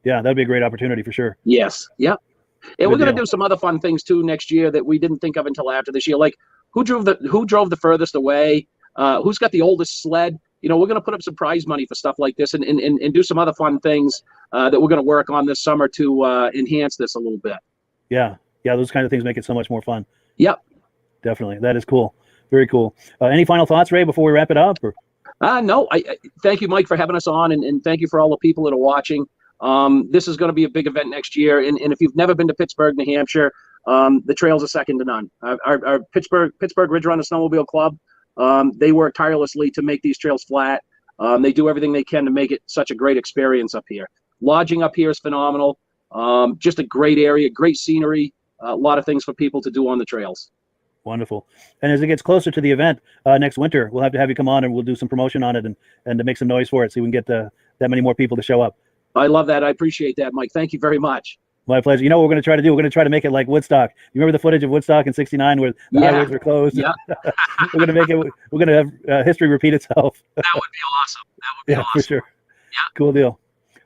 S1: Yeah, that'd be a great opportunity for sure.
S5: Yes. Yeah. And
S1: Good
S5: we're going to
S1: deal.
S5: do some other fun things too next year that we didn't think of until after this year. Like who drove the furthest away? Who's got the oldest sled? You know, we're going to put up some prize money for stuff like this, and do some other fun things that we're going to work on this summer to enhance this a little bit.
S1: Yeah. Yeah, those kind of things make it so much more fun.
S5: Yep.
S1: Definitely. That is cool. Very cool. Any final thoughts, Ray, before we wrap it up? Or?
S5: No, I thank you, Mike, for having us on, and thank you for all the people that are watching. This is going to be a big event next year, and if you've never been to Pittsburgh, New Hampshire, the trails are second to none. Our Pittsburgh Ridge Runner Snowmobile Club, they work tirelessly to make these trails flat. They do everything they can to make it such a great experience up here. Lodging up here is phenomenal. Just a great area, great scenery, a lot of things for people to do on the trails.
S1: Wonderful. And as it gets closer to the event next winter, we'll have to have you come on and we'll do some promotion on it and to make some noise for it so we can get that many more people to show up.
S5: I love that. I appreciate that, Mike. Thank you very much.
S1: My pleasure. You know what we're going to try to do? We're going to try to make it like Woodstock. You remember the footage of Woodstock in '69 where the highways were closed?
S5: Yeah.
S1: We're going to have history repeat itself.
S5: That would be awesome. That would be awesome.
S1: For sure.
S5: Yeah.
S1: Cool deal.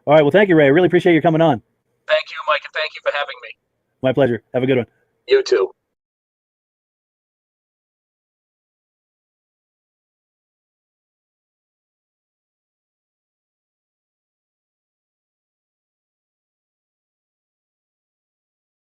S1: All right. Well, thank you, Ray. I really appreciate you coming on.
S5: Thank you, Mike, and thank you for having me.
S1: My pleasure. Have a good one.
S5: You too.